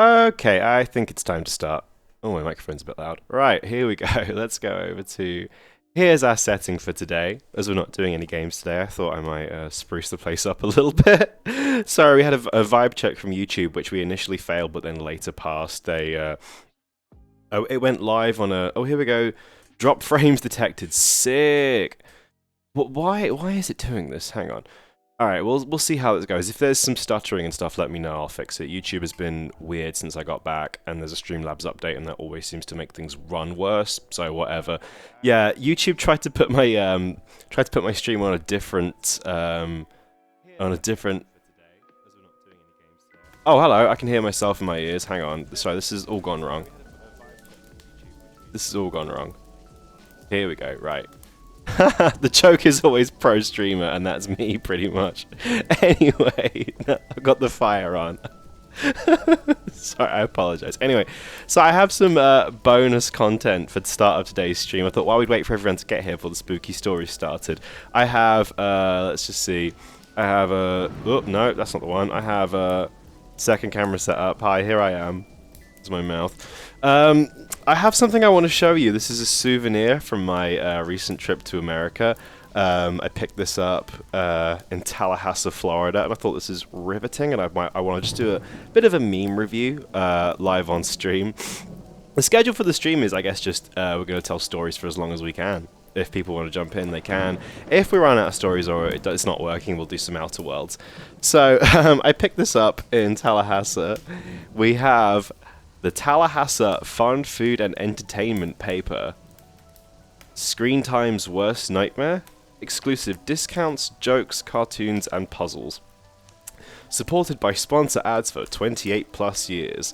Okay, I think it's time to start. Oh, my microphone's a bit loud. Right, here we go. Let's go over to... Here's our setting for today. As we're not doing any games today, I thought I might spruce the place up a little bit. Sorry, we had a vibe check from YouTube, which we initially failed, but then later passed. It went live on a... Oh, here we go. Drop frames detected. Sick! Why is it doing this? Hang on. Alright, we'll see how this goes. If there's some stuttering and stuff, let me know, I'll fix it. YouTube has been weird since I got back, and there's a Streamlabs update, and that always seems to make things run worse, so whatever. Yeah, YouTube tried to put my stream on a different, Oh, hello, I can hear myself in my ears. Hang on. Sorry, this has all gone wrong. This has all gone wrong. Here we go, right. The joke is always pro streamer, and that's me pretty much. Anyway, I've got the fire on. Sorry, I apologize. Anyway, so I have some bonus content for the start of today's stream. I thought while we'd wait for everyone to get here before the spooky story started, I have, let's just see. I have a, oh, no, that's not the one. I have a second camera set up. Hi, here I am. It's my mouth. I have something I want to show you. This is a souvenir from my recent trip to America. I picked this up in Tallahassee, Florida, and I thought this is riveting, and I want to just do a bit of a meme review live on stream. The schedule for the stream is, I guess, just we're going to tell stories for as long as we can. If people want to jump in, they can. If we run out of stories or it's not working, we'll do some Outer Worlds. So I picked this up in Tallahassee. We have the Tallahassee Fun, Food and Entertainment paper. Screen Time's Worst Nightmare. Exclusive discounts, jokes, cartoons and puzzles. Supported by sponsor ads for 28 plus years.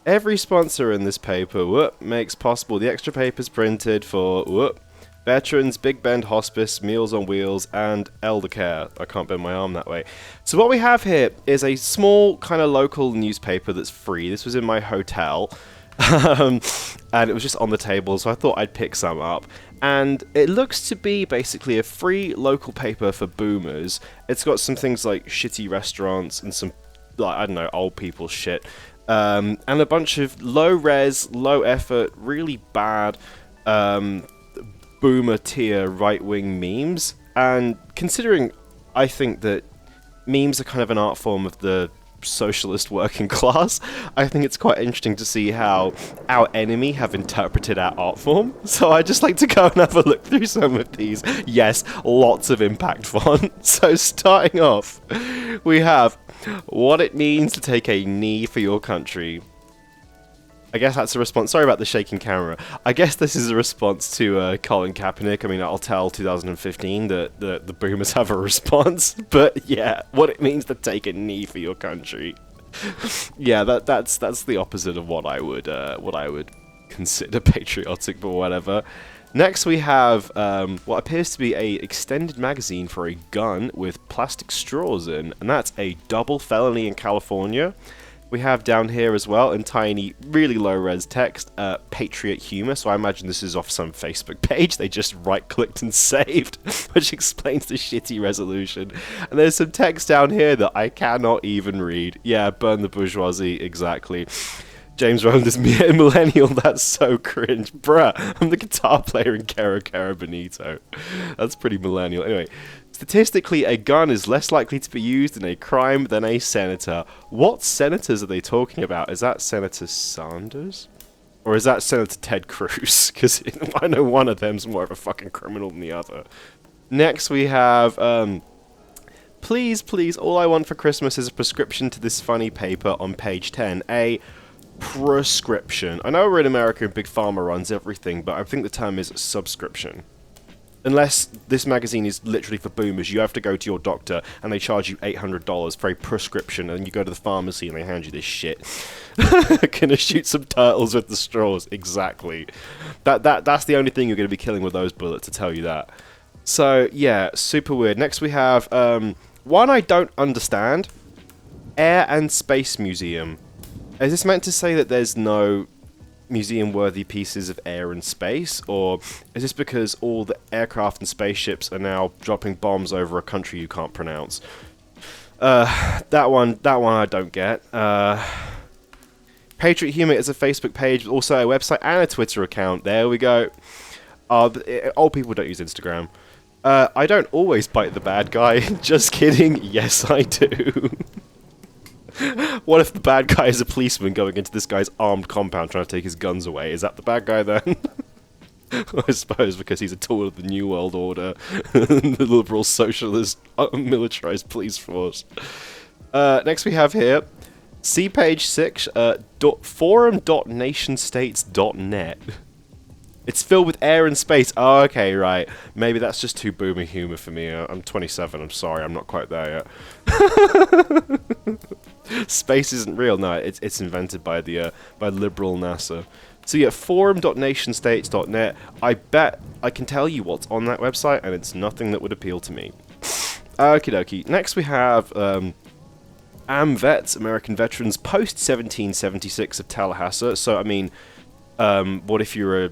Every sponsor in this paper makes possible the extra papers printed for Veterans, Big Bend Hospice, Meals on Wheels, and Elder Care. I can't bend my arm that way. So what we have here is a small kind of local newspaper that's free. This was in my hotel, and it was just on the table, so I thought I'd pick some up. And it looks to be basically a free local paper for boomers. It's got some things like shitty restaurants and some, like, I don't know, old people shit. And a bunch of low-res, low-effort, really bad boomer tier right-wing memes, and considering I think that memes are kind of an art form of the socialist working class, I think it's quite interesting to see how our enemy have interpreted our art form. So I just like to go and have a look through some of these. Yes, lots of impact font. So starting off, we have what it means to take a knee for your country. I guess that's a response. Sorry about the shaking camera. I guess this is a response to Colin Kaepernick. I mean, I'll tell 2015 that the boomers have a response. But yeah, what it means to take a knee for your country. Yeah, that's the opposite of what I would consider patriotic, but whatever. Next we have what appears to be a extended magazine for a gun with plastic straws in, and that's a double felony in California. We have down here as well, in tiny, really low-res text, Patriot Humor, so I imagine this is off some Facebook page they just right-clicked and saved, which explains the shitty resolution. And there's some text down here that I cannot even read. Yeah, burn the bourgeoisie, exactly. James Rowland is a millennial, that's so cringe. Bruh, I'm the guitar player in Cara Cara Bonito. That's pretty millennial. Anyway, statistically, a gun is less likely to be used in a crime than a senator. What senators are they talking about? Is that Senator Sanders? Or is that Senator Ted Cruz? Because I know one of them's more of a fucking criminal than the other. Next we have, please, please, all I want for Christmas is a prescription to this funny paper on page 10. A prescription. I know we're in America and Big Pharma runs everything, but I think the term is subscription. Unless this magazine is literally for boomers, you have to go to your doctor and they charge you $800 for a prescription, and you go to the pharmacy and they hand you this shit. Gonna shoot some turtles with the straws. Exactly. That's the only thing you're going to be killing with those bullets, to tell you that. So, yeah, super weird. Next we have one I don't understand. Air and Space Museum. Is this meant to say that there's no museum-worthy pieces of air and space, or is this because all the aircraft and spaceships are now dropping bombs over a country you can't pronounce? That one I don't get. Patriot Humor is a Facebook page, also a website and a Twitter account. There we go. Old people don't use Instagram. I don't always bite the bad guy. Just kidding. Yes, I do. What if the bad guy is a policeman going into this guy's armed compound trying to take his guns away? Is that the bad guy then? I suppose because he's a tool of the New World Order, the liberal socialist militarized police force. Next we have here, see page 6, forum.nationstates.net. It's filled with air and space. Oh, okay, right. Maybe that's just too boomer humor for me. I'm 27, I'm sorry, I'm not quite there yet. Space isn't real. No, it's invented by the by liberal NASA. So yeah, forum.nationstates.net. I bet I can tell you what's on that website, and it's nothing that would appeal to me. Okie dokie. Next we have AMVETS, American Veterans, post-1776 of Tallahassee. So, I mean, what if you're a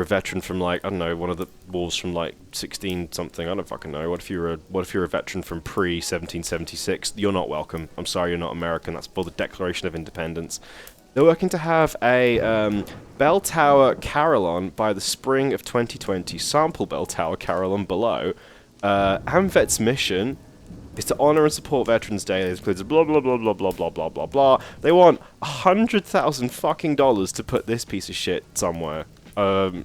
veteran from, like, I don't know, one of the wars from, like, 16-something, I don't fucking know. What if you're a veteran from pre-1776? You're not welcome. I'm sorry, you're not American. That's for the Declaration of Independence. They're working to have a bell tower carillon by the spring of 2020. Sample bell tower carillon below. AMVET's mission is to honor and support Veterans Day. It includes blah blah blah blah blah blah blah blah blah. They want $100,000 fucking dollars to put this piece of shit somewhere. They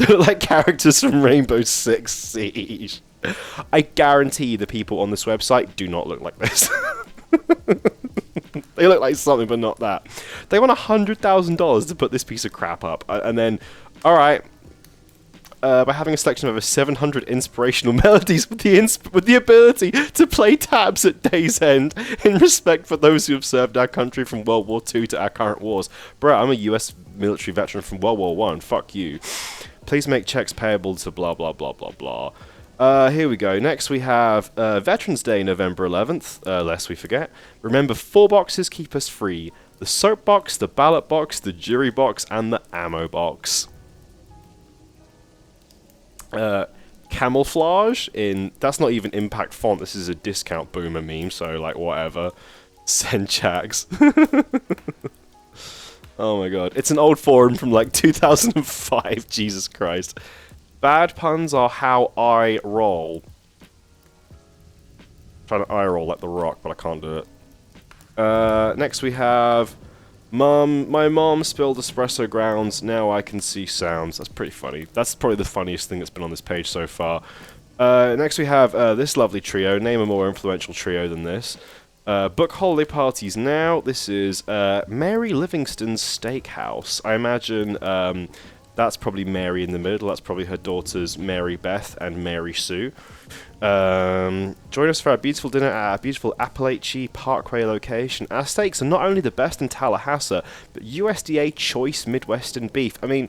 look like characters from Rainbow Six Siege. I guarantee the people on this website do not look like this. They look like something, but not that. They want $100,000 to put this piece of crap up, and then, all right, by having a selection of over 700 inspirational melodies with the ability to play tabs at day's end in respect for those who have served our country from World War II to our current wars. Bro, I'm a US military veteran from World War I. Fuck you. Please make checks payable to blah blah blah blah blah. Here we go. Next we have Veterans Day, November 11th, lest we forget. Remember, 4 boxes keep us free. The soap box, the ballot box, the jury box, and the ammo box. Camouflage in... That's not even impact font. This is a discount boomer meme, so, like, whatever. Senchax. Oh my god. It's an old forum from, like, 2005. Jesus Christ. Bad puns are how I roll. I'm trying to eye roll like The Rock, but I can't do it. Next we have... My mom spilled espresso grounds, now I can see sounds. That's pretty funny. That's probably the funniest thing that's been on this page so far. Next we have this lovely trio. Name a more influential trio than this. Book holiday parties now. This is Mary Livingston's Steakhouse. I imagine... that's probably Mary in the middle. That's probably her daughters, Mary Beth and Mary Sue. Join us for our beautiful dinner at our beautiful Appalachia Parkway location. Our steaks are not only the best in Tallahassee, but USDA Choice Midwestern beef. I mean,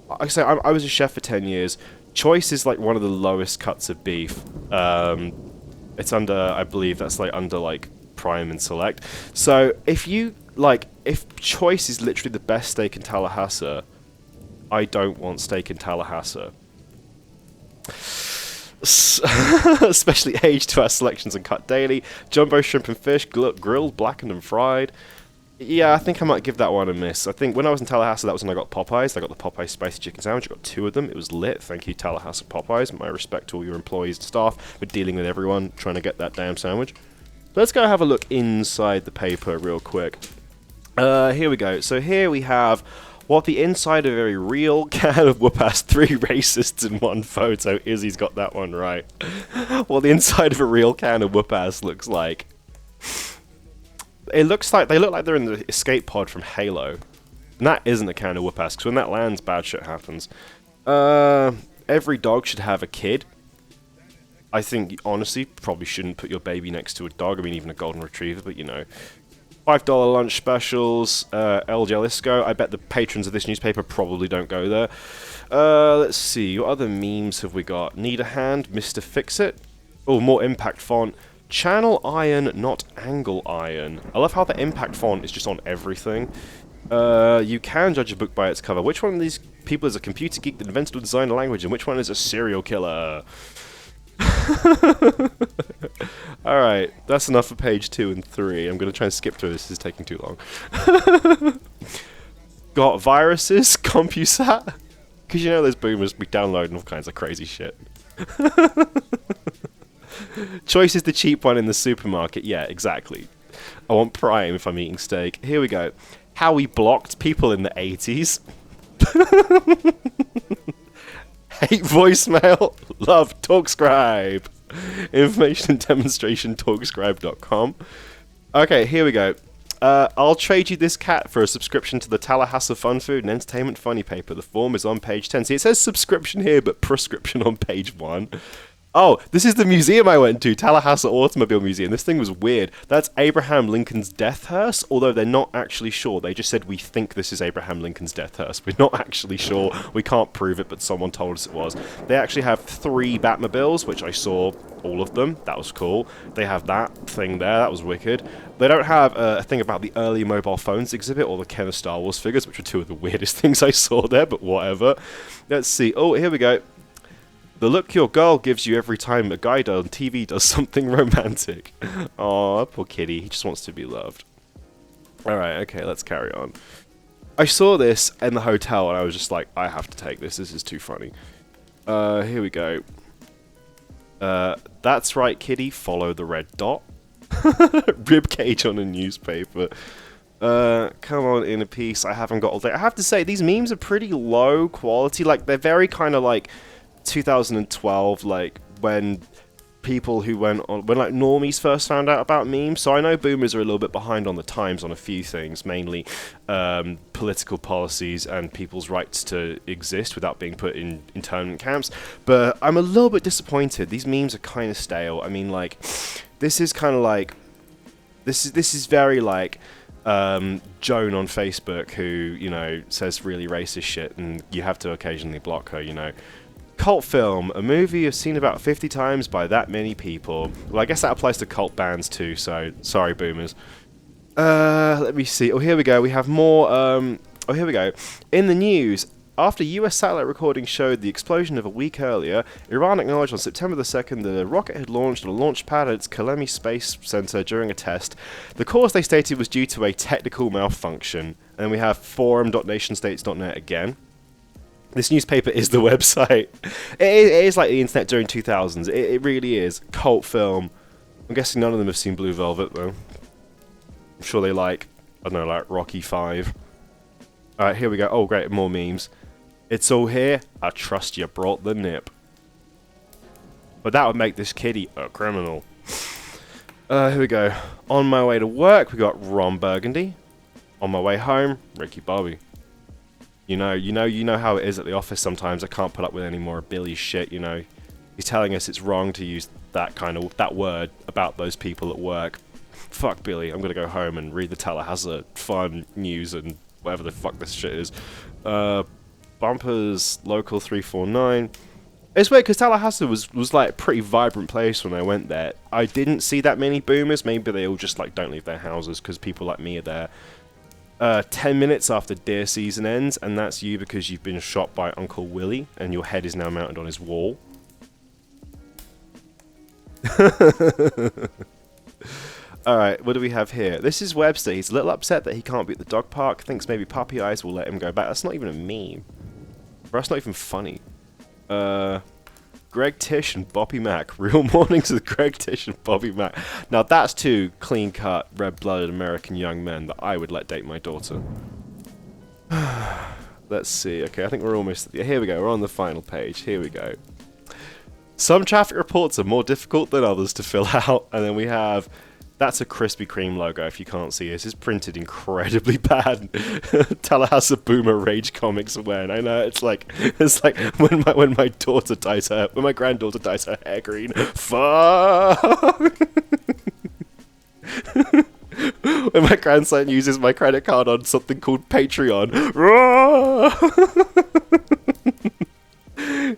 like I say, I was a chef for 10 years. Choice is like one of the lowest cuts of beef. It's under, I believe that's like under like Prime and Select. So if Choice is literally the best steak in Tallahassee, I don't want steak in Tallahassee. Especially aged to our selections and cut daily. Jumbo shrimp and fish, grilled, blackened and fried. Yeah, I think I might give that one a miss. I think when I was in Tallahassee, that was when I got Popeyes. I got the Popeyes spicy chicken sandwich. I got 2 of them. It was lit. Thank you, Tallahassee Popeyes. My respect to all your employees and staff for dealing with everyone trying to get that damn sandwich. Let's go have a look inside the paper real quick. Here we go. So here we have... what the inside of a very real can of whoop-ass 3 racists in one photo. Izzy's got that one right. What the inside of a real can of whoop-ass looks like. They look like they're in the escape pod from Halo. And that isn't a can of whoop-ass, because when that lands, bad shit happens. Every dog should have a kid. I think, honestly, probably shouldn't put your baby next to a dog. I mean, even a golden retriever, but you know... $5 lunch specials, El Jalisco. I bet the patrons of this newspaper probably don't go there. Let's see, what other memes have we got? Need a hand, Mr. Fix-It. Oh, more impact font. Channel iron, not angle iron. I love how the impact font is just on everything. You can judge a book by its cover. Which one of these people is a computer geek that invented or designed a language, and which one is a serial killer? Alright, that's enough for page 2 and 3. I'm going to try and skip through this. This is taking too long. Got viruses, CompuSat. Because you know those boomers be downloading all kinds of crazy shit. Choice is the cheap one in the supermarket. Yeah, exactly. I want Prime if I'm eating steak. Here we go. How we blocked people in the 80s. Hate voicemail. Love TalkScribe. Information and demonstration talkscribe.com. Okay, here we go. I'll trade you this cat for a subscription to the Tallahassee Fun Food and Entertainment Funny Paper. The form is on page 10. See, it says subscription here, but prescription on page 1. Oh, this is the museum I went to, Tallahassee Automobile Museum. This thing was weird. That's Abraham Lincoln's death hearse, although they're not actually sure. They just said, we think this is Abraham Lincoln's death hearse. We're not actually sure. We can't prove it, but someone told us it was. They actually have 3 Batmobiles, which I saw all of them. That was cool. They have that thing there. That was wicked. They don't have a thing about the early mobile phones exhibit or the Ken of Star Wars figures, which were 2 of the weirdest things I saw there, but whatever. Let's see. Oh, here we go. The look your girl gives you every time a guy on TV does something romantic. Aw, poor kitty. He just wants to be loved. Alright, okay, let's carry on. I saw this in the hotel and I was just like, I have to take this. This is too funny. Here we go. That's right, kitty. Follow the red dot. Rib cage on a newspaper. Come on, in a piece. I haven't got all day. I have to say, these memes are pretty low quality. Like, they're very kind of like 2012, like when people who went on, when like normies first found out about memes. So I know boomers are a little bit behind on the times on a few things, mainly political policies and people's rights to exist without being put in internment camps. But I'm a little bit disappointed. These memes are kind of stale. I mean, like, this is kind of like, this is very like Joan on Facebook, who, you know, says really racist shit, and you have to occasionally block her, you know. Cult film, a movie you've seen about 50 times by that many people. Well, I guess that applies to cult bands too, so sorry, boomers. Let me see. Oh, here we go. We have more, oh, here we go. In the news, after US satellite recordings showed the explosion of a week earlier, Iran acknowledged on September the 2nd that a rocket had launched on a launch pad at its Kalemi Space Center during a test. The cause, they stated, was due to a technical malfunction. And we have forum.nationstates.net again. This newspaper is the website. It is like the internet during 2000s. It really is. Cult film. I'm guessing none of them have seen Blue Velvet, though. I'm sure they like, I don't know, like Rocky 5. Alright, here we go. Oh, great, more memes. It's all here. I trust you brought the nip. But that would make this kitty a criminal. Here we go. On my way to work, we got Ron Burgundy. On my way home, Ricky Bobby. You know how it is at the office sometimes. I can't put up with any more of Billy's shit, you know. He's telling us it's wrong to use that word about those people at work. Fuck Billy, I'm gonna go home and read the Tallahassee Fun News and whatever the fuck this shit is. Bumpers, Local 349. It's weird, because Tallahassee was like a pretty vibrant place when I went there. I didn't see that many boomers. Maybe they all just like don't leave their houses because people like me are there. 10 minutes after deer season ends, and that's you because you've been shot by Uncle Willie, and your head is now mounted on his wall. Alright, what do we have here? This is Webster. He's a little upset that he can't be at the dog park, thinks maybe Puppy Eyes will let him go back. That's not even a meme. Bro, that's not even funny. Greg Tish and Bobby Mack. Real Mornings with Greg Tish and Bobby Mack. Now that's 2 clean-cut, red-blooded American young men that I would let date my daughter. Let's see. Okay, I think we're almost... Yeah, here we go. We're on the final page. Here we go. Some traffic reports are more difficult than others to fill out. And then we have... That's a Krispy Kreme logo, if you can't see it. This is printed incredibly bad. Tallahassee Boomer Rage Comics when I know it's like when my daughter dyes her, when my granddaughter dyes her hair green. Fuck. When my grandson uses my credit card on something called Patreon.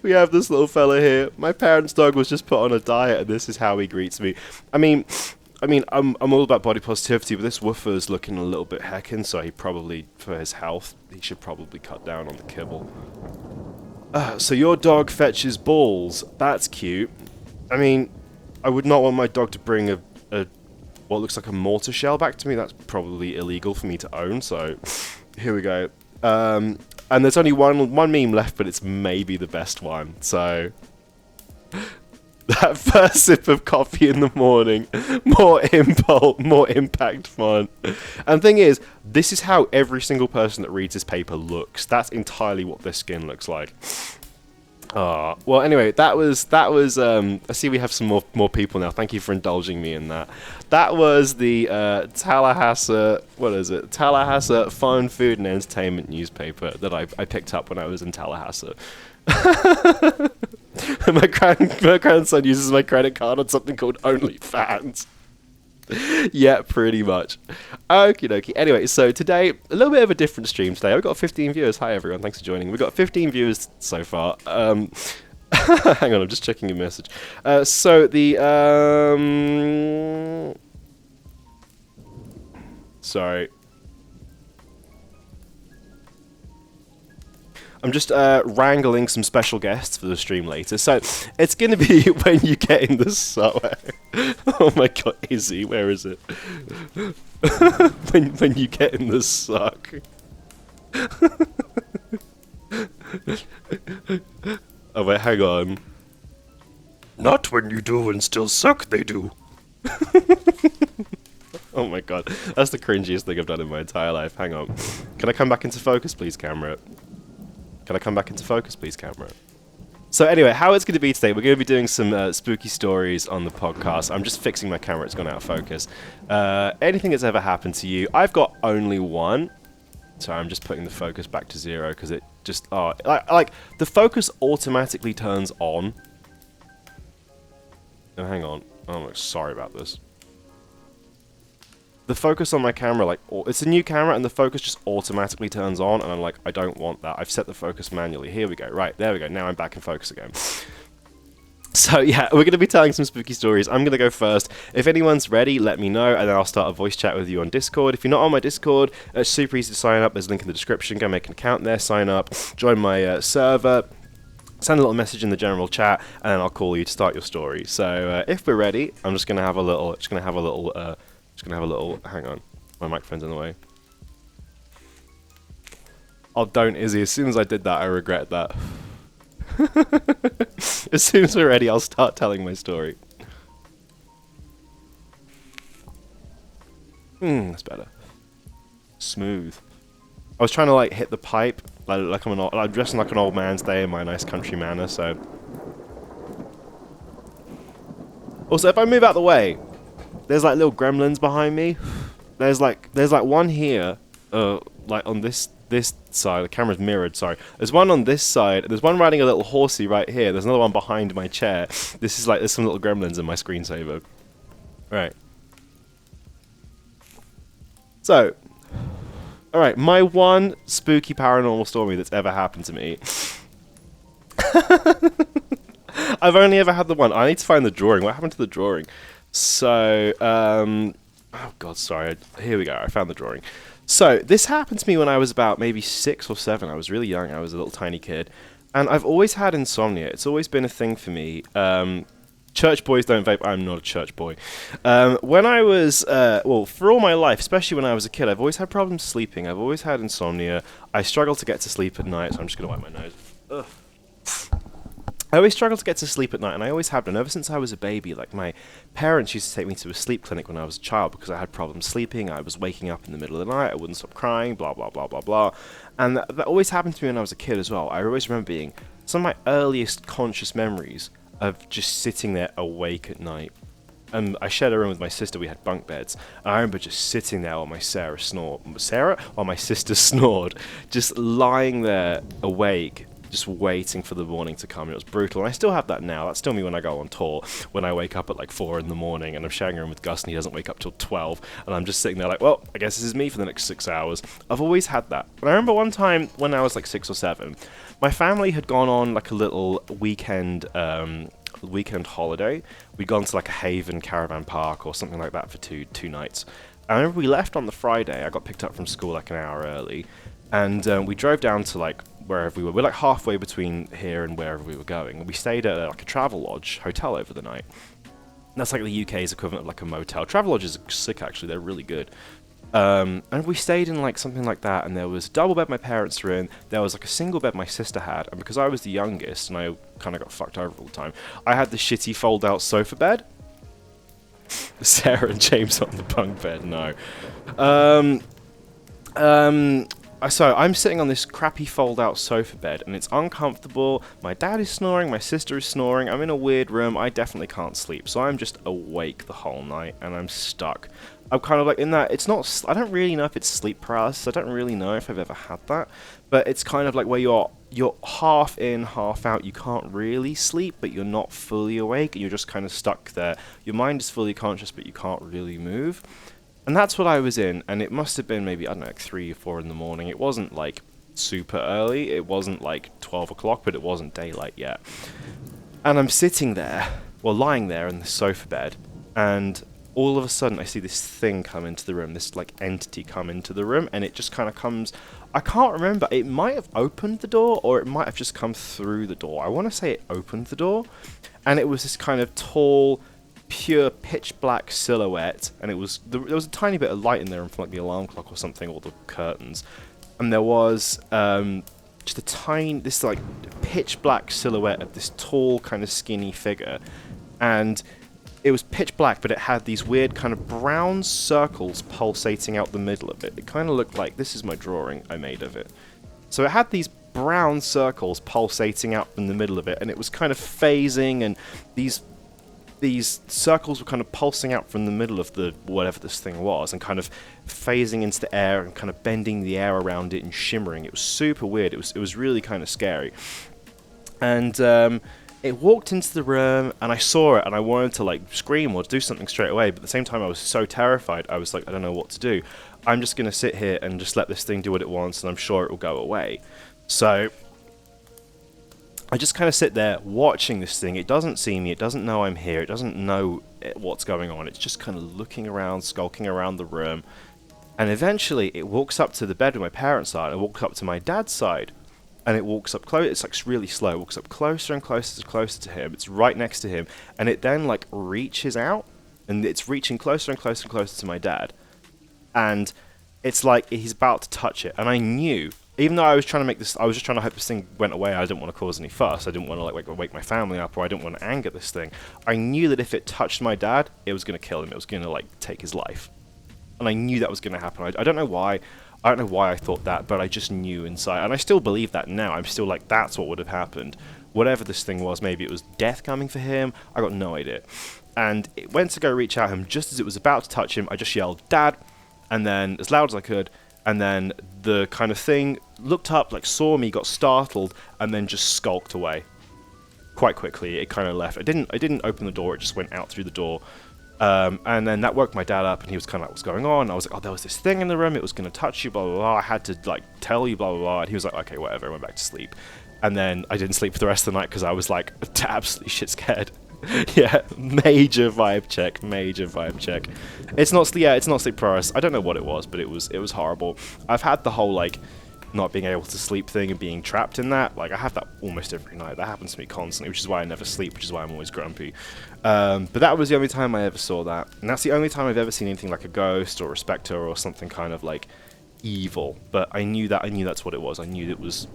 We have this little fella here. My parents' dog was just put on a diet, and this is how he greets me. I mean, I'm all about body positivity, but this woofer's looking a little bit heckin', so he probably, for his health, he should probably cut down on the kibble. So your dog fetches balls. That's cute. I mean, I would not want my dog to bring a what looks like a mortar shell back to me. That's probably illegal for me to own, so here we go. And there's only one meme left, but it's maybe the best one, so... That first sip of coffee in the morning, more impulse, more impact font. And the thing is, this is how every single person that reads this paper looks. That's entirely what their skin looks like. Well, anyway, that was. I see we have some more people now. Thank you for indulging me in that. That was the Tallahassee. What is it? Tallahassee Fun Food and Entertainment newspaper that I picked up when I was in Tallahassee. my grandson uses my credit card on something called OnlyFans. Yeah, pretty much. Okie dokie. Anyway, so today, a little bit of a different stream today. We've got 15 viewers. Hi everyone, thanks for joining. We've got 15 viewers so far. Hang on, I'm just checking a message. So the sorry. I'm just wrangling some special guests for the stream later. So it's going to be when you get in the sock. Oh my god, Izzy, where is it? when you get in the sock. Oh wait, hang on. Not when you do and still suck, they do. Oh my god, that's the cringiest thing I've done in my entire life. Hang on. Can I come back into focus, please, camera? Can I come back into focus, please, camera? So anyway, how it's going to be today, we're going to be doing some spooky stories on the podcast. I'm just fixing my camera, it's gone out of focus. Anything that's ever happened to you. I've got only one. So I'm just putting the focus back to 0 because it just... like, the focus automatically turns on. Oh, hang on. Oh, I'm sorry about this. The focus on my camera, like, it's a new camera and the focus just automatically turns on and I'm like, I don't want that. I've set the focus manually. Here we go. Right, there we go. Now I'm back in focus again. So yeah, we're going to be telling some spooky stories. I'm going to go first. If anyone's ready, let me know and then I'll start a voice chat with you on Discord. If you're not on my Discord, it's super easy to sign up. There's a link in the description. Go make an account there, sign up, join my server. Send a little message in the general chat, and then I'll call you to start your story. So if we're ready, I'm just going to have a little, hang on, my microphone's in the way. Oh, don't, Izzy. As soon as I did that, I regret that. As soon as we're ready, I'll start telling my story. That's better. Smooth. I was trying to, like, hit the pipe, like I'm dressing like an old man today in my nice country manner, so... Also, if I move out the way, there's like little gremlins behind me. There's like one here, like on this side. The camera's mirrored. Sorry. There's one on this side. There's one riding a little horsey right here. There's another one behind my chair. This is like there's some little gremlins in my screensaver. Right. So, all right. My one spooky paranormal story that's ever happened to me. I've only ever had the one. I need to find the drawing. What happened to the drawing? So, oh god, sorry. Here we go. I found the drawing. So, this happened to me when I was about maybe 6 or 7. I was really young. I was a little tiny kid. And I've always had insomnia. It's always been a thing for me. Church boys don't vape. I'm not a church boy. When I was, well, for all my life, especially when I was a kid, I've always had problems sleeping. I've always had insomnia. I struggle to get to sleep at night, so I'm just going to wipe my nose. Ugh. I always struggled to get to sleep at night, and I always have done ever since I was a baby. Like, my parents used to take me to a sleep clinic when I was a child because I had problems sleeping. I was waking up in the middle of the night. I wouldn't stop crying, blah, blah, blah, blah, blah. And that always happened to me when I was a kid as well. I always remember being some of my earliest conscious memories of just sitting there awake at night. I shared a room with my sister. We had bunk beds. And I remember just sitting there while my while my sister snored, just lying there awake, just waiting for the morning to come. It was brutal, and I still have that now. That's still me when I go on tour, when I wake up at like 4 in the morning, and I'm sharing a room with Gus, and he doesn't wake up till 12, and I'm just sitting there like, well, I guess this is me for the next 6 hours. I've always had that. And I remember one time when I was like 6 or 7, my family had gone on like a little weekend holiday. We'd gone to like a Haven caravan park or something like that for two nights. I remember we left on the Friday. I got picked up from school like an hour early, and we drove down to like wherever we were. We're like halfway between here and wherever we were going. And we stayed at like a Travelodge hotel over the night. That's like the UK's equivalent of like a motel. Travelodges are sick, actually. They're really good. And we stayed in like something like that, and there was a double bed my parents were in, there was like a single bed my sister had, and because I was the youngest and I kind of got fucked over all the time, I had the shitty fold out sofa bed. Sarah and James on the bunk bed, no. So I'm sitting on this crappy fold-out sofa bed, and it's uncomfortable. My dad is snoring, my sister is snoring, I'm in a weird room, I definitely can't sleep. So I'm just awake the whole night, and I'm stuck. I'm kind of like in that, it's not, I don't really know if it's sleep paralysis, I don't really know if I've ever had that, but it's kind of like where you're half in, half out, you can't really sleep, but you're not fully awake, and you're just kind of stuck there. Your mind is fully conscious, but you can't really move. And that's what I was in, and it must have been maybe, I don't know, like 3 or 4 in the morning. It wasn't like super early, it wasn't like 12 o'clock, but it wasn't daylight yet. And I'm sitting there, well, lying there in the sofa bed, and all of a sudden I see this thing come into the room, this like entity come into the room, and it just kind of comes, I can't remember, it might have opened the door, or it might have just come through the door. I want to say it opened the door, and it was this kind of tall, pure pitch black silhouette, and it was there was a tiny bit of light in there from like the alarm clock or something, or the curtains, and there was just a tiny, this like pitch black silhouette of this tall kind of skinny figure, and it was pitch black, but it had these weird kind of brown circles pulsating out the middle of it. It kind of looked like, this is my drawing I made of it, so it had these brown circles pulsating out in the middle of it, and it was kind of phasing, and these circles were kind of pulsing out from the middle of the whatever this thing was, and kind of phasing into the air and kind of bending the air around it and shimmering. It was super weird. It was really kind of scary. And it walked into the room, and I saw it, and I wanted to like scream or do something straight away, but at the same time I was so terrified. I was like, I don't know what to do. I'm just going to sit here and just let this thing do what it wants, and I'm sure it will go away. So I just kind of sit there watching this thing. It doesn't see me, it doesn't know I'm here, it doesn't know what's going on. It's just kind of looking around, skulking around the room. And eventually it walks up to the bed where my parents are, and it walks up to my dad's side. And it walks up close, it's like really slow, it walks up closer and closer to him. It's right next to him. And it then like reaches out, and it's reaching closer and closer and closer to my dad. And it's like he's about to touch it. And I knew, even though I was trying to make this, I was just trying to hope this thing went away. I didn't want to cause any fuss. I didn't want to like wake my family up, or I didn't want to anger this thing. I knew that if it touched my dad, it was going to kill him. It was going to like take his life. And I knew that was going to happen. I don't know why. I don't know why I thought that, but I just knew inside. And I still believe that now. I'm still like, that's what would have happened. Whatever this thing was, maybe it was death coming for him. I got no idea. And it went to go reach out him. Just as it was about to touch him, I just yelled, "Dad!" And then, as loud as I could, and then the kind of thing looked up, like saw me, got startled, and then just skulked away. Quite quickly, it kind of left. I didn't open the door, it just went out through the door. And then that woke my dad up, and he was kind of like, what's going on? I was like, oh, there was this thing in the room, it was going to touch you, blah, blah, blah. I had to like tell you, blah, blah, blah. And he was like, okay, whatever, I went back to sleep. And then I didn't sleep for the rest of the night because I was like absolutely shit scared. Yeah, major vibe check. It's not sleep paralysis. I don't know what it was, but it was horrible. I've had the whole like not being able to sleep thing and being trapped in that. Like I have that almost every night. That happens to me constantly, which is why I never sleep, which is why I'm always grumpy. But that was the only time I ever saw that, and that's the only time I've ever seen anything like a ghost or a spectre or something kind of like evil. But I knew that's what it was. I knew it was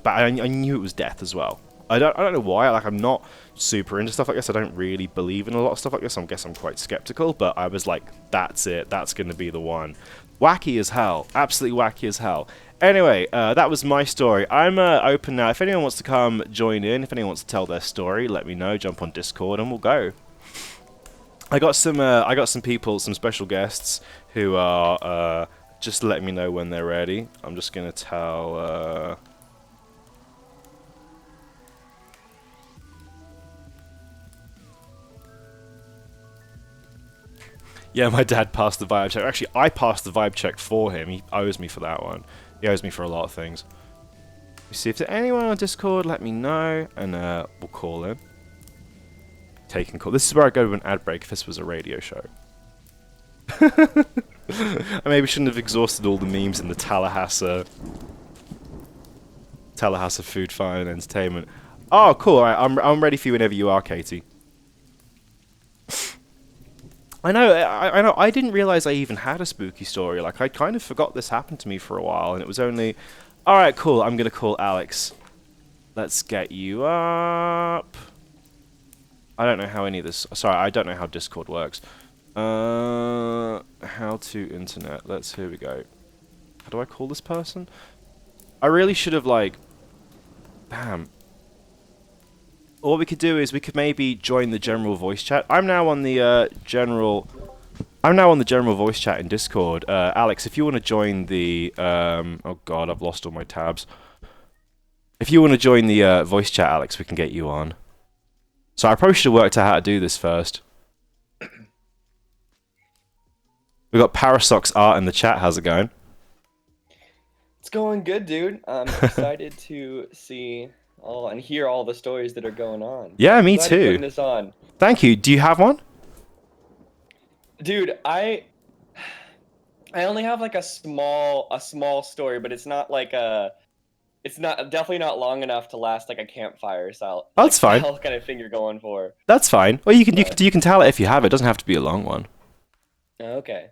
bad. I knew it was death as well. I don't know why. Like I'm not super into stuff like this. I don't really believe in a lot of stuff like this. I guess I'm quite skeptical. But I was like, that's it. That's going to be the one. Wacky as hell. Absolutely wacky as hell. Anyway, that was my story. I'm open now. If anyone wants to come join in, if anyone wants to tell their story, let me know. Jump on Discord and we'll go. I got some people, some special guests who are just letting me know when they're ready. I'm just gonna tell. Yeah, my dad passed the vibe check. Actually, I passed the vibe check for him. He owes me for that one. He owes me for a lot of things. You see if there's anyone on Discord, let me know, and we'll call in. Taking call. This is where I go to an ad break if this was a radio show. I maybe shouldn't have exhausted all the memes in the Tallahassee Telehouse of Food, Fun, and Entertainment. Oh, cool. All right, I'm ready for you whenever you are, Katie. I know. I didn't realize I even had a spooky story. Like, I kind of forgot this happened to me for a while, and it was only. All right, cool. I'm gonna call Alex. Let's get you up. I don't know how any of this. Sorry, I don't know how Discord works. How to internet. Here we go. How do I call this person? I really should have, like. Damn. What we could do is we could maybe join the general voice chat. I'm now on the general voice chat in Discord. Alex, if you want to join the oh god, I've lost all my tabs. If you want to join the voice chat, Alex, we can get you on. So I probably should have worked out how to do this first. We got Parasox Art in the chat. How's it going? It's going good, dude. I'm excited to see and hear all the stories that are going on. Yeah, me Glad too. you're putting this on. Thank you. Do you have one? Dude, I only have like a small story, but it's not like it's not definitely not long enough to last like a campfire style. Oh, that's fine. Style kind of thing you're going for. That's fine. Well, you can tell it if you have it. It doesn't have to be a long one. Okay.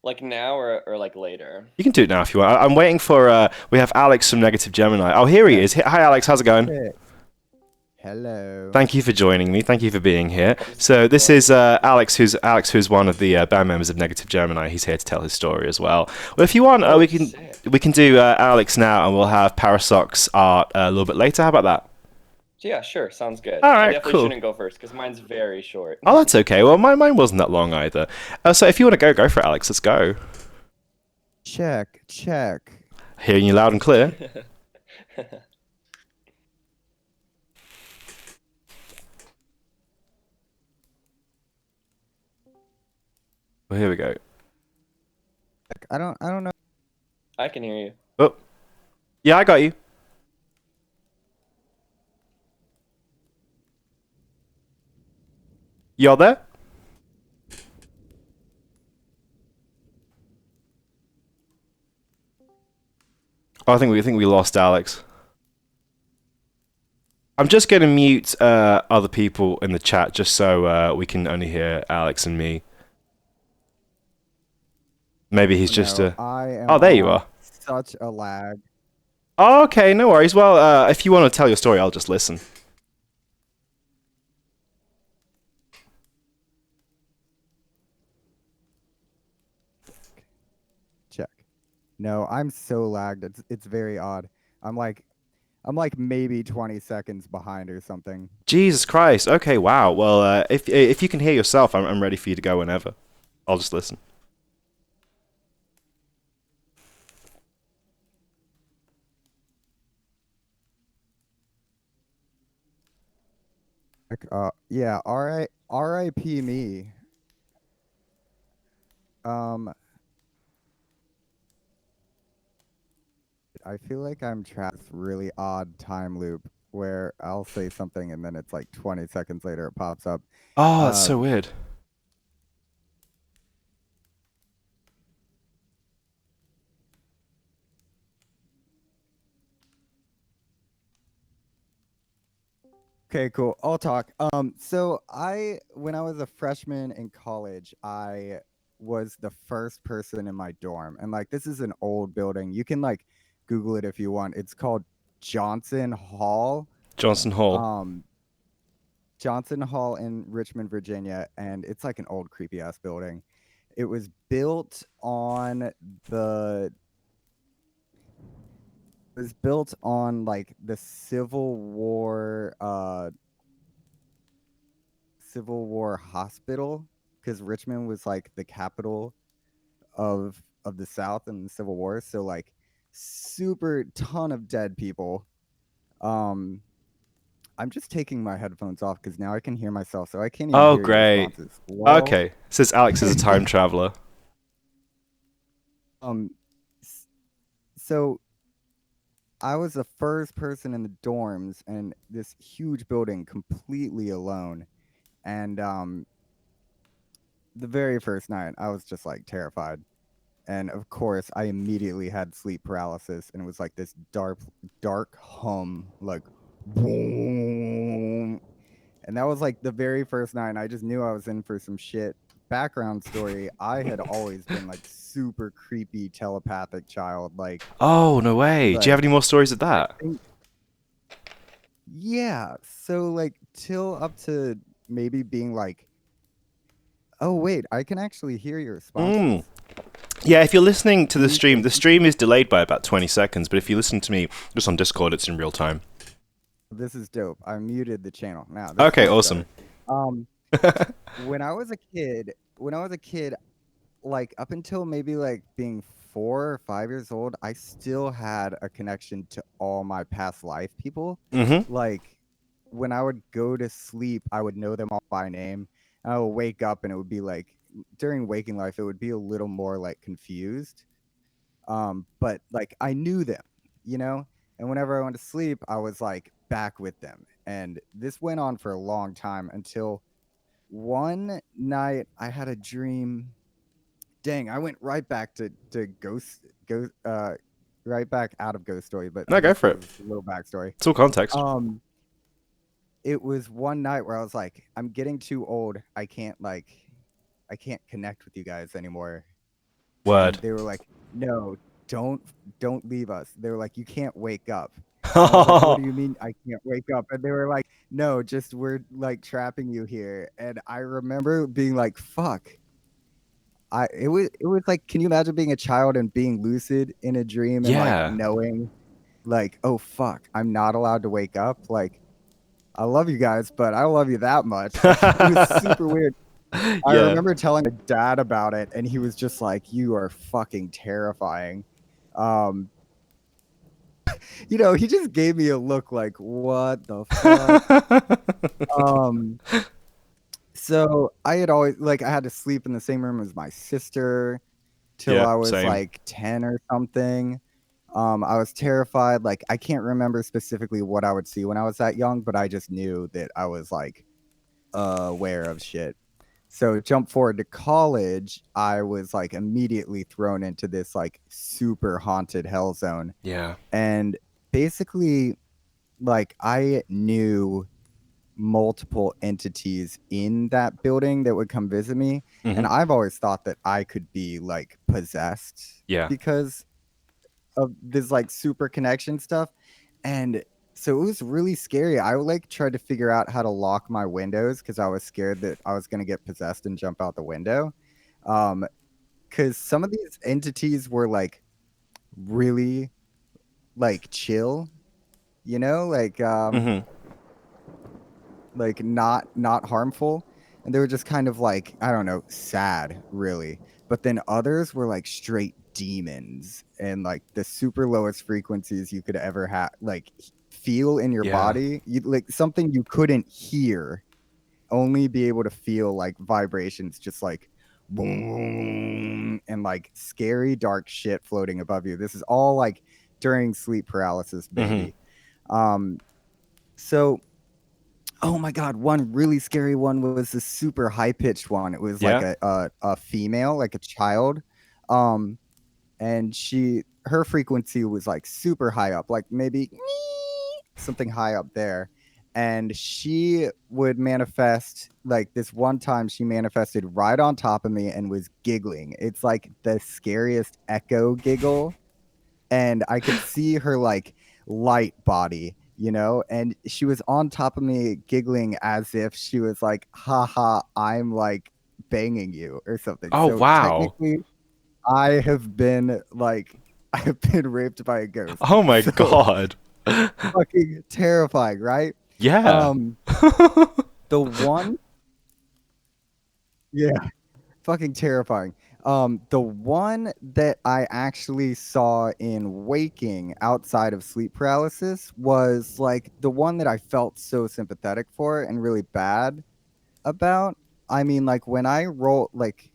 Like now or like later? You can do it now if you want. I'm waiting for, we have Alex from Negative Gemini. Oh, here he is. Hi, Alex. How's it going? Hello. Thank you for joining me. Thank you for being here. So this is Alex, who's one of the band members of Negative Gemini. He's here to tell his story as well. Well, if you want, we can do Alex now, and we'll have Parasox Art a little bit later. How about that? Yeah, sure. Sounds good. All right, I definitely cool. shouldn't go first because mine's very short. Oh, that's okay. Well, mine wasn't that long either. So if you want to go for it, Alex. Let's go. Check. Hearing you loud and clear. Well, here we go. I don't know. I can hear you. Oh, yeah, I got you. You're there? Oh, I think we lost Alex. I'm just going to mute other people in the chat just so we can only hear Alex and me. Maybe he's just Oh, there you are. Such a lag. Oh, okay, no worries. Well, if you want to tell your story, I'll just listen. Check. No, I'm so lagged. It's very odd. I'm like maybe 20 seconds behind or something. Jesus Christ. Okay, wow. Well, if you can hear yourself, I'm ready for you to go whenever. I'll just listen. Yeah, R.I.P. me. I feel like I'm trapped in this really odd time loop where I'll say something and then it's like 20 seconds later it pops up. Oh, that's so weird. Okay, cool. I'll talk. So when I was a freshman in college, I was the first person in my dorm, and like this is an old building. You can like Google it if you want. It's called Johnson Hall. Johnson Hall. Johnson Hall in Richmond, Virginia, and it's like an old creepy ass building. It was built on like the Civil War hospital, because Richmond was like the capital of the South in the Civil War. So like super ton of dead people. I'm just taking my headphones off because now I can hear myself, so I can't even hear great. your responses. Well, Okay. It says Alex is a time traveler. So I was the first person in the dorms and this huge building completely alone. And the very first night, I was just like terrified. and of course I immediately had sleep paralysis, and it was like this dark hum, like boom. And that was like the very first night, and I just knew I was in for some shit. Background story, I had always been like super creepy telepathic child. Oh, no way. Do you have any more stories of I that? think, yeah. So like till up to maybe being like, oh wait, I can actually hear your responses. Yeah, if you're listening to Can you the stream is delayed by about 20 seconds, but if you listen to me just on Discord, it's in real time. This is dope. I muted the channel. Now this Okay, is much awesome. better. When I was a kid, like up until maybe like being 4 or 5 years old, I still had a connection to all my past life people. Mm-hmm. Like when I would go to sleep, I would know them all by name. I would wake up and it would be like during waking life, it would be a little more like confused. But like I knew them, you know? And whenever I went to sleep, I was like back with them. And this went on for a long time until one night I had a dream. Dang, I went right back to ghost right back out of ghost story, but I No, go guess for this it. is a little backstory. It's all context. Um it was one night where I was like, I'm getting too old. I can't connect with you guys anymore. And Word. they were like, no, don't don't leave us. They were like, you can't wake up. And I was like, what do you mean I can't wake up? And they were like, no, just we're like trapping you here. And I remember being like, fuck. It was like, can you imagine being a child and being lucid in a dream and like Yeah. knowing like, oh fuck, I'm not allowed to wake up? Like, I love you guys, but I don't love you that much. Like, it was super weird. I Yeah. remember telling my dad about it, and he was just like, "You are fucking terrifying." Um, he just gave me a look like, "What the fuck?" Um, so I had always like I had to sleep in the same room as my sister till Yeah, I was same. like 10 or something. I was terrified. Like I can't remember specifically what I would see when I was that young, but I just knew that I was like aware of shit. So jump forward to college, I was like immediately thrown into this like super haunted hell zone. Yeah. And basically, like I knew multiple entities in that building that would come visit me. And Mm-hmm. I've always thought that I could be like possessed Yeah. because of this like super connection stuff. And so it was really scary. I like tried to figure out how to lock my windows because I was scared that I was gonna get possessed and jump out the window. Because some of these entities were like really like chill, Mm-hmm. like not harmful, and they were just kind of like, I don't know, sad really. But then others were like straight demons and like the super lowest frequencies you could ever have, like feel in your Yeah. body, you like something you couldn't hear, only be able to feel like vibrations, just like boom, and like scary dark shit floating above you. This is all like during sleep paralysis, Mm-hmm. baby. So oh my god, one really scary one was the super high pitched one. It was like Yeah. a female, like a child. Um and her frequency was like super high up, like maybe something high up there. And she would manifest, like this one time she manifested right on top of me and was giggling. It's like the scariest echo giggle, and I could see her like light body, and she was on top of me giggling as if she was like, haha, I'm like banging you or something. Oh, So wow. technically I have been like I have been raped by a ghost. Oh my So God. fucking terrifying, right? Yeah. Um the one Yeah, fucking terrifying. The one that I actually saw in waking outside of sleep paralysis was like the one that I felt so sympathetic for and really bad about. I mean, like when I roll, like,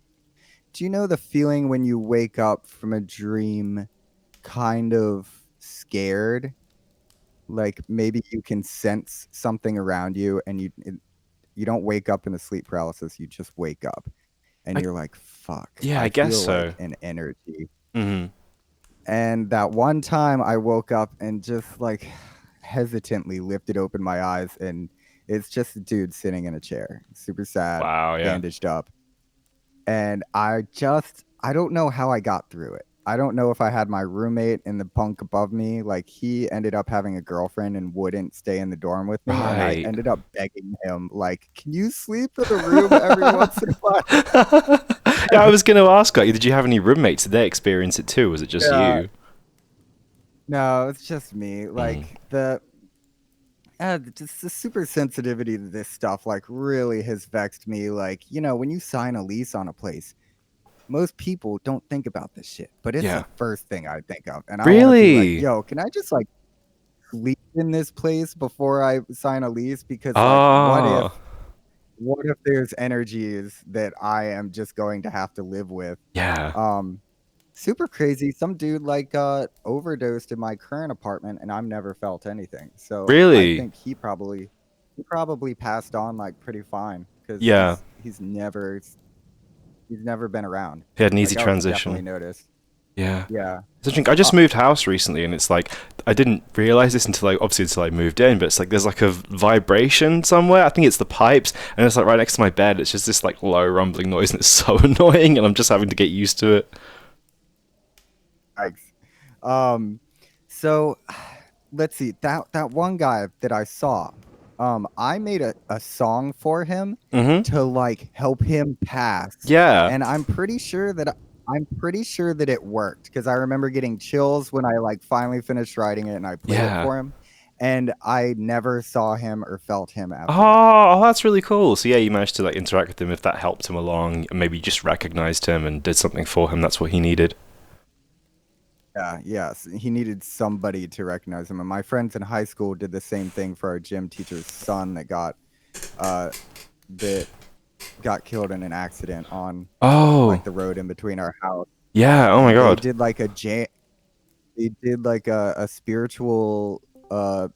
do you know the feeling when you wake up from a dream kind of scared? Like maybe you can sense something around you and you don't wake up in a sleep paralysis, you just wake up. and you're like, fuck. Yeah, I guess feel so. like an energy. Mm-hmm. And that one time I woke up and just like hesitantly lifted open my eyes, and it's just a dude sitting in a chair, super sad, Wow, yeah. bandaged up. And I don't know how I got through it. I don't know if I had my roommate in the bunk above me. Like, he ended up having a girlfriend and wouldn't stay in the dorm with me. And I Right. ended up begging him, like, can you sleep in the room every once in a while? Yeah, I was going to ask, like, did you have any roommates? Did they experience it too? Was it just Yeah. you? No, it's just me. Like, just the super sensitivity to this stuff, like, really has vexed me. Like, when you sign a lease on a place, most people don't think about this shit, but it's Yeah. the first thing I think of. And I want to be like, Really? yo, can I just like sleep in this place before I sign a lease? Because like, Oh, what if there's energies that I am just going to have to live with? yeah. Super crazy. Some dude like overdosed in my current apartment, and I've never felt anything. So I Really? think he probably passed on like pretty fine, because Yeah. he's never been around. He had an easy Like, I would definitely transition. notice. Yeah. Yeah. It's interesting. I just moved house recently, and it's like I didn't realize this until I moved in. But it's like there's like a vibration somewhere. I think it's the pipes, and it's like right next to my bed. It's just this like low rumbling noise, and it's so annoying. And I'm just having to get used to it. Thanks. So let's see. That one guy that I saw, I made a song for him Mm-hmm. to like help him pass. Yeah. And I'm pretty sure that it worked, because I remember getting chills when I like finally finished writing it and I played it Yeah. for him. And I never saw him or felt him after that. Oh, that's really cool. So yeah, you managed to like interact with him. If that helped him along, and maybe you just recognized him and did something for him. That's what he needed. Yeah, yes. He needed somebody to recognize him. And my friends in high school did the same thing for our gym teacher's son that got killed in an accident on Oh, like the road in between our house. yeah. Oh my And they God. did like a spiritual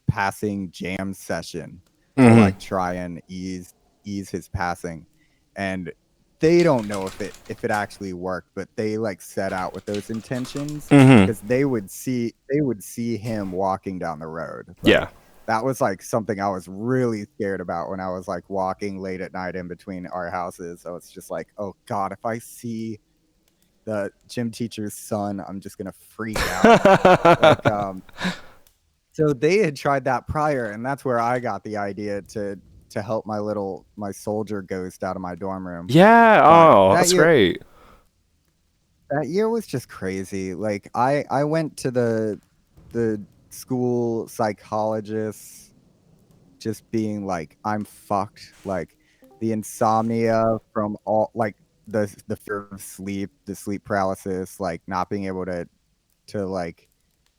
passing jam session to Mm-hmm. like try and ease his passing. And they don't know if it actually worked, but they like set out with those intentions, Mm-hmm. because they would see him walking down the road. Like, Yeah. that was like something I was really scared about when I was like walking late at night in between our houses. So it's just like, oh God, if I see the gym teacher's son, I'm just gonna freak out. Like, so they had tried that prior, and that's where I got the idea to help my soldier ghost out of my dorm room. Yeah. But Oh, that's great. that year was just crazy. Like, I went to the school psychologist, just being like, I'm fucked. Like, the insomnia from all, like, the fear of sleep, the sleep paralysis, like not being able to like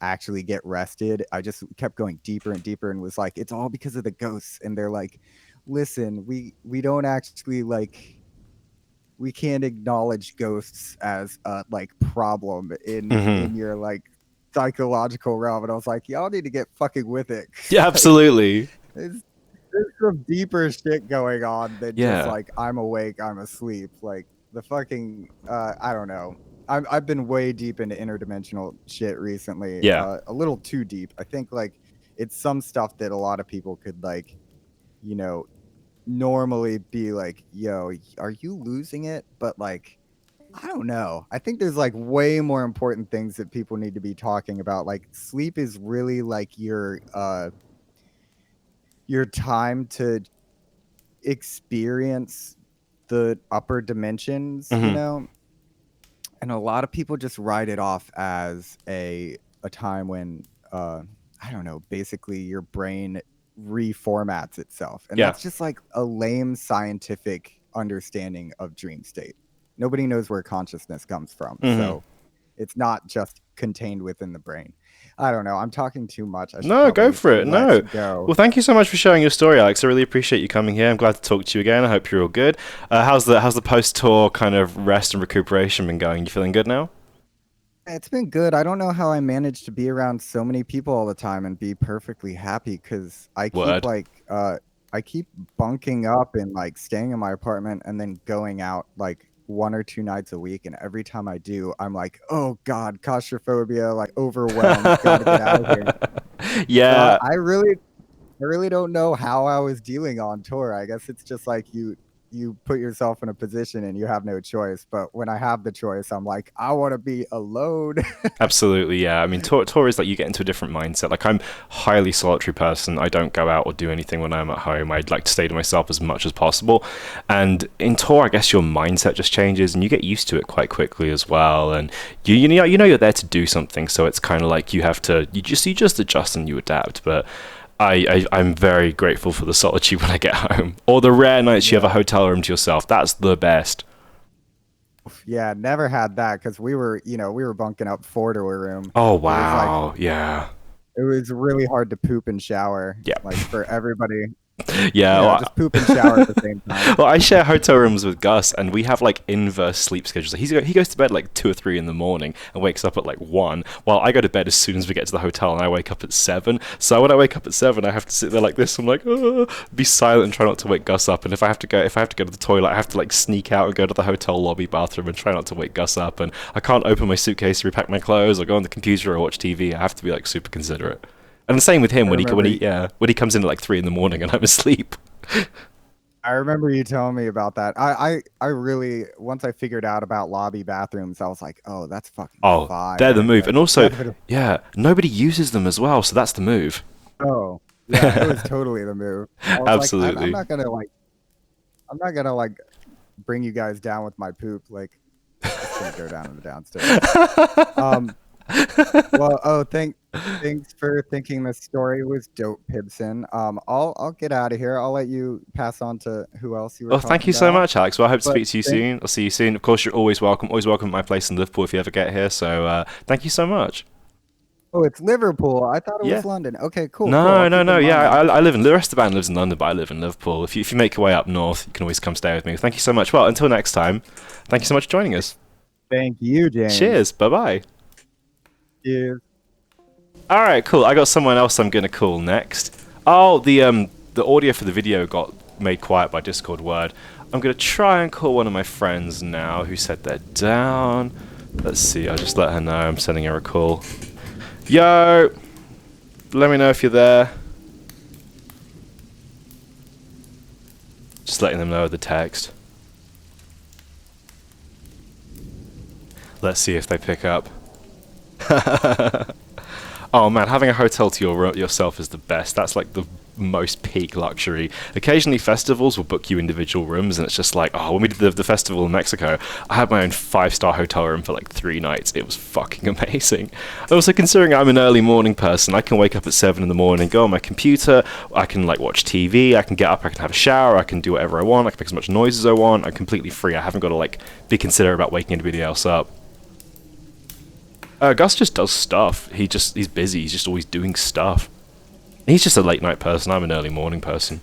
actually get rested. I just kept going deeper and deeper, and was like, it's all because of the ghosts. And they're like, listen, we don't actually like, we can't acknowledge ghosts as a like problem Mm-hmm. in your like psychological realm. And I was like, y'all need to get fucking with it. Yeah, absolutely. There's some deeper shit going on than Yeah. just like, I'm awake, I'm asleep. Like, the fucking I don't know. I've been way deep into interdimensional shit recently. Yeah. A little too deep. I think like it's some stuff that a lot of people could like, normally be like, yo, are you losing it? But like, I don't know. I think there's like way more important things that people need to be talking about. Like, sleep is really like your time to experience the upper dimensions, Mm-hmm. And a lot of people just write it off as a time when I don't know, basically your brain reformats itself. And Yeah. that's just like a lame scientific understanding of dream state. Nobody knows where consciousness comes from. Mm-hmm. So it's not just contained within the brain. I don't know. I'm talking too much. I should No, go probably for it. let No. go. Well, thank you so much for sharing your story, Alex. I really appreciate you coming here. I'm glad to talk to you again. I hope you're all good. How's the post-tour kind of rest and recuperation been going? You feeling good now? It's been good. I don't know how I managed to be around so many people all the time and be perfectly happy, because I keep Word. like I keep bunking up and like staying in my apartment and then going out like 1 or 2 nights a week, and every time I do, I'm like, oh god, claustrophobia, like overwhelmed, gotta get out of here. Yeah. I really don't know how I was dealing on tour. I guess it's just like you put yourself in a position and you have no choice. But when I have the choice, I'm like, I want to be alone. Absolutely, yeah. I mean, tour is like you get into a different mindset. Like, I'm a highly solitary person. I don't go out or do anything when I'm at home. I'd like to stay to myself as much as possible. And in tour, I guess your mindset just changes, and you get used to it quite quickly as well. And you know you're there to do something, so it's kind of like you just adjust and you adapt. But I'm very grateful for the solitude when I get home, or the rare nights you have a hotel room to yourself. That's the best. Yeah, never had that because we were bunking up 4 to a room. Oh It was like wow, yeah, it was really hard to poop and shower. yeah, Like for everybody, yeah. Well, just poop and shower at the same time. well, I share hotel rooms with Gus, and we have like inverse sleep schedules. He goes to bed like 2 or 3 in the morning and wakes up at like 1, while I go to bed as soon as we get to the hotel, and I wake up at 7. So when I wake up at 7, I have to sit there like this. I'm like, oh, be silent and try not to wake Gus up. And if I have to go to the toilet, I have to like sneak out and go to the hotel lobby bathroom and try not to wake Gus up. And I can't open my suitcase to repack my clothes or go on the computer or watch TV. I have to be like super considerate. And the same with him when he comes in at like 3 in the morning and I'm asleep. I remember you telling me about that. I really once I figured out about lobby bathrooms, I was like, oh, that's fucking Oh, fire. they're the move. Like, And also, definitely- yeah, nobody uses them as well, so that's the move. oh, yeah, it was totally the move. I was like, Absolutely. I'm not gonna like bring you guys down with my poop. Like, it's gonna go down in the downstairs. Well, thanks for thinking this story was dope, Pibson. I'll get out of here. I'll let you pass on to who else you were. Well, thank you so much, Alex. Well, I hope to But speak to you soon. I'll see you soon. Of course, you're always welcome. Always welcome at my place in Liverpool if you ever get here. So, thank you so much. Oh, it's Liverpool. I thought it Yeah. was London. Okay, cool. No, cool. I'll no, keep no. in Yeah, mind. I live in the rest of the band lives in London, but I live in Liverpool. If you make your way up north, you can always come stay with me. Thank you so much. Well, until next time, thank you so much for joining us. Thank you, James. Cheers. Bye bye. Cheers. All right, cool. I got someone else I'm gonna call next. Oh, the audio for the video got made quiet by Discord word. I'm gonna try and call one of my friends now who said they're down. Let's see. I'll just let her know I'm sending her a call. Yo, let me know if you're there. Just letting them know the text. Let's see if they pick up. Oh man, having a hotel to yourself is the best. That's like the most peak luxury. Occasionally festivals will book you individual rooms, and it's just like, oh, when we did the festival in Mexico, I had my own 5-star hotel room for like 3 nights. It was fucking amazing. Also, considering I'm an early morning person, I can wake up at 7 in the morning, go on my computer, I can like watch TV, I can get up, I can have a shower, I can do whatever I want, I can make as much noise as I want. I'm completely free. I haven't got to like be considerate about waking anybody else up. Gus just does stuff. He's busy. He's just always doing stuff. He's just a late night person. I'm an early morning person.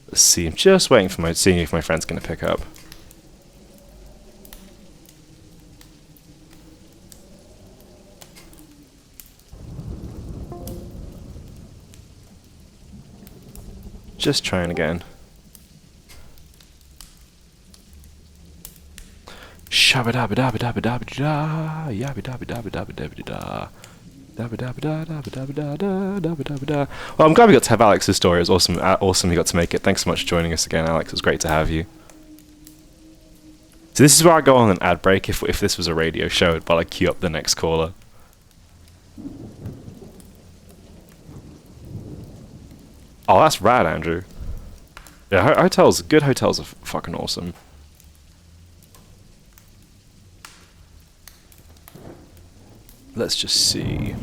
Let's see. I'm just waiting for seeing if my friend's gonna pick up. Just trying again. Shabba-dabba-dabba-dabba-dabba-da, yabba-dabba-dabba-dabba-dabba-da. Well, I'm glad we got to have Alex's story. It was awesome. Awesome he got to make it. Thanks so much for joining us again, Alex. It was great to have you. So this is where I go on an ad break. If this was a radio show, while I queue up the next caller. Oh, that's rad, Andrew. Yeah, good hotels are fucking awesome. Let's just see.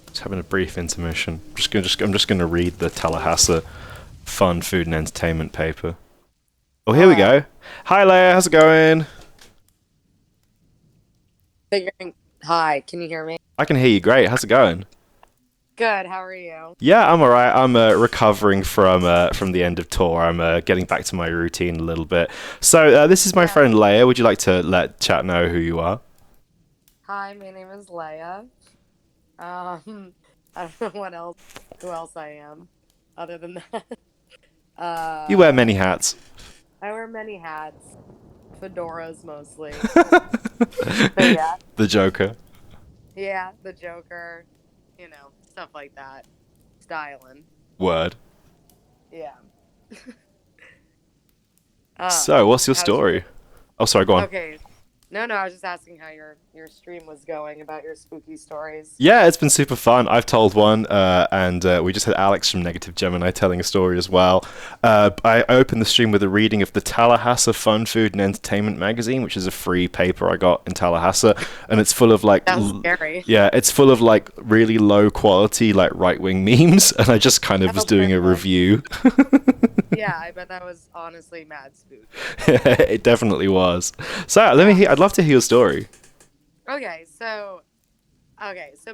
Just having a brief intermission. I'm just gonna read the Tallahassee Fun, Food and Entertainment paper. Oh, here we go. Hi, Leia. How's it going? Hi, can you hear me? I can hear you great. How's it going? Good, how are you? Yeah, I'm alright. I'm recovering from the end of tour. I'm getting back to my routine a little bit. So this is my friend Leia. Would you like to let chat know who you are? Hi, my name is Leia. I don't know who else I am, other than that. You wear many Uh, hats. I wear many hats, fedoras mostly. So yeah, The Joker. yeah, the Joker, stuff like that. Styling. Word. Yeah. So, what's your How's your story? Oh, sorry, go on. Okay. No, I was just asking how your stream was going about your spooky stories. Yeah, it's been super fun. I've told one, and we just had Alex from Negative Gemini telling a story as well. I opened the stream with a reading of the Tallahassee Fun Food and Entertainment magazine, which is a free paper I got in Tallahassee, and it's full of like, That's scary. yeah, it's full of like really low quality like right wing memes, and I just kind of was Oh, doing a perfect. review. Yeah, I bet that was honestly mad spooky. It definitely was. So I'd love to hear your story. Okay, so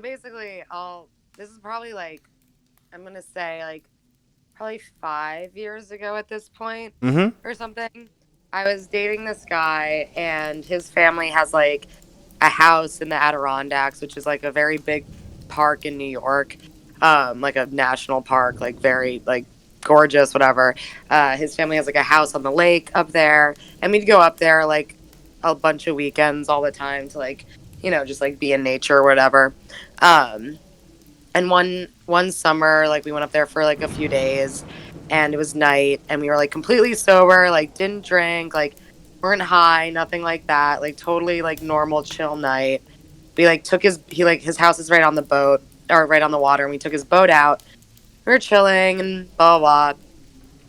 basically this is probably like I'm gonna say like probably 5 years ago at this point Mm-hmm. or something. I was dating this guy and his family has like a house in the Adirondacks, which is like a very big park in New York. Like a national park, like very like gorgeous, whatever. His family has like a house on the lake up there, and we'd go up there like a bunch of weekends all the time to like, just like be in nature or whatever. Um, and one summer, like we went up there for like a few days, and it was night, and we were like completely sober, like didn't drink, like weren't high, nothing like that, like totally like normal chill night. We like took his house is right on the boat or right on the water, and we took his boat out. We were chilling and blah blah blah.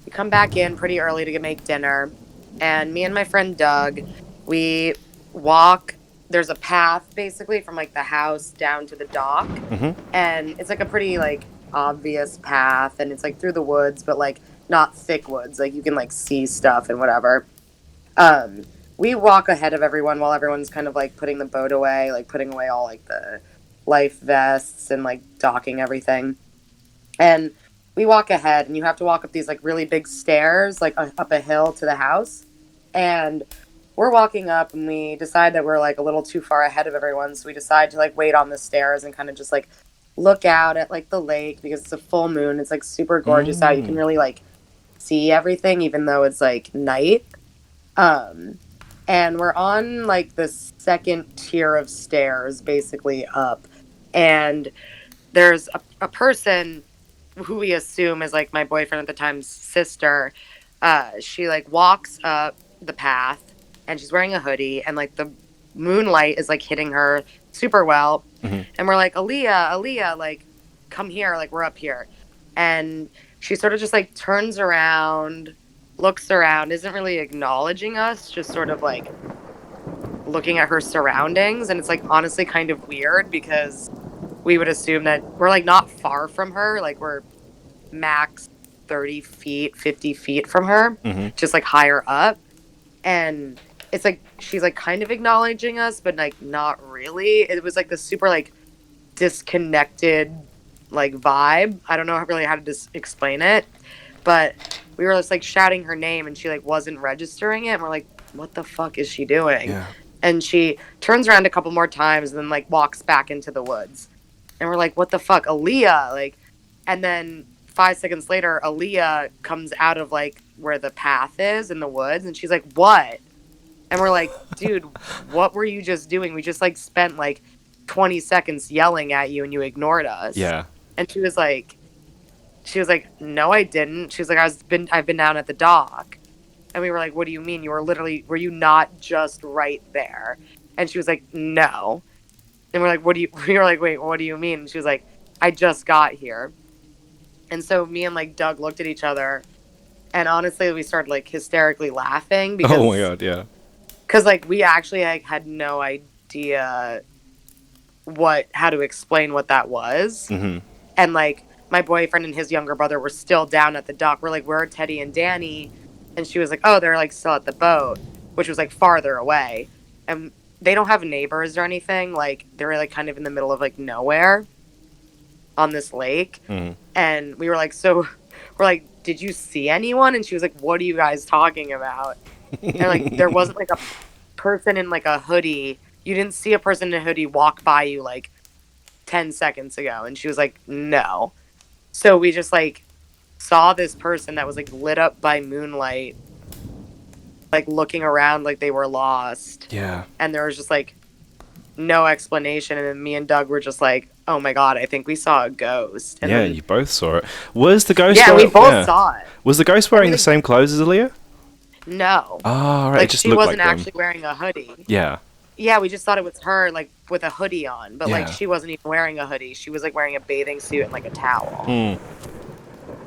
We come back in pretty early to make dinner, and me and my friend Doug, we walk. There's a path basically from like the house down to the dock, Mm-hmm. and it's like a pretty like obvious path, and it's like through the woods, but like not thick woods. Like you can like see stuff and whatever. Um, we walk ahead of everyone while everyone's kind of like putting the boat away, like putting away all like the life vests and like docking everything. And we walk ahead, and you have to walk up these like really big stairs, like up a hill to the house. And we're walking up, and we decide that we're like a little too far ahead of everyone. So we decide to like wait on the stairs and kind of just like look out at like the lake because it's a full moon. It's like super gorgeous out. You can really like see everything, even though it's like night. Um, and we're on like the second tier of stairs, basically up. And there's a person who we assume is like my boyfriend at the time's sister. She like walks up the path, and she's wearing a hoodie, and like the moonlight is like hitting her super well. Mm-hmm. And we're like, Aaliyah, like come here, like we're up here. And she sort of just like turns around, looks around, isn't really acknowledging us, just sort of like looking at her surroundings. And it's like honestly kind of weird because we would assume that we're like not far from her, like we're max 30 feet, 50 feet from her, Mm-hmm. just like higher up. And it's like she's like kind of acknowledging us, but like not really. It was like the super like disconnected like vibe. I don't know really how to explain it, but we were just like shouting her name, and she like wasn't registering it, and we're like, what the fuck is she doing? Yeah. And she turns around a couple more times and then like walks back into the woods, and we're like, what the fuck, Aaliyah? Like, and then 5 seconds later, Aaliyah comes out of like where the path is in the woods, and she's like, what? And we're like, dude, what were you just doing? We just like spent like 20 seconds yelling at you, and you ignored us. Yeah. And she was like, no, I didn't. She was like, I've been down at the dock. And we were like, what do you mean? Were you not just right there? And she was like, no. And we were like, wait, what do you mean? And she was like, I just got here. And so me and like Doug looked at each other, and honestly, we started like hysterically laughing because, Oh my god, yeah. because like we actually like had no idea how to explain what that was. Mm-hmm. And like my boyfriend and his younger brother were still down at the dock. We're like, where are Teddy and Danny? And she was like, oh, they're like still at the boat, which was like farther away. And they don't have neighbors or anything. Like they're like kind of in the middle of like nowhere on this lake. Mm-hmm. And we were like, so we're like, did you see anyone? And she was like, what are you guys talking about? And like there wasn't like a person in like a hoodie you didn't see a person in a hoodie walk by you like 10 seconds ago. And she was like, no. So we just like saw this person that was like lit up by moonlight, like looking around like they were lost. Yeah. And there was just like no explanation. And then me and Doug were just like, oh my God, I think we saw a ghost. And Yeah, then, you both saw it. Was the ghost? yeah, we both saw it. Was the ghost wearing the think- same clothes as Aaliyah? No. Oh, right. Like It just she looked wasn't like them. actually wearing a hoodie. Yeah. Yeah, we just thought it was her, like, with a hoodie on. But, like, Yeah. she wasn't even wearing a hoodie. She was, like, wearing a bathing suit and, like, a towel. Hmm.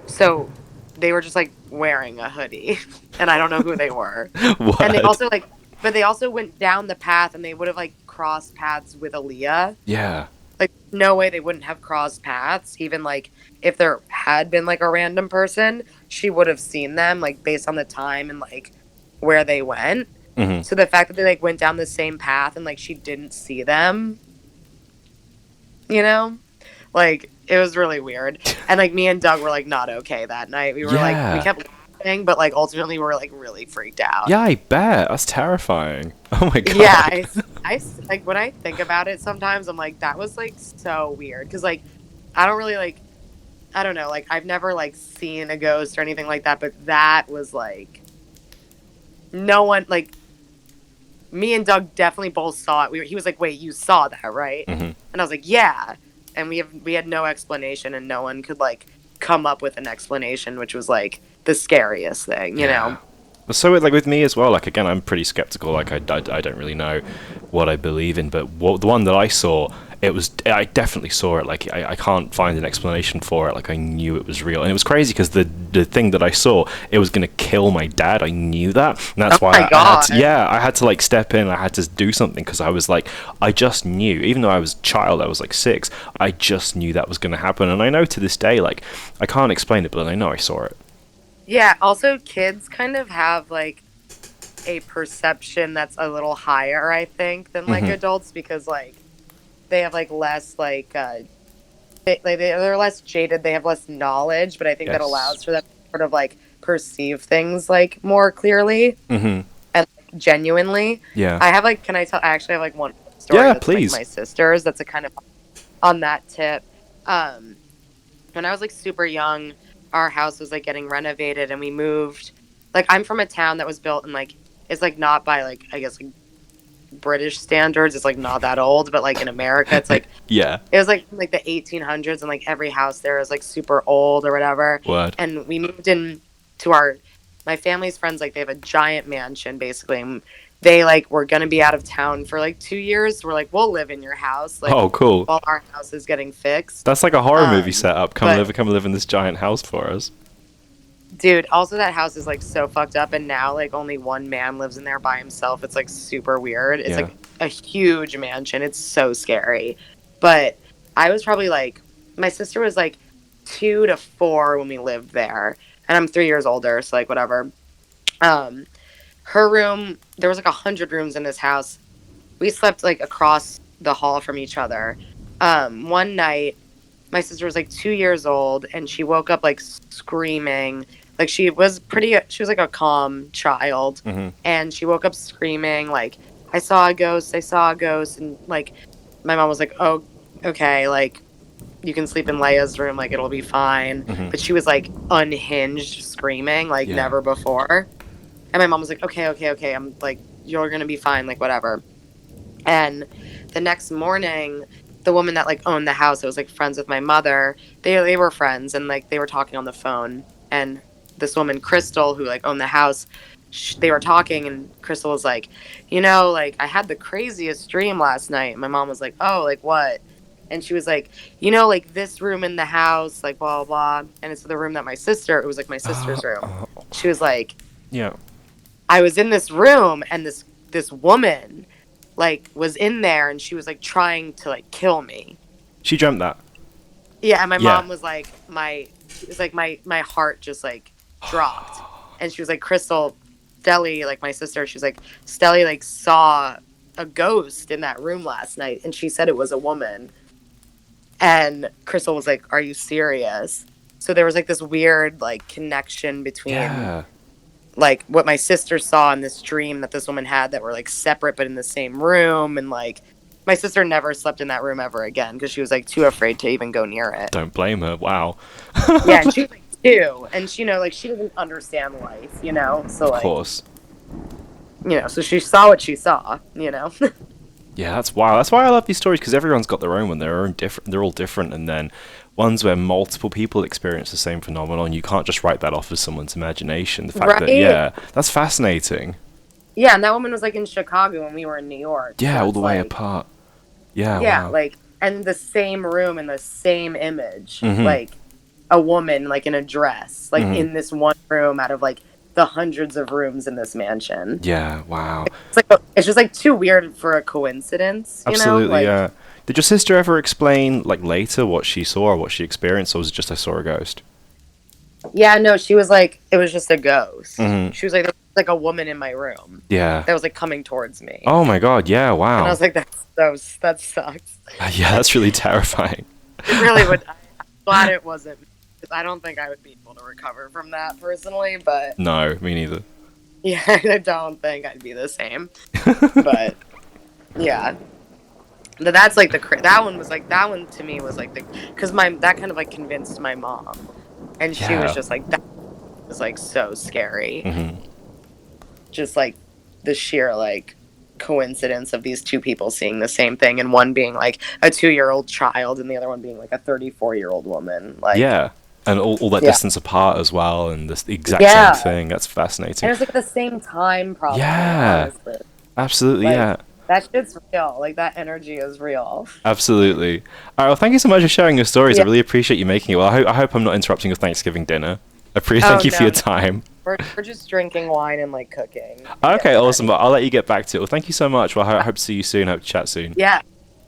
So, they were just, like, wearing a hoodie. And I don't know who they were. What? And they also, like, but they also went down the path and they would have, like, crossed paths with Aaliyah. Yeah. Like, no way they wouldn't have crossed paths. Even, like, if there had been, like, a random person, she would have seen them, like, based on the time and, like, where they went. Mm-hmm. So the fact that they like went down the same path and like she didn't see them, you know, like it was really weird. And like me and Doug were like not okay that night. We were like we kept laughing, but like ultimately we were like really freaked out. Yeah, I bet. That's terrifying. Oh my god. Yeah, I like when I think about it sometimes I'm like that was like so weird because like I don't really like I don't know like I've never like seen a ghost or anything like that, but that was like no one like. Me and Doug definitely both saw it. He was like, "Wait, you saw that, right?" Mm-hmm. And I was like, "Yeah." And we had no explanation, and no one could like come up with an explanation, which was like the scariest thing, you know. So like with me as well, like again, I'm pretty skeptical. Like I don't really know what I believe in, but the one that I saw, I definitely saw it. Like I can't find an explanation for it. Like I knew it was real, and it was crazy because the thing that I saw, it was gonna kill my dad. I knew that, and that's why I had to like step in. I had to do something because I was like, I just knew. Even though I was a child, I was like 6. I just knew that was gonna happen, and I know to this day, like I can't explain it, but I know I saw it. Yeah, also kids kind of have like a perception that's a little higher, I think, than like adults because like they have like less like they're less jaded, they have less knowledge, but I think that allows for them to sort of like perceive things like more clearly and like, genuinely. Yeah. I have like I actually have like one story that's please. like my sister's that's a kind of on that tip. When I was like super young, our house was like getting renovated and we moved. Like I'm from a town that was built in like it's like not by like I guess like British standards. It's like not that old, but like in America, it's like yeah. It was like the 1800s, and like every house there is like super old or whatever. What? And we moved in to my family's friends. Like they have a giant mansion basically. And they like were gonna be out of town for like 2 years. We're like, we'll live in your house. Like, oh, cool. While our house is getting fixed. That's like a horror movie setup. Come live in this giant house for us. Dude, also that house is like so fucked up, and now like only one man lives in there by himself. It's like super weird. It's like a huge mansion. It's so scary. But I was probably like, my sister was like 2 to 4 when we lived there, and I'm 3 years older, so like whatever. Her room, there was like 100 rooms in this house. We slept like across the hall from each other. One night, my sister was like 2 years old, and she woke up like screaming. Like she was like a calm child, and she woke up screaming like, I saw a ghost, and like my mom was like, oh, okay, like you can sleep in Leia's room, like it'll be fine. But she was like unhinged screaming like never before. And my mom was like, okay, I'm like, you're gonna be fine, like whatever. And the next morning, the woman that like owned the house, that was like friends with my mother, they were friends, and like they were talking on the phone. And this woman, Crystal, who like owned the house, they were talking, and Crystal was like, you know, like I had the craziest dream last night. And my mom was like, oh, like what? And she was like, you know, like this room in the house, like blah, blah, blah. And it's the room that it was like my sister's room. She was like, yeah, I was in this room, and this woman like was in there, and she was like trying to like kill me. She dreamt that. Yeah, and my mom was like, my heart just like dropped. And she was like, Crystal, Stelly, like my sister, she was like, Stelly like saw a ghost in that room last night, and she said it was a woman. And Crystal was like, are you serious? So there was like this weird like connection between like what my sister saw in this dream that this woman had that were like separate but in the same room, and like my sister never slept in that room ever again because she was like too afraid to even go near it. Don't blame her. Wow. Yeah, and she was like 2, and she, you know, like she doesn't understand life, you know, so Of like, course. you know, so she saw what she saw, you know. Yeah, that's wow. That's why I love these stories, because everyone's got their own one. They're all different, and then ones where multiple people experience the same phenomenon. You can't just write that off as someone's imagination. The fact that Right. yeah, that's fascinating. Yeah, and that woman was like in Chicago and we were in New York. Yeah, so all it's the way like, apart. Yeah. yeah, Wow. like, and the same room and the same image, Mhm. like a woman like in a dress, like Mhm. in this one room out of like the hundreds of rooms in this mansion. Yeah. Wow. It's like it's just like too weird for a coincidence, you Absolutely. know? Like, Yeah. Did your sister ever explain, like, later what she saw or what she experienced, or was it just I saw a ghost? yeah, no, she was like, it was just a ghost. Mhm. She was like, there was like a woman in my room Yeah. that was like coming towards me. Oh my God. Yeah. And I Wow. was like, that sucks. Yeah, that's really terrifying. It really would. I'm glad it wasn't. Because I don't think I would be able to recover from that personally. But No, me neither. yeah, I don't think I'd be the same. But yeah, but that's like that one was like, that one to me was like because that kind of like convinced my mom, and she Yeah. was just like, that was like so scary. Hmm. Just like the sheer like coincidence of these two people seeing the same thing, and one being like a 2-year-old child and the other one being like a 34-year-old woman. Like, Yeah. And all that Yeah. distance apart as well, and the exact Yeah. same thing. That's and fascinating. it was like at the same time, probably. Yeah. Honestly. Absolutely, Like, yeah. That shit's real. Like, that energy is real. Absolutely. All right, well, thank you so much for sharing your stories. I Yeah. really appreciate you making it. Well, I hope I'm not interrupting your Thanksgiving dinner. Oh, Thank you for no. your time. We're just drinking wine and like cooking. Okay, Yeah. awesome. But I'll let you get back to it. Well, thank you so much. Well, I hope to see you soon. Hope to chat soon. Yeah,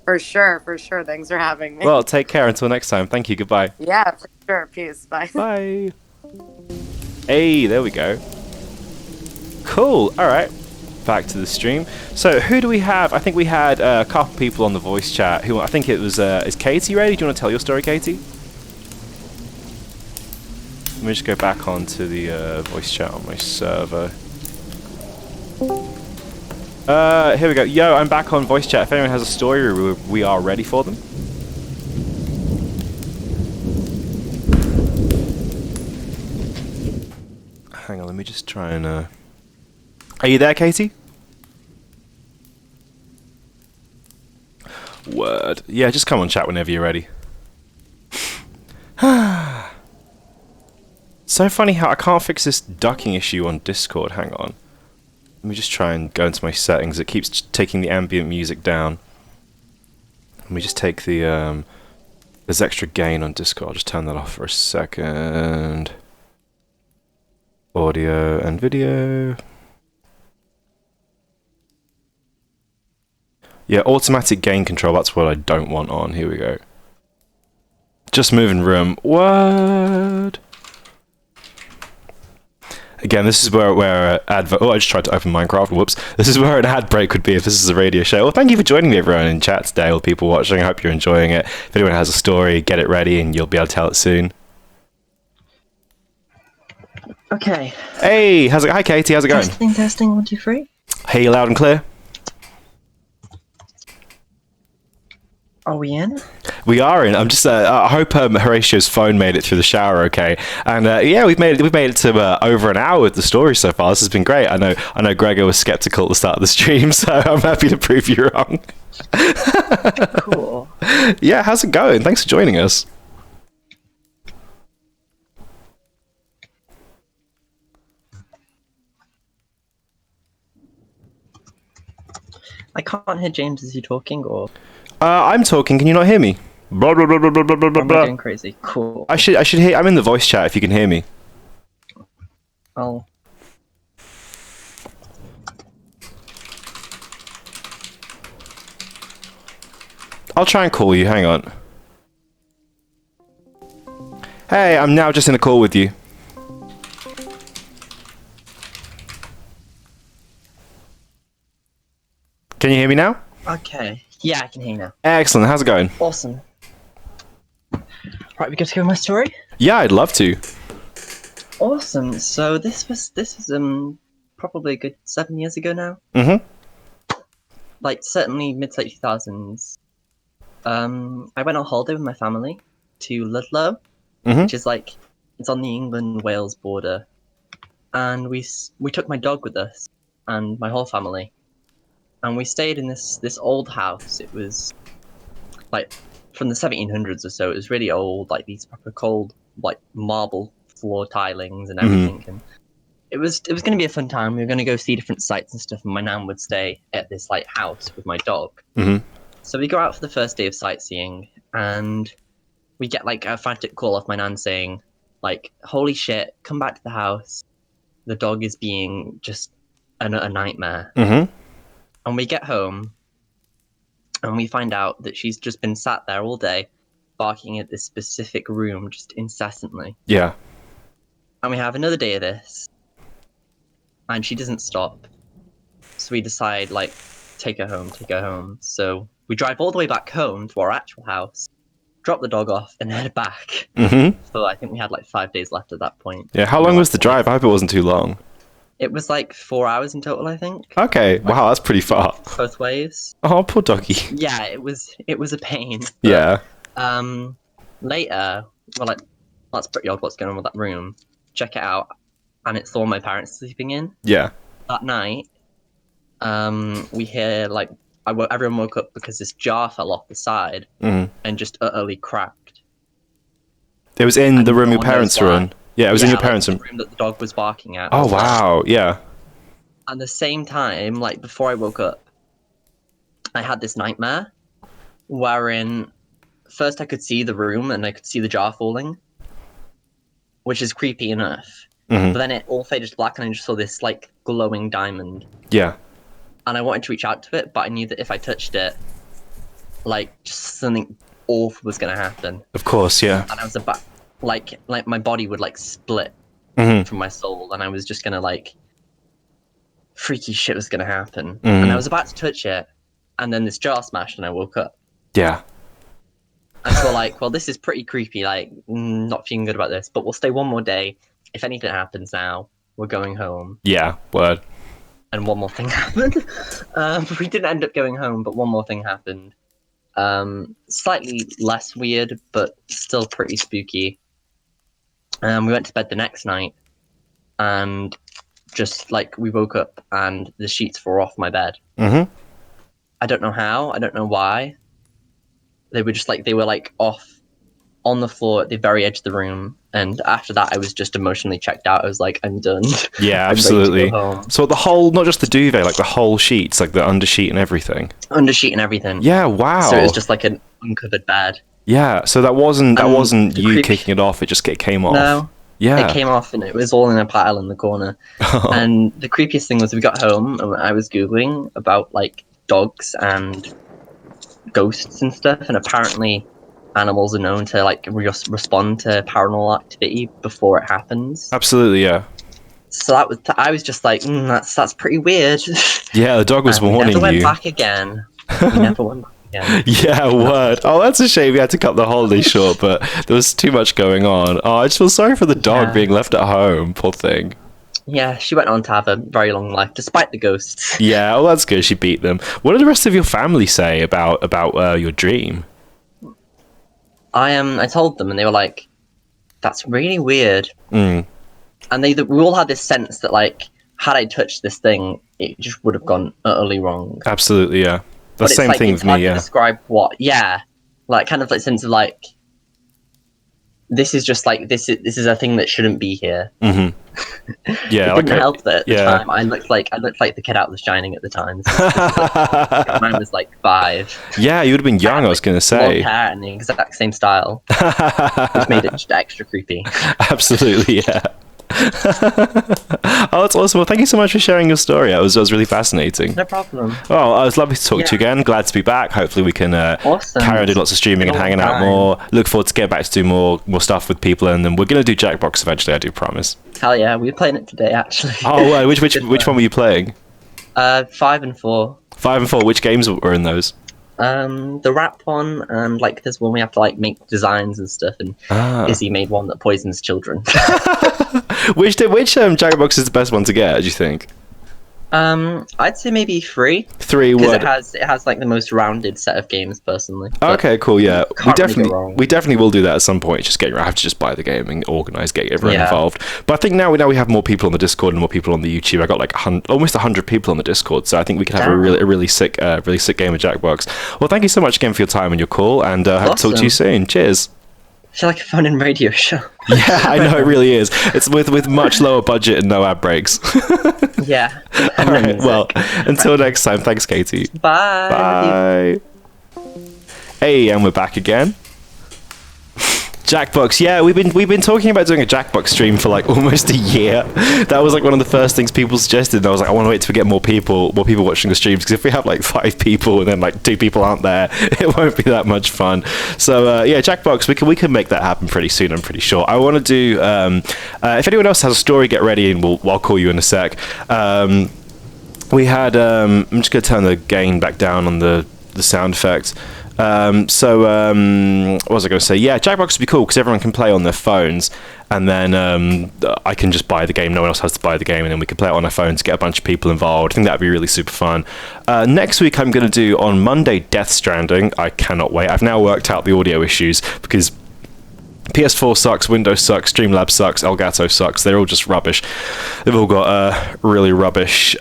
for sure, for sure. Thanks for having me. Well, take care. Until next time. Thank you. Goodbye. Yeah, for sure. Peace. Bye. Bye. Hey, there we go. Cool. All right. Back to the stream. So, who do we have? I think we had a couple people on the voice chat. Who I think it was. Is Katie ready? Do you want to tell your story, Katie? Let me just go back onto the voice chat on my server. Here we go. Yo, I'm back on voice chat. If anyone has a story, we are ready for them. Hang on, let me just try and... Are you there, Katie? Word. Yeah, just come on chat whenever you're ready. So funny how I can't fix this ducking issue on Discord. Hang on. Let me just try and go into my settings. It keeps taking the ambient music down. Let me just take the... There's extra gain on Discord. I'll just turn that off for a second. Audio and video. Yeah, automatic gain control, that's what I don't want on. Here we go. Just moving room. What? Again, this is where advert. Oh, I just tried to open Minecraft. Whoops. This is where an ad break would be if this is a radio show. Well, thank you for joining me, everyone, in chat today, all the people watching. I hope you're enjoying it. If anyone has a story, get it ready and you'll be able to tell it soon. Okay. Hey, hi Katie, how's it going? Testing, 1, 2, 3. Hey, loud and clear. Are we in? We are in. I'm just. I hope Horatio's phone made it through the shower, okay. And yeah, we've made it to over an hour with the story so far. This has been great. I know. Gregor was skeptical at the start of the stream, so I'm happy to prove you wrong. Cool. Yeah, how's it going? Thanks for joining us. I can't hear James. Is he talking or I'm talking. Can you not hear me? Blah blah blah blah blah blah blah am I blah. going crazy? Cool. I should hear. I'm in the voice chat if you can hear me. I'll... I'll try and call you. Hang on. Hey, I'm now just in a call with you. Can you hear me now? Okay. Yeah, I can hear you now. Excellent. How's it going? Awesome. Right, we good to go with my story? Yeah, I'd love to. Awesome. So this was probably a good 7 years ago now. Mm-hmm. Like certainly mid to late 2000s. I went on holiday with my family to Ludlow, Mhm. which is like it's on the England-Wales border, and we took my dog with us and my whole family, and we stayed in this old house. It was like from the 1700s or so. It was really old, like these proper cold like marble floor tilings and everything. And it was going to be a fun time. We were going to go see different sights and stuff, and my nan would stay at this like house with my dog. Mhm. So we go out for the first day of sightseeing, and we get like a frantic call off my nan saying, like, "Holy shit, come back to the house. The dog is being just a nightmare." Mhm. And we get home, and we find out that she's just been sat there all day, barking at this specific room just incessantly. Yeah. And we have another day of this, and she doesn't stop. So we decide, like, take her home. So we drive all the way back home to our actual house, drop the dog off, and head back. Mhm. So I think we had like 5 days left at that point. Yeah. How long was the drive? I hope it wasn't too long. It was like 4 hours in total, I think. Okay. Wow, that's pretty far. Both ways. Oh, poor doggy. Yeah, it was a pain. But, Yeah. Later, we're like, that's pretty odd. What's going on with that room? Check it out, and it's all my parents sleeping in. Yeah. That night, we hear like everyone woke up because this jar fell off the side and just utterly cracked. It was in And the room no your one parents knows were why. in. Yeah, it was in your like, parents' the room. room that the dog was barking at. Oh wow. Yeah. At the same time, like before I woke up, I had this nightmare wherein first I could see the room and I could see the jar falling, which is creepy enough. Mhm. But then it all faded to black and I just saw this like glowing diamond. Yeah. And I wanted to reach out to it, but I knew that if I touched it, like just something awful was gonna happen. Of course. Yeah. And I was about like my body would like split Mhm. from my soul, and I was just gonna like freaky shit was gonna happen. And I was about to touch it, and then this jar smashed, and I woke up. Yeah. And so we're like, well, this is pretty creepy. Like, not feeling good about this, but we'll stay one more day. If anything happens now, we're going home. Yeah. Word. And one more thing happened. We didn't end up going home, but one more thing happened. Slightly less weird, but still pretty spooky. We went to bed the next night, and just like we woke up and the sheets were off my bed. Mhm. I don't know how. I don't know why. They were just like off on the floor at the very edge of the room. And after that, I was just emotionally checked out. I was like, I'm done. Yeah. I'm ready to Absolutely. go home. So the whole, not just the duvet, like the whole sheets, like the undersheet and everything. Undersheet and everything. Yeah. Wow. So it was just like an uncovered bed. Yeah. So that wasn't the you creepy- kicking it off. It just came off. No. Yeah. It came off and it was all in a pile in the corner. And the creepiest thing was we got home and I was Googling about like dogs and ghosts and stuff. And apparently animals are known to like respond to paranormal activity before it happens. Absolutely. Yeah. So I was just like, that's pretty weird. Yeah. The dog was And we warning never went you. back again. We never went back again. Yeah, word. Oh, that's a shame. We had to cut the holiday short, but there was too much going on. Oh, I just feel sorry for the dog Yeah. being left at home. Poor thing. Yeah, she went on to have a very long life, despite the ghosts. Yeah, well, that's good. She beat them. What did the rest of your family say about your dream? I told them, and they were like, "That's really weird." Mm. And we all had this sense that like, had I touched this thing, it just would have gone utterly wrong. Absolutely, yeah. The But it's same like, thing it's with me, hard to yeah. describe what, yeah, like kind of like sense of like, this is just like this is a thing that shouldn't be here. Mm-hmm. Yeah, It like didn't help that at the yeah. time I looked like the kid out of The Shining at the time. So mine was like 5. Yeah, you would have been young. I was going to Blonde say. hair and the exact same style, which made it just extra creepy. Absolutely, yeah. Oh, that's awesome. Well, thank you so much for sharing your story. It was really fascinating. No problem. Well, it was lovely to talk to you again. Glad to be back. Hopefully we can Awesome. carry on doing lots of streaming and Been a hanging long out time. more. Look forward to getting back to do more stuff with people, and then we're going to do Jackbox eventually, I do promise. Hell yeah, we were playing it today actually. Oh, which Good one were you playing? 5 and 4. 5 and 4, which games were in those? The rap one, and like there's one we have to like make designs and stuff, and Izzy made one that poisons children. Which Jackbox is the best one to get? Do you think? I'd say maybe 3. 3 because it has like the most rounded set of games personally. Okay, cool. Yeah, can't really go wrong. we definitely will do that at some point. Just I have to just buy the game and organize, get everyone involved. But I think now we have more people on the Discord and more people on the YouTube. I got like almost 100 people on the Discord, so I think we could have a really sick game of Jackbox. Well, thank you so much again for your time and your call, and hope to talk to you soon. Cheers. I feel like a phone and radio show. Yeah, I know, it really is. It's with much lower budget and no ad breaks. Yeah. All right, well, until next time, thanks, Katie. Bye. Bye. Hey, and we're back again. Jackbox, yeah, we've been talking about doing a Jackbox stream for like almost a year. That was like one of the first things people suggested, and I was like, I want to wait to get more people watching the streams, because if we have like 5 people and then like 2 people aren't there, it won't be that much fun. So yeah, Jackbox, we can make that happen pretty soon, I'm pretty sure. I want to do if anyone else has a story, get ready and I'll call you in a sec. We had I'm just gonna turn the gain back down on the sound effects. What was I going to say? Yeah, Jackbox would be cool because everyone can play on their phones, and then I can just buy the game. No one else has to buy the game, and then we can play it on our phones, get a bunch of people involved. I think that would be really super fun. Next week, I'm going to do on Monday Death Stranding. I cannot wait. I've now worked out the audio issues because PS4 sucks, Windows sucks, Streamlabs sucks, Elgato sucks. They're all just rubbish. They've all got really rubbish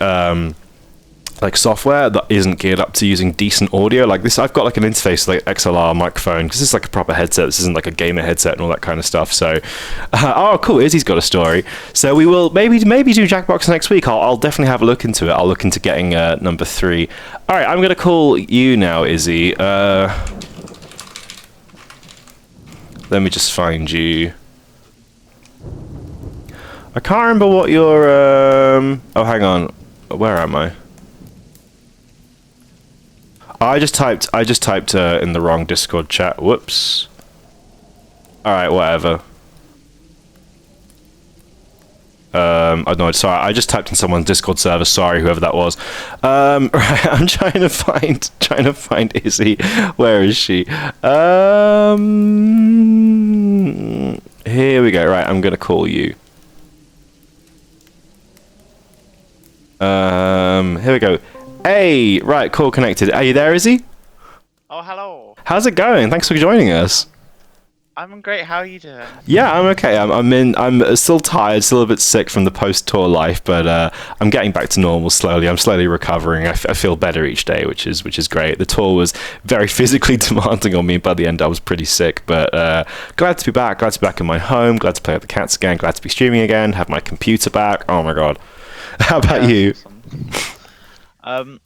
like software that isn't geared up to using decent audio. Like this, I've got like an interface like XLR microphone because this is like a proper headset. This isn't like a gamer headset and all that kind of stuff. So, oh, cool. Izzy's got a story. So we will maybe do Jackbox next week. I'll definitely have a look into it. I'll look into getting number 3. All right, I'm gonna call you now, Izzy. Let me just find you. I can't remember what your oh, hang on. Where am I? I just typed in the wrong Discord chat. Whoops. All right, whatever. Oh no, sorry. I just typed in someone's Discord server. Sorry, whoever that was. Right, I'm trying to find Izzy. Where is she? Here we go. Right, I'm gonna call you. Here we go. Hey, right, call connected. Are you there, Izzy? Oh, hello. How's it going? Thanks for joining us. I'm great. How are you doing? Yeah, I'm okay. I'm still tired, still a bit sick from the post-tour life, but I'm getting back to normal slowly. I'm slowly recovering. I feel better each day, which is great. The tour was very physically demanding on me. By the end, I was pretty sick, but glad to be back. Glad to be back in my home. Glad to play with the cats again. Glad to be streaming again. Have my computer back. Oh my god. How about you? Awesome.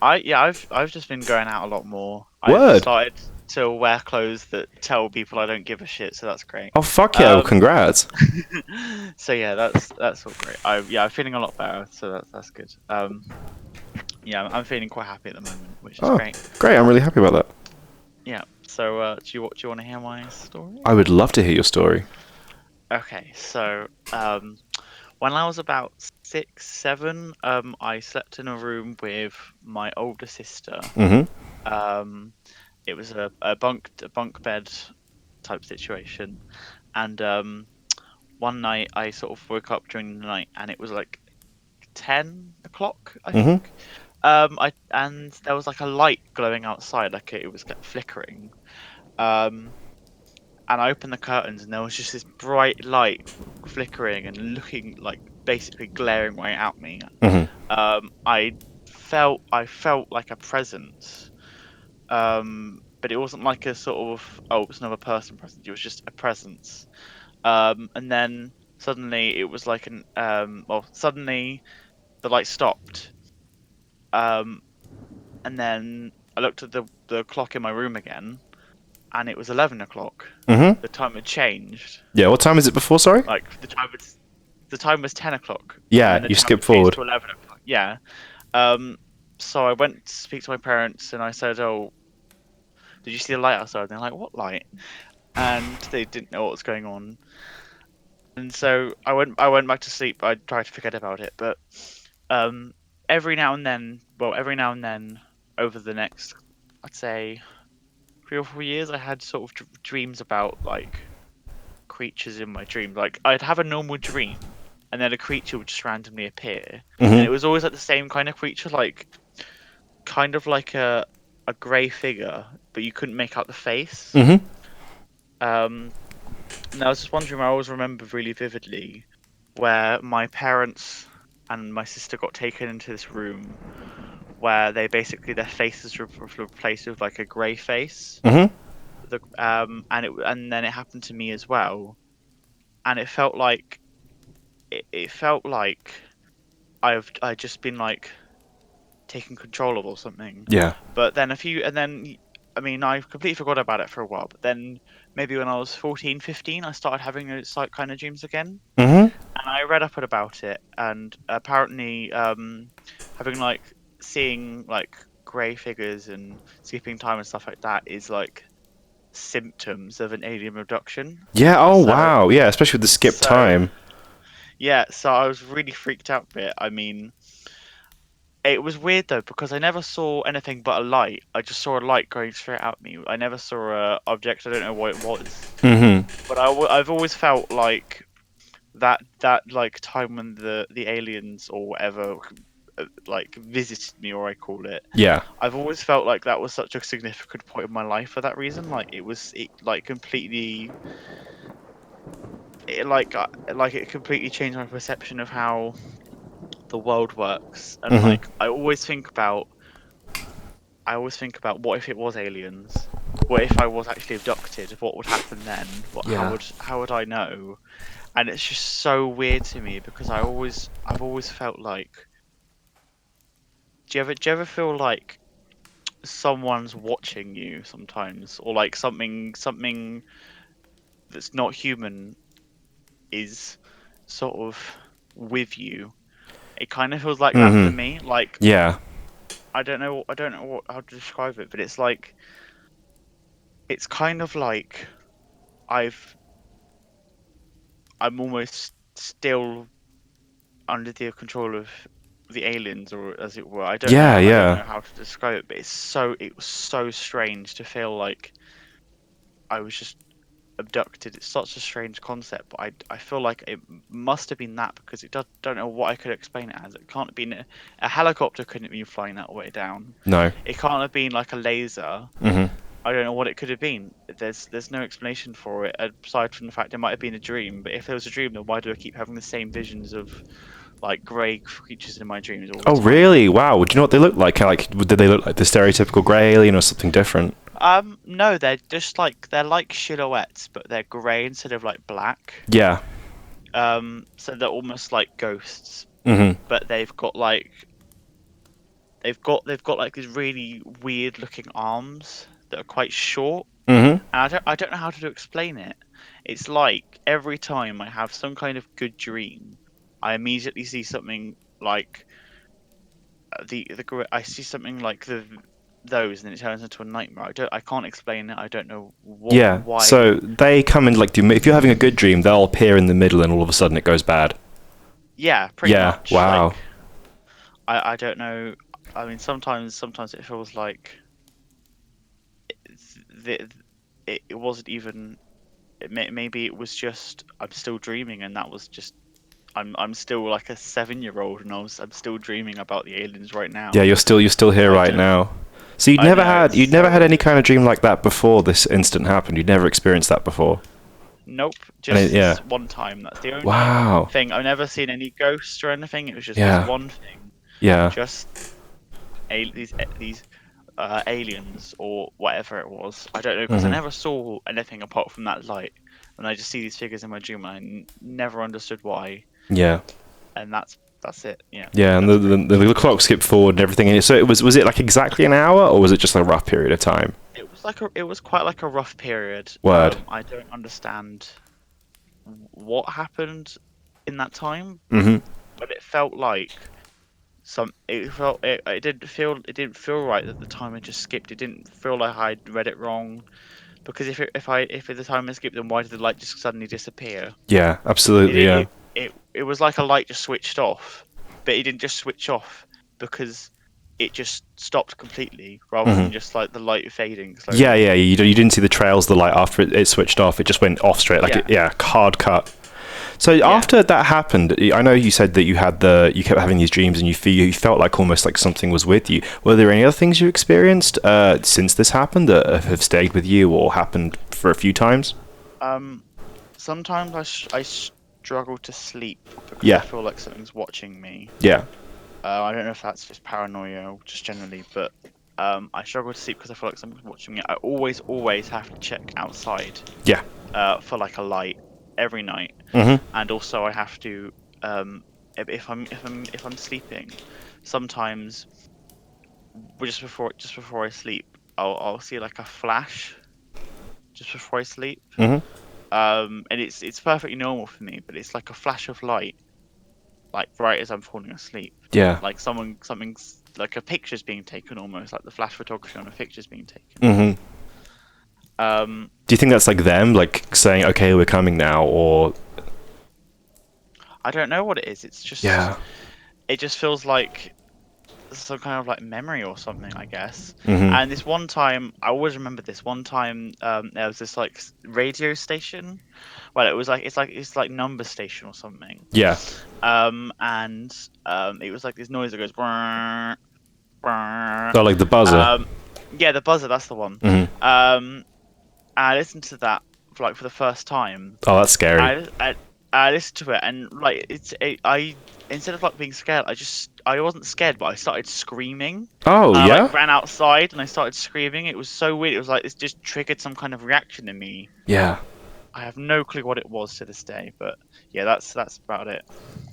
I've just been going out a lot more. Word. I've started to wear clothes that tell people I don't give a shit, so that's great. Oh fuck yeah! Well, congrats. So yeah, that's all great. I'm feeling a lot better, so that's good. Yeah, I'm feeling quite happy at the moment, which is great. Great, I'm really happy about that. Yeah. So do you want to hear my story? I would love to hear your story. Okay, so when I was about 6, 7, I slept in a room with my older sister. Mm-hmm. It was a bunk bed type situation, and one night I sort of woke up during the night, and it was like 10 o'clock, I think. And there was like a light glowing outside, like it was flickering. And I opened the curtains, and there was just this bright light flickering and looking like basically glaring right at me. Mm-hmm. I felt like a presence, but it wasn't like a sort of it's another person presence. It was just a presence. And then suddenly it was like suddenly the light stopped. And then I looked at the clock in my room again, and it was 11 o'clock. Mm-hmm. The time had changed. Yeah, what time is it before, sorry? Like, the time was 10 o'clock. Yeah, you skipped forward. To 11 o'clock. Yeah. So I went to speak to my parents, and I said, oh, did you see the light outside? And they're like, what light? And they didn't know what was going on. And so I went back to sleep. I tried to forget about it, but every now and then, over the next, I'd say 3 or 4 years, I had sort of dreams about like creatures in my dream. Like I'd have a normal dream, and then a creature would just randomly appear, and it was always like the same kind of creature, like kind of like a grey figure, but you couldn't make out the face. And I was just wondering, I always remember really vividly where my parents and my sister got taken into this room where they basically their faces were replaced with like a grey face. And then it happened to me as well, and it felt like it felt like I just been like taken control of or something. Yeah. But then I mean, I completely forgot about it for a while. But then maybe when I was 14, 15, I started having those like kind of dreams again. And I read up about it, and apparently, having like seeing like grey figures and skipping time and stuff like that is like symptoms of an alien abduction. Yeah. Oh So- wow. Yeah, especially with the skip so- time. Yeah, so I was really freaked out by it. I mean, it was weird though because I never saw anything but a light. I just saw a light going straight at me. I never saw a object. I don't know what it was. But I've always felt like that like time when the aliens or whatever like visited me, or I call it. Yeah. I've always felt like that was such a significant point in my life for that reason. Like it like completely. It completely changed my perception of how the world works, and like I always think about what if it was aliens? What if I was actually abducted? What would happen then? How would I know? And it's just so weird to me because I've always felt like. Do you ever feel like someone's watching you sometimes, or like something that's not human is sort of with you? It kind of feels like that for me. Like Yeah. I don't know how to describe it, but it's like it's kind of like I'm almost still under the control of the aliens, or as it were. I don't Yeah, know. I yeah. don't know how to describe it, but it was so strange to feel like I was just abducted. It's such a strange concept, but I feel like it must have been that because don't know what I could explain it as. It can't have been a helicopter. Couldn't have been flying that way down. No. It can't have been like a laser. I don't know what it could have been. There's no explanation for it aside from the fact it might have been a dream. But if it was a dream, then why do I keep having the same visions of like grey creatures in my dreams all the Oh time? really? Wow. Do you know what they look like? Like, did they look like the stereotypical grey alien or something different? No, they're just like they're like silhouettes, but they're grey instead of like black. Yeah. So they're almost like ghosts, but they've got like these really weird looking arms that are quite short. And I don't know how to explain it. It's like every time I have some kind of good dream, I immediately see something like I see something like those, and then it turns into a nightmare. I can't explain it. I don't know why. So they come and like if you're having a good dream, they'll appear in the middle, and all of a sudden it goes bad. Yeah, pretty much. Wow. Like, I don't know. I mean, sometimes it feels like it wasn't even. Maybe it was just I'm still dreaming, and that was just I'm still like a 7-year-old, and I'm still dreaming about the aliens right now. Yeah, you're still here right now. So you'd never had any kind of dream like that before this incident happened. You'd never experienced that before. Nope, just one time. That's the only thing. I've never seen any ghosts or anything. It was just this one thing. Yeah. Just these aliens or whatever it was. I don't know because I never saw anything apart from that light, and I just see these figures in my dream, and I never understood why. Yeah. And that's it. Yeah. Yeah, and the clock skipped forward and everything. So was it like exactly an hour, or was it just a rough period of time? It was quite like a rough period. Word. I don't understand what happened in that time, but it felt like it didn't feel right that the time had just skipped. It didn't feel like I'd read it wrong, because if the time had skipped, then why did the light just suddenly disappear? Yeah, absolutely. It was like a light just switched off, but it didn't just switch off because it just stopped completely, rather than just like the light fading slowly. Yeah, you didn't see the trails of the light after it switched off. It just went off straight, like hard cut. So after that happened, I know you said that you kept having these dreams, and you felt like almost like something was with you. Were there any other things you experienced since this happened that have stayed with you or happened for a few times? Sometimes I struggle to sleep because I feel like something's watching me. Yeah. I don't know if that's just paranoia or just generally, but I struggle to sleep because I feel like something's watching me. I always have to check outside. Yeah. For like a light every night, and also I have to if I'm sleeping, sometimes just before I sleep, I'll see like a flash just before I sleep. And it's perfectly normal for me, but it's like a flash of light, like right as I'm falling asleep. Yeah. Like something's like a picture's being taken, almost like the flash photography on a picture's being taken. Do you think that's like them, like saying, "Okay, we're coming now," or? I don't know what it is. It's just it just feels like some kind of like memory or something, I guess. And this one time, I always remember this one time. There was this like radio station. Well, it's like number station or something. Yeah. And it was like this noise that goes. Brrr, brrr. Oh, like the buzzer. Yeah, the buzzer. That's the one. I listened to that for the first time. Oh, that's scary. I listened to it, and like I instead of like being scared, I wasn't scared, but I started screaming. Oh, I yeah? like, ran outside and I started screaming. It was so weird. It was like it just triggered some kind of reaction in me. Yeah. I have no clue what it was to this day, but yeah, that's about it.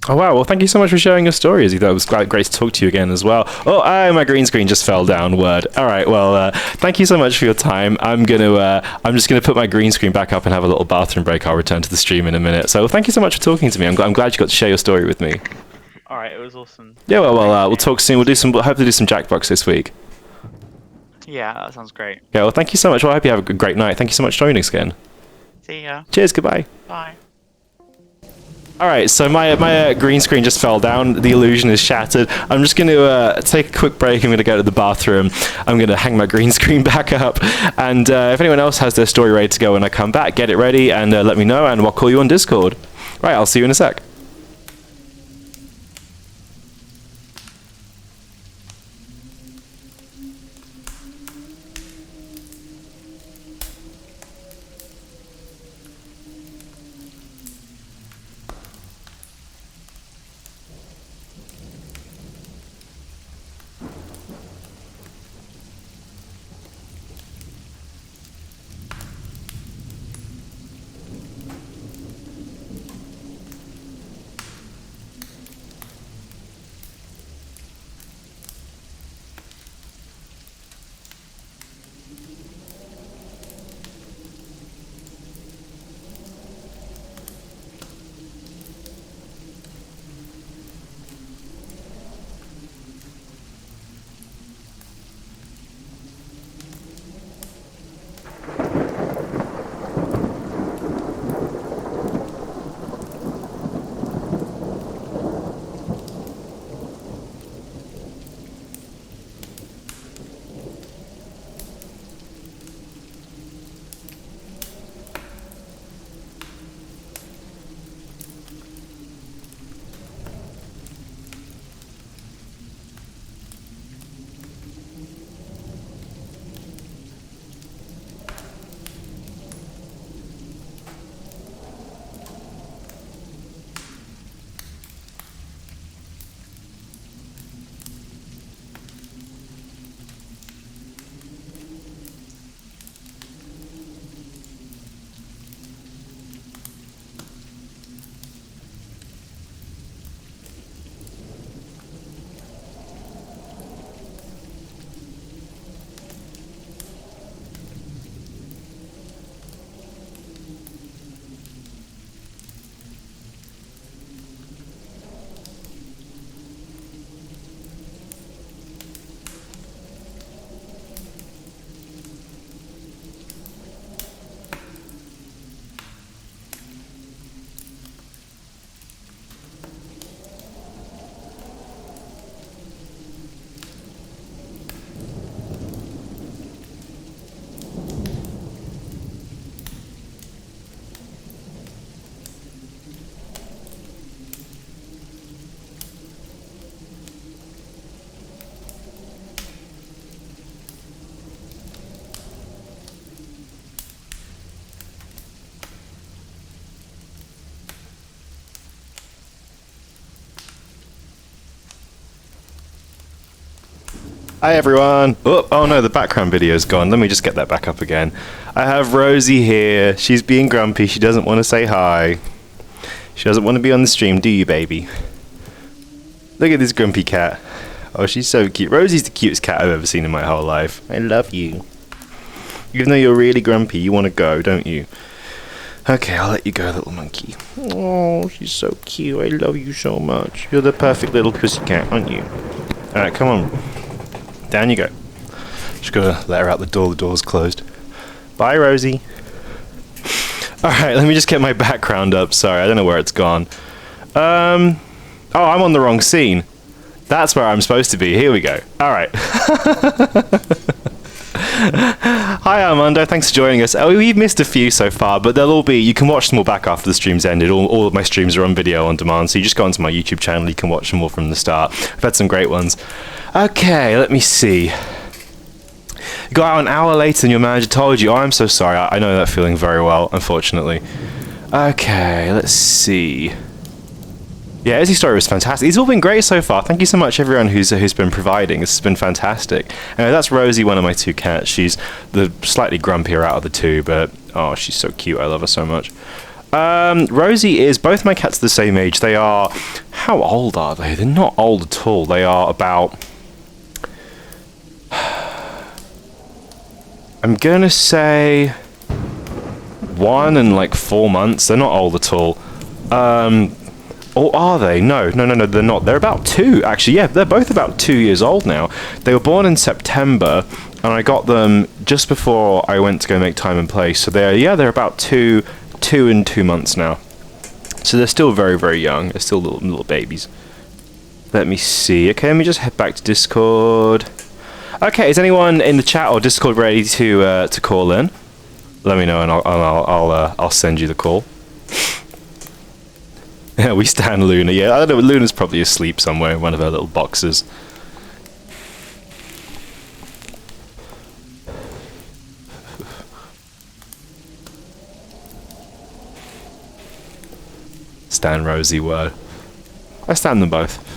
Oh, wow. Well, thank you so much for sharing your story, Izzy. That was great to talk to you again as well. Oh, my green screen just fell down. Word. All right. Well, thank you so much for your time. I'm just gonna put my green screen back up and have a little bathroom break. I'll return to the stream in a minute. So thank you so much for talking to me. I'm glad you got to share your story with me. All right. It was awesome. Yeah. Well, we'll talk soon. We'll hopefully do some Jackbox this week. Yeah, that sounds great. Yeah. Well, thank you so much. Well, I hope you have a great night. Thank you so much for joining us again. See ya. Cheers. Goodbye. Bye. Alright, so my green screen just fell down. The illusion is shattered. I'm just going to take a quick break. I'm going to go to the bathroom. I'm going to hang my green screen back up. And if anyone else has their story ready to go when I come back, get it ready and let me know, and I'll call you on Discord. Right, I'll see you in a sec. Hi everyone. Oh no, the background video's gone. Let me just get that back up again. I have Rosie here. She's being grumpy. She doesn't want to say hi. She doesn't want to be on the stream, do you, baby? Look at this grumpy cat. Oh, she's so cute. Rosie's the cutest cat I've ever seen in my whole life. I love you. Even though you're really grumpy, you want to go, don't you? Okay, I'll let you go, little monkey. Oh, she's so cute. I love you so much. You're the perfect little pussycat, aren't you? Alright, come on. Down you go. Just gotta let her out the door. The door's closed. Bye, Rosie. Alright, let me just get my background up. Sorry, I don't know where it's gone. Oh, I'm on the wrong scene. That's where I'm supposed to be. Here we go. Alright. Hi Armando, thanks for joining us. Oh, we've missed a few so far, but they'll all be, you can watch them all back after the stream's ended. All of my streams are on video on demand, so you just go onto my YouTube channel, you can watch them all from the start. I've had some great ones. Okay, let me see. You got out an hour later than your manager told you. Oh, I'm so sorry. I know that feeling very well, unfortunately. Okay, let's see. Yeah, Izzy's story was fantastic. These have all been great so far. Thank you so much, everyone who's been providing. This has been fantastic. Anyway, that's Rosie, one of my two cats. She's the slightly grumpier out of the two, but oh, she's so cute. I love her so much. Rosie is, both my cats are the same age. They are, how old are they? They're not old at all. They are about, I'm gonna say 1 and like 4 months. They're not old at all. Or are they? No, they're not. They're about 2, actually. Yeah, they're both about 2 years old now. They were born in September, and I got them just before I went to go make Time and Place. So they're about 2 and 2 months now. So they're still very, very young. They're still little babies. Let me see. Okay, let me just head back to Discord. Okay, is anyone in the chat or Discord ready to call in? Let me know, and I'll send you the call. Yeah, we stand Luna. Yeah, I don't know. Luna's probably asleep somewhere in one of her little boxes. Stan Rosie word. I stand them both.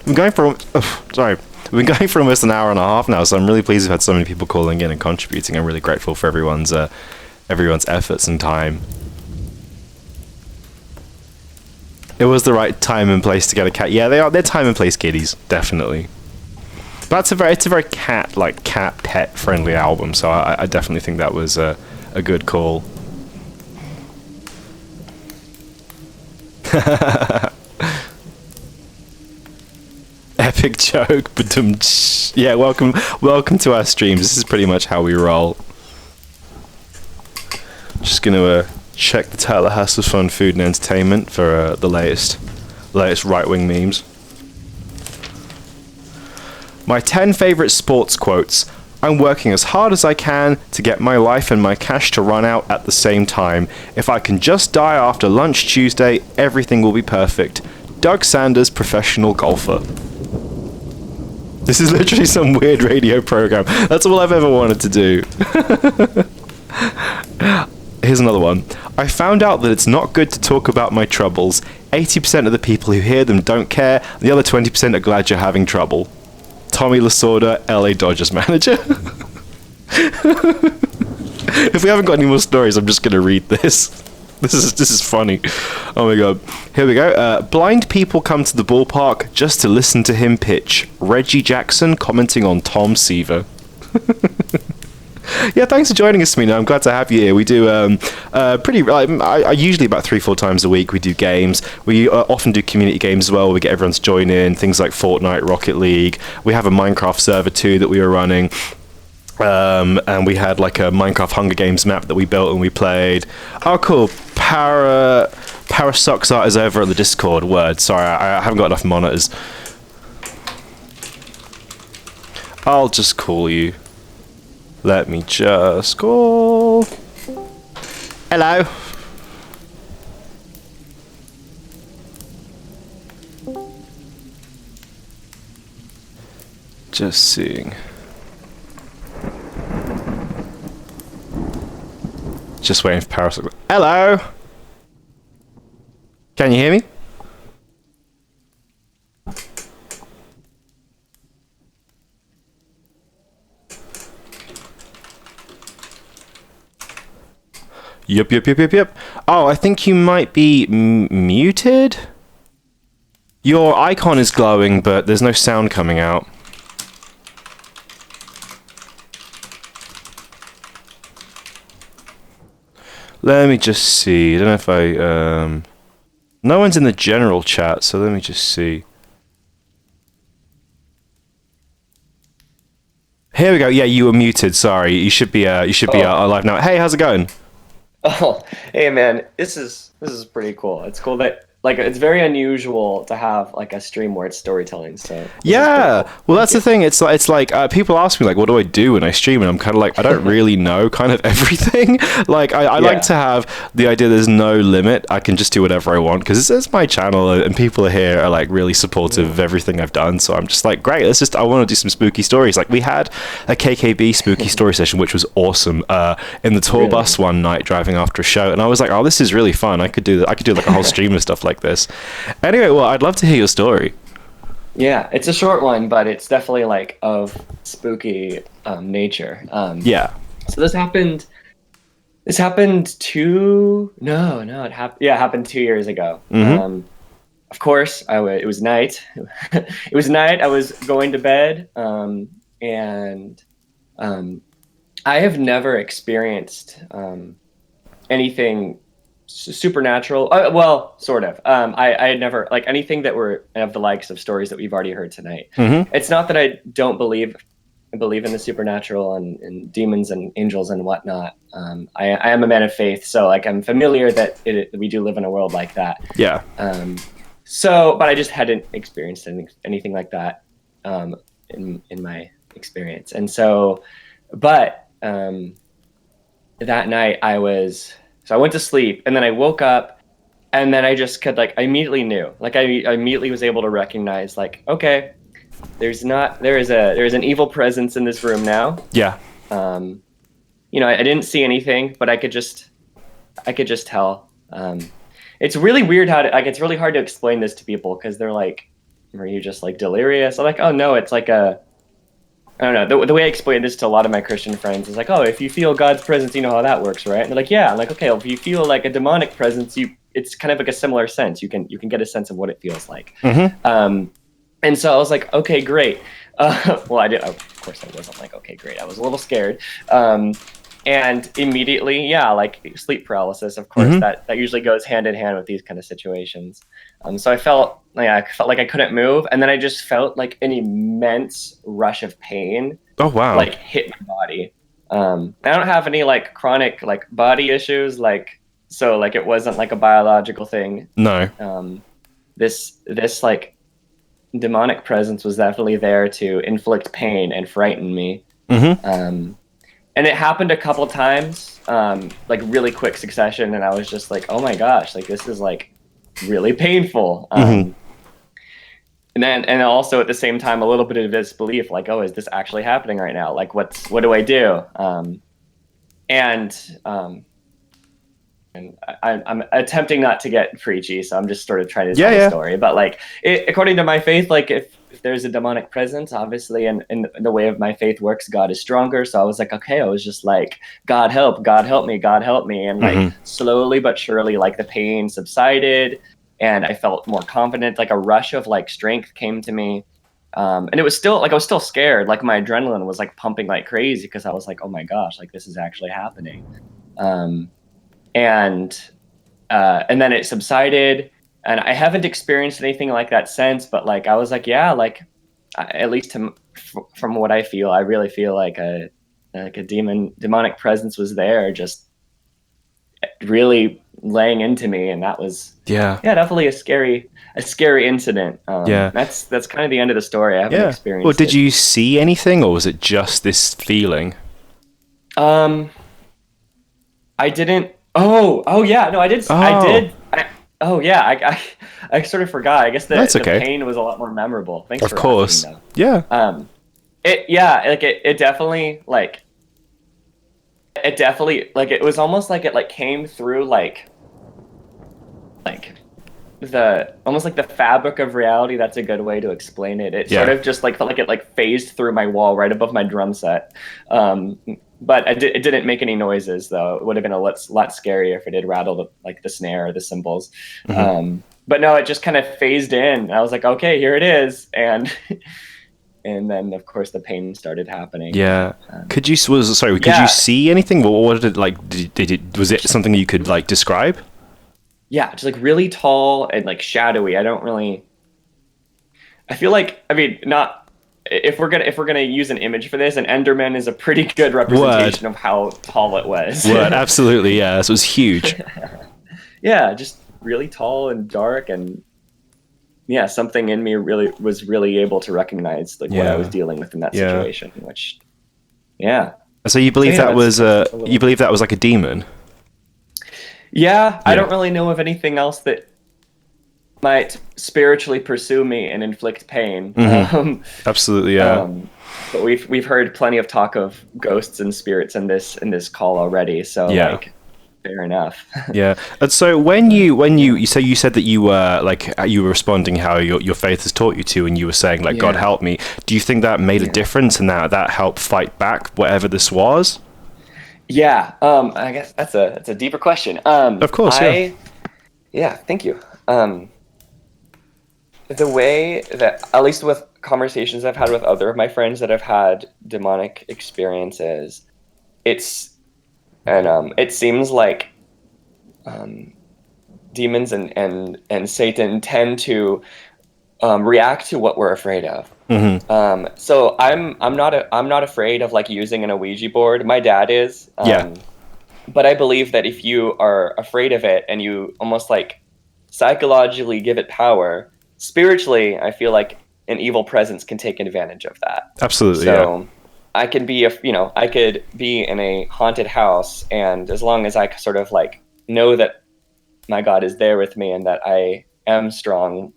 I'm going for, sorry, we've been going for almost an hour and a half now, so I'm really pleased we've had so many people calling in and contributing. I'm really grateful for everyone's efforts and time. It was the right time and place to get a cat. Yeah, they're time and place kitties, definitely. But it's a very cat pet friendly album, so I definitely think that was a good call. Epic joke, but yeah, welcome to our streams. This is pretty much how we roll. Just gonna check the Tallahassee Fun Food and Entertainment for the latest right-wing memes. My 10 favorite sports quotes. I'm working as hard as I can to get my life and my cash to run out at the same time. If I can just die after lunch Tuesday, everything will be perfect. Doug Sanders, professional golfer. This is literally some weird radio program. That's all I've ever wanted to do. Here's another one. I found out that it's not good to talk about my troubles. 80% of the people who hear them don't care. The other 20% are glad you're having trouble. Tommy Lasorda, LA Dodgers manager. If we haven't got any more stories, I'm just going to read this. This is funny. Oh my god. Here we go. Blind people come to the ballpark just to listen to him pitch. Reggie Jackson commenting on Tom Seaver. Yeah, thanks for joining us, Mina. I'm glad to have you here. We do I usually about 3-4 times a week we do games. We often do community games as well, where we get everyone to join in, things like Fortnite, Rocket League. We have a Minecraft server too that we were running. And we had like a Minecraft Hunger Games map that we built and we played. Oh, cool. Para Socks Art is over at the Discord. Word. Sorry, I haven't got enough monitors. I'll just call you. Let me just call. Hello. Just seeing. Just waiting for Parasol. Hello. Can you hear me? Yep. Oh, I think you might be muted. Your icon is glowing, but there's no sound coming out. Let me just see. I don't know if I... No one's in the general chat, so let me just see. Here we go. Yeah, you were muted. Sorry. You should be alive now. Hey, how's it going? Oh, hey man, this is pretty cool. It's cool that it's very unusual to have like a stream where it's storytelling. So yeah, cool. Well, that's the thing. It's like people ask me like, what do I do when I stream? And I'm kind of like, I don't really know kind of everything. Like I like to have the idea there's no limit. I can just do whatever I want because it's my channel and people here are like really supportive of everything I've done. So I'm just like, great. I want to do some spooky stories. Like we had a KKB spooky story session, which was awesome. In the tour bus one night driving after a show, and I was like, oh, this is really fun. I could do like a whole stream of stuff like this. Anyway, well, I'd love to hear your story. Yeah, it's a short one, but it's definitely like of spooky nature. Yeah. So this happened. It happened 2 years ago. Mm-hmm. Of course, it was night. It was night. I was going to bed, and I have never experienced anything supernatural. Well, sort of. I had never like anything that were of the likes of stories that we've already heard tonight. Mm-hmm. It's not that I don't believe in the supernatural and demons and angels and whatnot. I am a man of faith, so like I'm familiar that we do live in a world like that. Yeah. But I just hadn't experienced anything like that in my experience, and so, but that night I went to sleep, and then I woke up, and then I just I immediately knew, like I immediately was able to recognize, like, okay, there is an evil presence in this room now. Yeah. I didn't see anything, but I could just tell. It's really weird it's really hard to explain this to people because they're like, were you just like delirious? I'm like, oh no, it's like I don't know. The way I explain this to a lot of my Christian friends is like, oh, if you feel God's presence, you know how that works, right? And they're like, yeah. I'm like, okay, well, if you feel like a demonic presence, it's kind of like a similar sense. You can get a sense of what it feels like. Mm-hmm. And so I was like, okay, great. Well, of course, I wasn't like, okay, great. I was a little scared. And immediately, like sleep paralysis, of course, mm-hmm. that usually goes hand in hand with these kind of situations. So I felt like I couldn't move, and then I just felt like an immense rush of pain. Oh wow! Like hit my body. I don't have any like chronic like body issues, so it wasn't like a biological thing. No. This like demonic presence was definitely there to inflict pain and frighten me. Mm-hmm. And it happened a couple times, like really quick succession, and I was just like, oh my gosh, like this is like really painful. Mm-hmm. And also at the same time a little bit of disbelief, like, oh, is this actually happening right now? Like what do I do? And I'm attempting not to get preachy, so I'm just sort of trying to tell the story. But like, according to my faith, like if there's a demonic presence, obviously, and the way of my faith works, God is stronger. So I was like, okay, I was just like, God help me, God help me. And like mm-hmm. slowly but surely, like the pain subsided and I felt more confident, like a rush of like strength came to me. And it was still like, I was still scared. Like my adrenaline was like pumping like crazy because I was like, oh my gosh, like this is actually happening. And then it subsided, and I haven't experienced anything like that since, but like I was like, yeah, like at least from what I feel, I really feel like a demonic presence was there, just really laying into me, and that was definitely a scary incident. That's kind of the end of the story. I haven't experienced. Well, did you see anything, or was it just this feeling? I didn't. Oh yeah, no, I did. I sort of forgot. I guess the pain was a lot more memorable. Thanks for asking, though. Yeah. It definitely like It definitely, like, it was almost like it like came through like the almost like the fabric of reality. That's a good way to explain it. It sort of just like felt like it like phased through my wall right above my drum set. But it didn't make any noises, though. It would have been a lot scarier if it had rattled like the snare or the cymbals. But no, it just kind of phased in. I was like, okay, here it is, and and then of course the pain started happening. Yeah. Could you see anything? What did it like? Was it something you could like describe? Yeah, just like really tall and like shadowy. I feel like, I mean, not if we're gonna use an image for this, an Enderman is a pretty good representation of how tall it was. Word, absolutely, yeah. This was huge. Yeah, just really tall and dark, and yeah, something in me was really able to recognize like what I was dealing with in that situation. Which, yeah. So you believe that was like a demon? Yeah, I don't really know of anything else that might spiritually pursue me and inflict pain. Absolutely, yeah. But we've heard plenty of talk of ghosts and spirits in this call already, so like, fair enough. Yeah. And so when you said that you were responding how your faith has taught you to, and you were saying like, God help me. Do you think that made a difference, and that helped fight back whatever this was? Yeah, I guess that's a deeper question. Of course, yeah, thank you. The way that, at least with conversations I've had with other of my friends that have had demonic experiences, it seems like demons and Satan tend to react to what we're afraid of. So I'm not afraid of like using an Ouija board. My dad is. But I believe that if you are afraid of it and you almost like psychologically give it power, spiritually, I feel like an evil presence can take advantage of that. Absolutely. So I could be I could be in a haunted house, and as long as I sort of like know that my God is there with me and that I am strong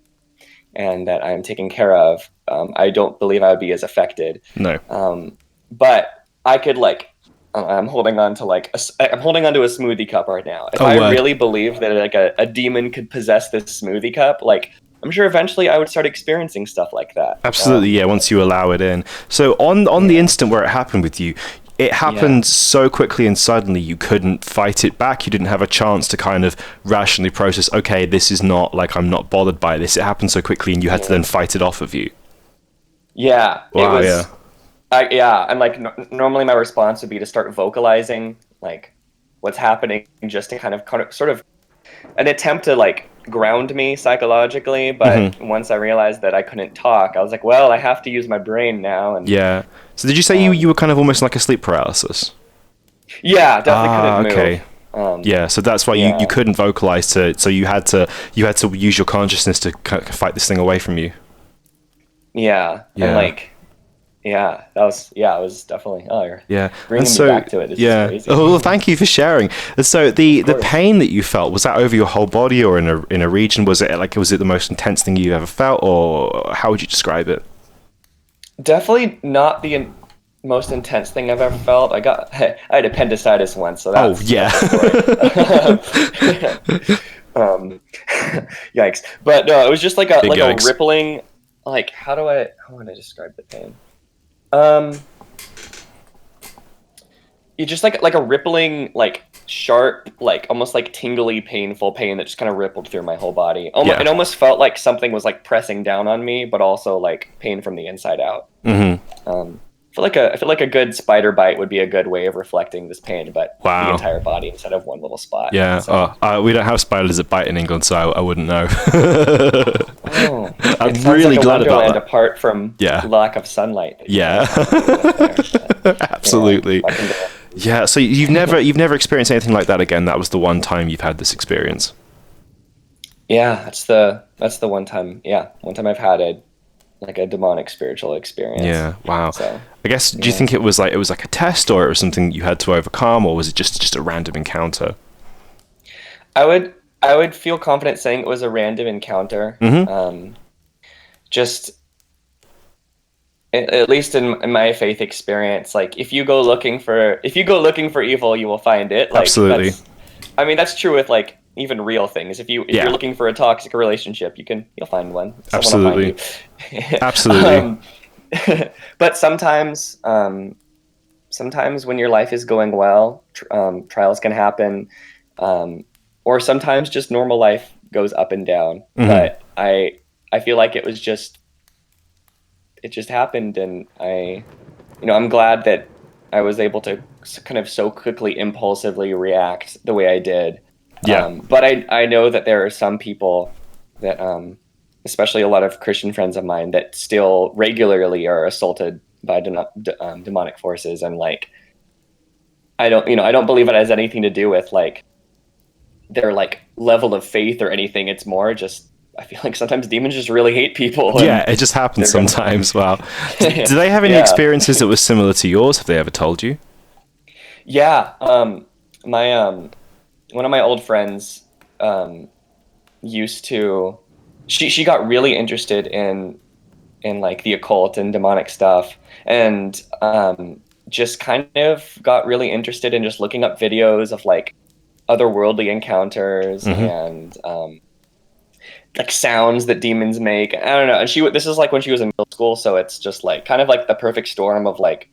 and that I am taken care of, I don't believe I would be as affected. No. But I could like, I'm holding on to a smoothie cup right now. If I really believe that like a demon could possess this smoothie cup, like I'm sure eventually I would start experiencing stuff like that. Absolutely, yeah. Once you allow it in. So on the instant where it happened with you, it happened so quickly and suddenly you couldn't fight it back. You didn't have a chance to kind of rationally process, okay, this is not like, I'm not bothered by this. It happened so quickly and you had to then fight it off of you. Yeah. Wow, it was, and like normally my response would be to start vocalizing like what's happening, just to kind of sort of an attempt to like ground me psychologically. But once I realized that I couldn't talk, I was like, well, I have to use my brain now. And so did you say you were kind of almost like a sleep paralysis? Yeah, definitely couldn't move. Yeah, so that's why you couldn't vocalize so you had to use your consciousness to fight this thing away from you. And like it was definitely bringing me back to it. It's just crazy. Well, thank you for sharing. And so the pain that you felt, was that over your whole body or in a region? Was it the most intense thing you ever felt, or how would you describe it? Definitely not the most intense thing I've ever felt. I had appendicitis once, so that's yikes. But no, it was just like a rippling, like how would I describe the pain? You just like a rippling, like sharp, like almost like tingly, painful pain that just kind of rippled through my whole body. It almost felt like something was like pressing down on me, but also like pain from the inside out. I feel like a good spider bite would be a good way of reflecting this pain, but the entire body instead of one little spot. Yeah. So. We don't have spiders that bite in England, so I wouldn't know. I'm really glad about that. Apart from lack of sunlight. Absolutely. Yeah. So you've never experienced anything like that again. That was the one time you've had this experience. Yeah, that's the one time. Yeah, one time I've had a demonic spiritual experience. Yeah. Wow. So, I guess. Do you think it was like a test, or it was something you had to overcome, or was it just a random encounter? I would feel confident saying it was a random encounter. at least in my faith experience, like if you go looking for evil, you will find it. Like, Absolutely. That's true with like even real things. If you're looking for a toxic relationship, you'll find one. Someone will Absolutely. find you. Absolutely. But sometimes when your life is going well, trials can happen, or sometimes just normal life goes up and down. But I feel like it just happened, and I'm glad that I was able to kind of so quickly, impulsively react the way I did. Yeah. But I know that there are some people that, especially a lot of Christian friends of mine, that still regularly are assaulted by demonic forces, and like I don't believe it has anything to do with like their like level of faith or anything. It's more just I feel like sometimes demons just really hate people. Yeah, it just happens sometimes. Wow. Do they have any experiences that were similar to yours? Have they ever told you? Yeah. My one of my old friends used to. She got really interested in like the occult and demonic stuff, and just kind of got really interested in just looking up videos of like otherworldly encounters and like sounds that demons make. I don't know. And this is like when she was in middle school, so it's just like kind of like the perfect storm of like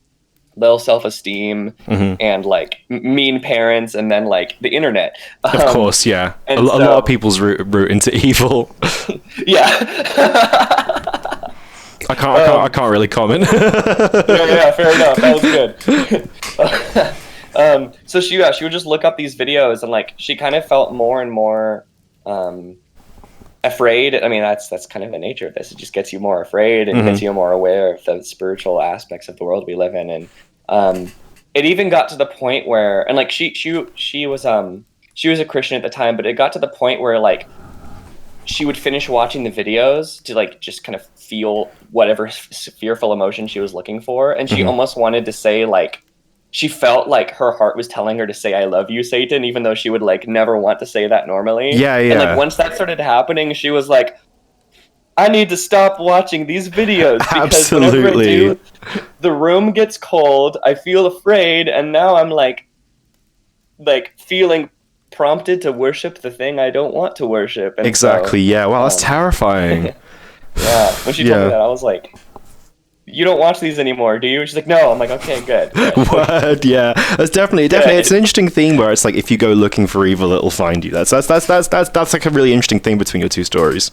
low self-esteem and like mean parents, and then like the internet. Of course, yeah. A lot of people's route into evil. Yeah. I can't really comment. yeah, fair enough. That was good. So she would just look up these videos, and like she kind of felt more and more afraid. I mean, that's kind of the nature of this. It just gets you more afraid and gets you more aware of the spiritual aspects of the world we live in. And it even got to the point where, and like she was a Christian at the time, but it got to the point where like she would finish watching the videos to like just kind of feel whatever fearful emotion she was looking for, and she almost wanted to say like she felt like her heart was telling her to say "I love you, Satan," even though she would like never want to say that normally. Yeah. And like once that started happening, she was like, I need to stop watching these videos because whenever I do, the room gets cold, I feel afraid, and now I'm like feeling prompted to worship the thing I don't want to worship. And exactly. So, yeah. Wow, that's terrifying. Yeah. When she told me that, I was like, "You don't watch these anymore, do you?" She's like, "No." I'm like, "Okay, good." Word. Yeah. That's definitely. It's an interesting theme where it's like if you go looking for evil, it'll find you. That's like a really interesting thing between your two stories.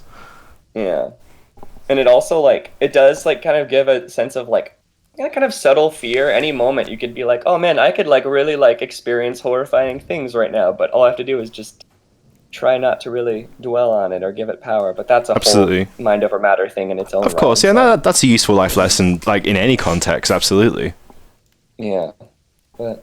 Yeah. And it also like it does like kind of give a sense of like kind of subtle fear. Any moment you could be like, oh man, I could like really like experience horrifying things right now, but all I have to do is just try not to really dwell on it or give it power. But that's a whole mind over matter thing in its own. Of course, yeah, no, that's a useful life lesson, like in any context, absolutely. Yeah, but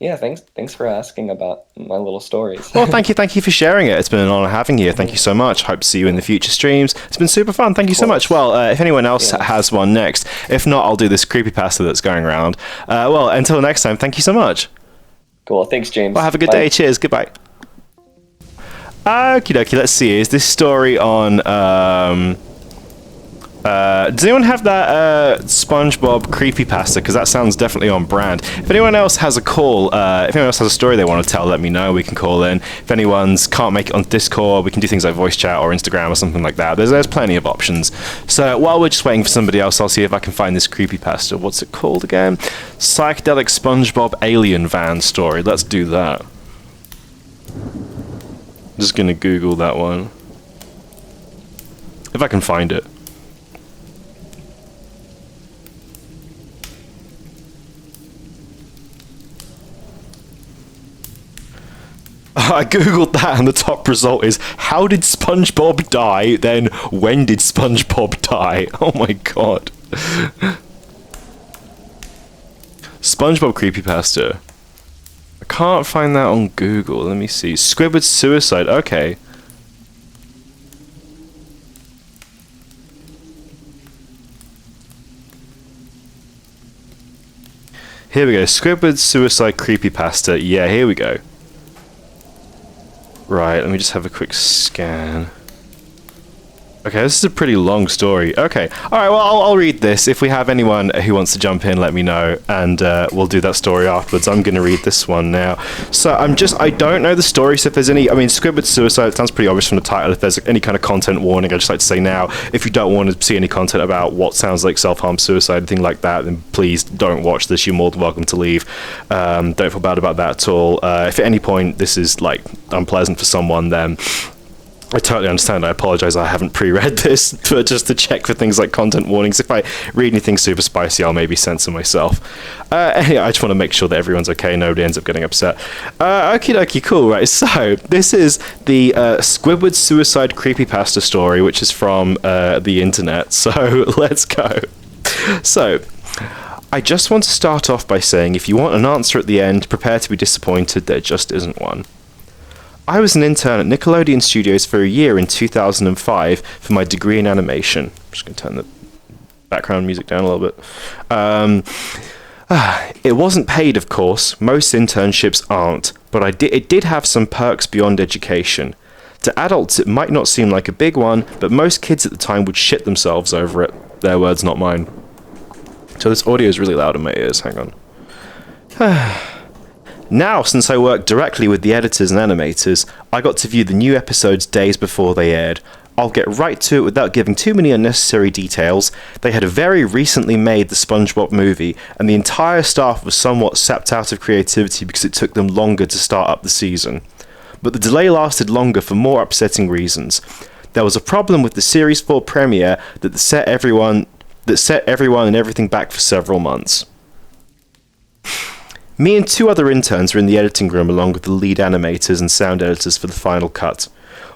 yeah, thanks for asking about my little stories. Well, thank you for sharing it. It's been an honor having you. Thank you so much. Hope to see you in the future streams. It's been super fun. Thank you so much. Well, if anyone else has one next, if not, I'll do this creepypasta that's going around. Well, until next time, thank you so much. Cool. Thanks, James. Well, have a good day. Cheers. Goodbye. Okie dokie. Let's see. Is this story on? Does anyone have that SpongeBob creepypasta? Because that sounds definitely on brand. If anyone else has a call, if anyone else has a story they want to tell, let me know. We can call in. If anyone's can't make it on Discord, we can do things like voice chat or Instagram or something like that. There's plenty of options. So while we're just waiting for somebody else, I'll see if I can find this creepypasta. What's it called again? Psychedelic SpongeBob alien van story. Let's do that. I'm just gonna Google that one. If I can find it. I googled that and the top result is how did SpongeBob die, then when did SpongeBob die? Oh my god. SpongeBob creepypasta. I can't find that on Google. Let me see. Squidward's suicide. Okay. Here we go. Squidward's suicide creepypasta. Yeah, here we go. Right, let me just have a quick scan. Okay, this is a pretty long story. Okay, all right. Well, I'll read this. If we have anyone who wants to jump in, let me know, and we'll do that story afterwards. I'm going to read this one now. So I don't know the story. So if there's any, Squidward suicide. It sounds pretty obvious from the title. If there's any kind of content warning, I'd just like to say now, if you don't want to see any content about what sounds like self-harm, suicide, anything like that, then please don't watch this. You're more than welcome to leave. Don't feel bad about that at all. If at any point this is like unpleasant for someone, then I totally understand. I apologize. I haven't pre-read this, but just to check for things like content warnings. If I read anything super spicy, I'll maybe censor myself. Anyway, I just want to make sure that everyone's okay. Nobody ends up getting upset. Okie dokie, cool. Right. So this is the Squidward suicide creepypasta story, which is from the internet. So let's go. So, I just want to start off by saying, if you want an answer at the end, prepare to be disappointed. There just isn't one. I was an intern at Nickelodeon Studios for a year in 2005 for my degree in animation. I'm just going to turn the background music down a little bit. It wasn't paid, of course. Most internships aren't, but it did have some perks beyond education. To adults, it might not seem like a big one, but most kids at the time would shit themselves over it. Their words, not mine. So this audio is really loud in my ears. Hang on. Now, since I work directly with the editors and animators, I got to view the new episodes days before they aired. I'll get right to it without giving too many unnecessary details. They had very recently made the SpongeBob movie, and the entire staff was somewhat sapped out of creativity because it took them longer to start up the season. But the delay lasted longer for more upsetting reasons. There was a problem with the Series 4 premiere that set everyone and everything back for several months. Me and 2 other interns were in the editing room along with the lead animators and sound editors for the final cut.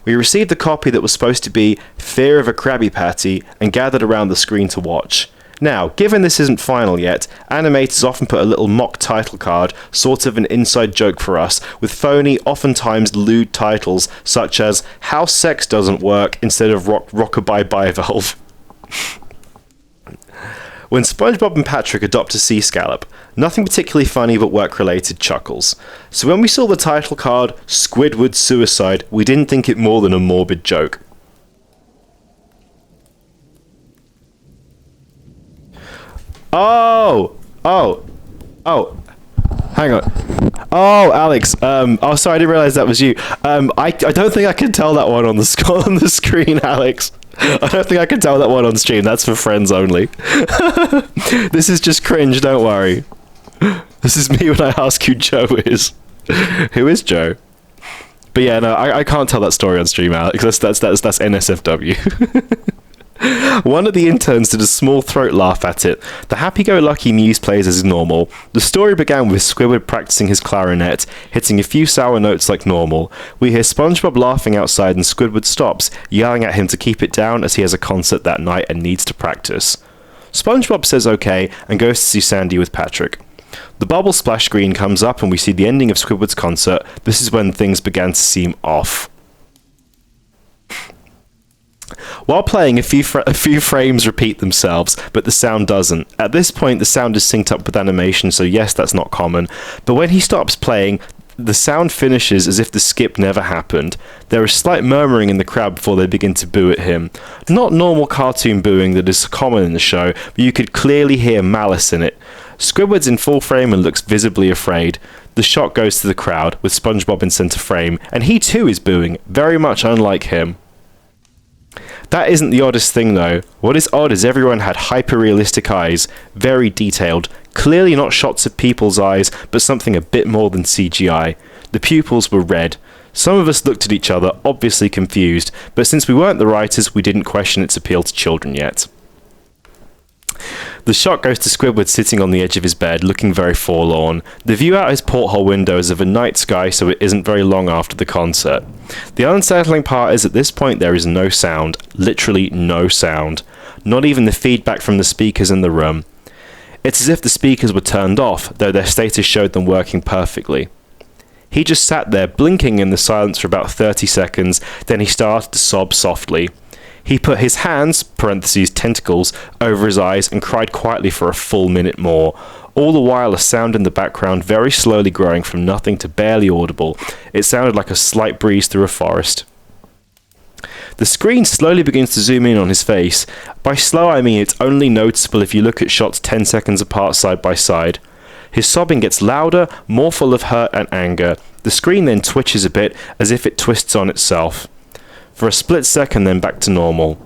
We received a copy that was supposed to be Fear of a Krabby Patty and gathered around the screen to watch. Now, given this isn't final yet, animators often put a little mock title card, sort of an inside joke for us, with phony, oftentimes lewd titles such as How Sex Doesn't Work instead of Rockabye Bivalve. When SpongeBob and Patrick adopt a sea scallop, nothing particularly funny but work-related chuckles. So when we saw the title card, Squidward Suicide, we didn't think it more than a morbid joke. Oh! Hang on. Oh, Alex. Sorry, I didn't realize that was you. I don't think I can tell that one on the screen, Alex. I don't think I can tell that one on stream. That's for friends only. This is just cringe, don't worry. This is me when I ask who Joe is. Who is Joe? But yeah, no, I can't tell that story on stream, Alex. That's NSFW. One of the interns did a small throat laugh at it. The happy-go-lucky Muse plays as normal. The story began with Squidward practicing his clarinet, hitting a few sour notes like normal. We hear SpongeBob laughing outside and Squidward stops, yelling at him to keep it down as he has a concert that night and needs to practice. SpongeBob says okay and goes to see Sandy with Patrick. The bubble splash screen comes up and we see the ending of Squidward's concert. This is when things began to seem off. While playing, a few frames repeat themselves, but the sound doesn't. At this point, the sound is synced up with animation, so yes, that's not common. But when he stops playing, the sound finishes as if the skip never happened. There is slight murmuring in the crowd before they begin to boo at him. Not normal cartoon booing that is common in the show, but you could clearly hear malice in it. Squidward's in full frame and looks visibly afraid. The shot goes to the crowd, with SpongeBob in center frame, and he too is booing, very much unlike him. That isn't the oddest thing though. What is odd is everyone had hyper-realistic eyes, very detailed, clearly not shots of people's eyes, but something a bit more than CGI. The pupils were red. Some of us looked at each other, obviously confused, but since we weren't the writers, we didn't question its appeal to children yet. The shot goes to Squidward sitting on the edge of his bed, looking very forlorn. The view out his porthole window is of a night sky, so it isn't very long after the concert. The unsettling part is at this point there is no sound. Literally no sound. Not even the feedback from the speakers in the room. It's as if the speakers were turned off, though their status showed them working perfectly. He just sat there, blinking in the silence for about 30 seconds, then he started to sob softly. He put his hands, parentheses, tentacles, over his eyes and cried quietly for a full minute more. All the while a sound in the background very slowly growing from nothing to barely audible. It sounded like a slight breeze through a forest. The screen slowly begins to zoom in on his face. By slow I mean it's only noticeable if you look at shots 10 seconds apart side by side. His sobbing gets louder, more full of hurt and anger. The screen then twitches a bit, as if it twists on itself. For a split second, then back to normal.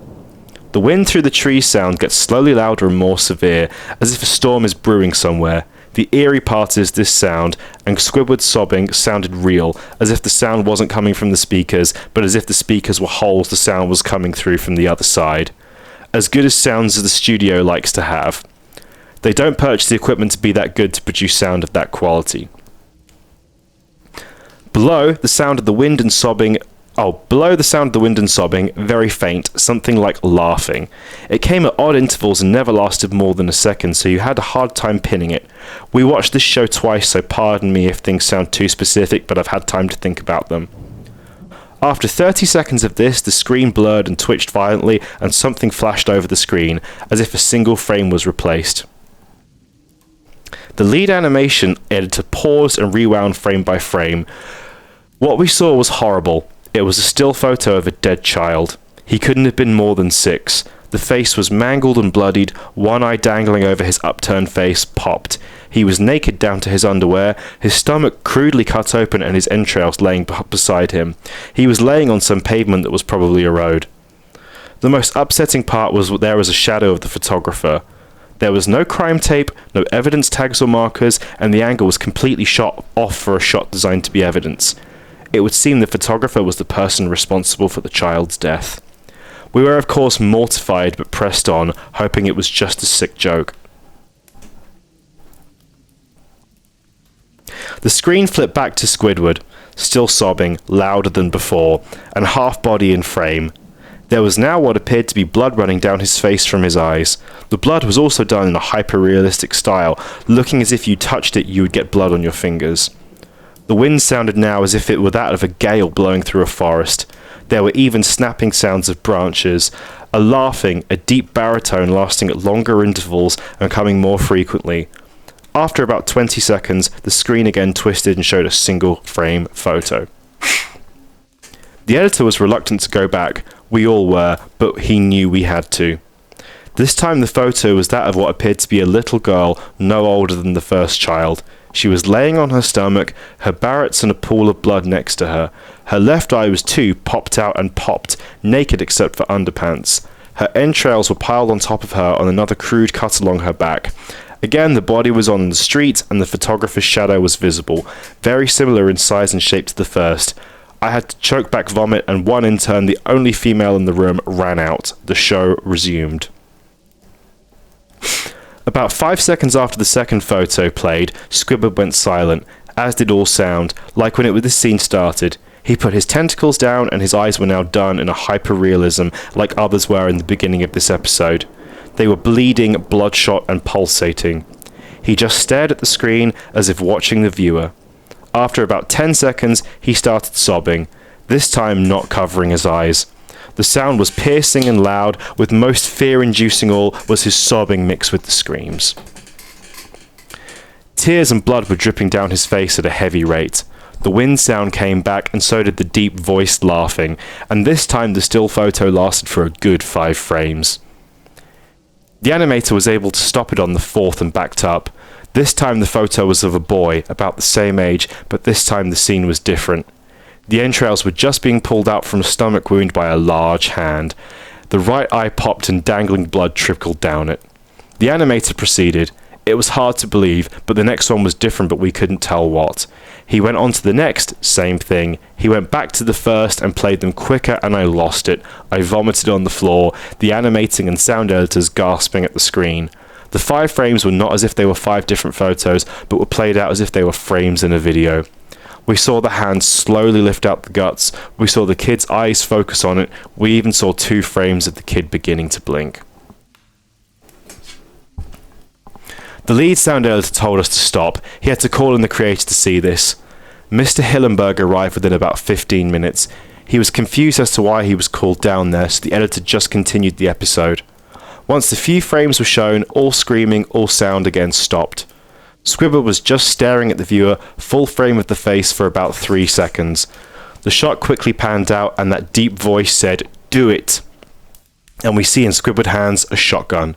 The wind through the trees sound gets slowly louder and more severe, as if a storm is brewing somewhere. The eerie part is this sound, and Squidward's sobbing sounded real, as if the sound wasn't coming from the speakers, but as if the speakers were holes the sound was coming through from the other side. As good as sounds as the studio likes to have. They don't purchase the equipment to be that good to produce sound of that quality. Below the sound of the wind and sobbing, very faint, something like laughing. It came at odd intervals and never lasted more than a second, so you had a hard time pinning it. We watched this show twice, so pardon me if things sound too specific, but I've had time to think about them. After 30 seconds of this, the screen blurred and twitched violently, and something flashed over the screen, as if a single frame was replaced. The lead animation editor paused and rewound frame by frame. What we saw was horrible. It was a still photo of a dead child. He couldn't have been more than 6. The face was mangled and bloodied, one eye dangling over his upturned face popped. He was naked down to his underwear, his stomach crudely cut open and his entrails laying beside him. He was laying on some pavement that was probably a road. The most upsetting part was that there was a shadow of the photographer. There was no crime tape, no evidence tags or markers, and the angle was completely shot off for a shot designed to be evidence. It would seem the photographer was the person responsible for the child's death. We were of course mortified but pressed on, hoping it was just a sick joke. The screen flipped back to Squidward, still sobbing, louder than before, and half body in frame. There was now what appeared to be blood running down his face from his eyes. The blood was also done in a hyper-realistic style, looking as if you touched it you would get blood on your fingers. The wind sounded now as if it were that of a gale blowing through a forest. There were even snapping sounds of branches, a laughing, a deep baritone lasting at longer intervals and coming more frequently. After about 20 seconds, the screen again twisted and showed a single frame photo. The editor was reluctant to go back. We all were, but he knew we had to. This time the photo was that of what appeared to be a little girl no older than the first child. She was laying on her stomach, her barrettes and a pool of blood next to her. Her left eye was too popped out and popped, naked except for underpants. Her entrails were piled on top of her on another crude cut along her back. Again, the body was on the street and the photographer's shadow was visible, very similar in size and shape to the first. I had to choke back vomit and one intern, the only female in the room, ran out. The show resumed. About 5 seconds after the second photo played, Squidward went silent, as did all sound, like when this scene started. He put his tentacles down and his eyes were now done in a hyper-realism like others were in the beginning of this episode. They were bleeding, bloodshot and pulsating. He just stared at the screen as if watching the viewer. After about 10 seconds, he started sobbing, this time not covering his eyes. The sound was piercing and loud, with most fear-inducing all was his sobbing mixed with the screams. Tears and blood were dripping down his face at a heavy rate. The wind sound came back, and so did the deep-voiced laughing, and this time the still photo lasted for a good 5 frames. The animator was able to stop it on the 4th and backed up. This time the photo was of a boy, about the same age, but this time the scene was different. The entrails were just being pulled out from a stomach wound by a large hand. The right eye popped and dangling blood trickled down it. The animator proceeded. It was hard to believe, but the next one was different, but we couldn't tell what. He went on to the next, same thing. He went back to the first and played them quicker and I lost it. I vomited on the floor, the animating and sound editors gasping at the screen. The 5 frames were not as if they were 5 different photos, but were played out as if they were frames in a video. We saw the hand slowly lift out the guts. We saw the kid's eyes focus on it. We even saw 2 frames of the kid beginning to blink. The lead sound editor told us to stop. He had to call in the creator to see this. Mr. Hillenberg arrived within about 15 minutes. He was confused as to why he was called down there, so the editor just continued the episode. Once the few frames were shown, all screaming, all sound again stopped. Squidward was just staring at the viewer, full frame of the face for about 3 seconds. The shot quickly panned out and that deep voice said, do it. And we see in Squidward's hands a shotgun.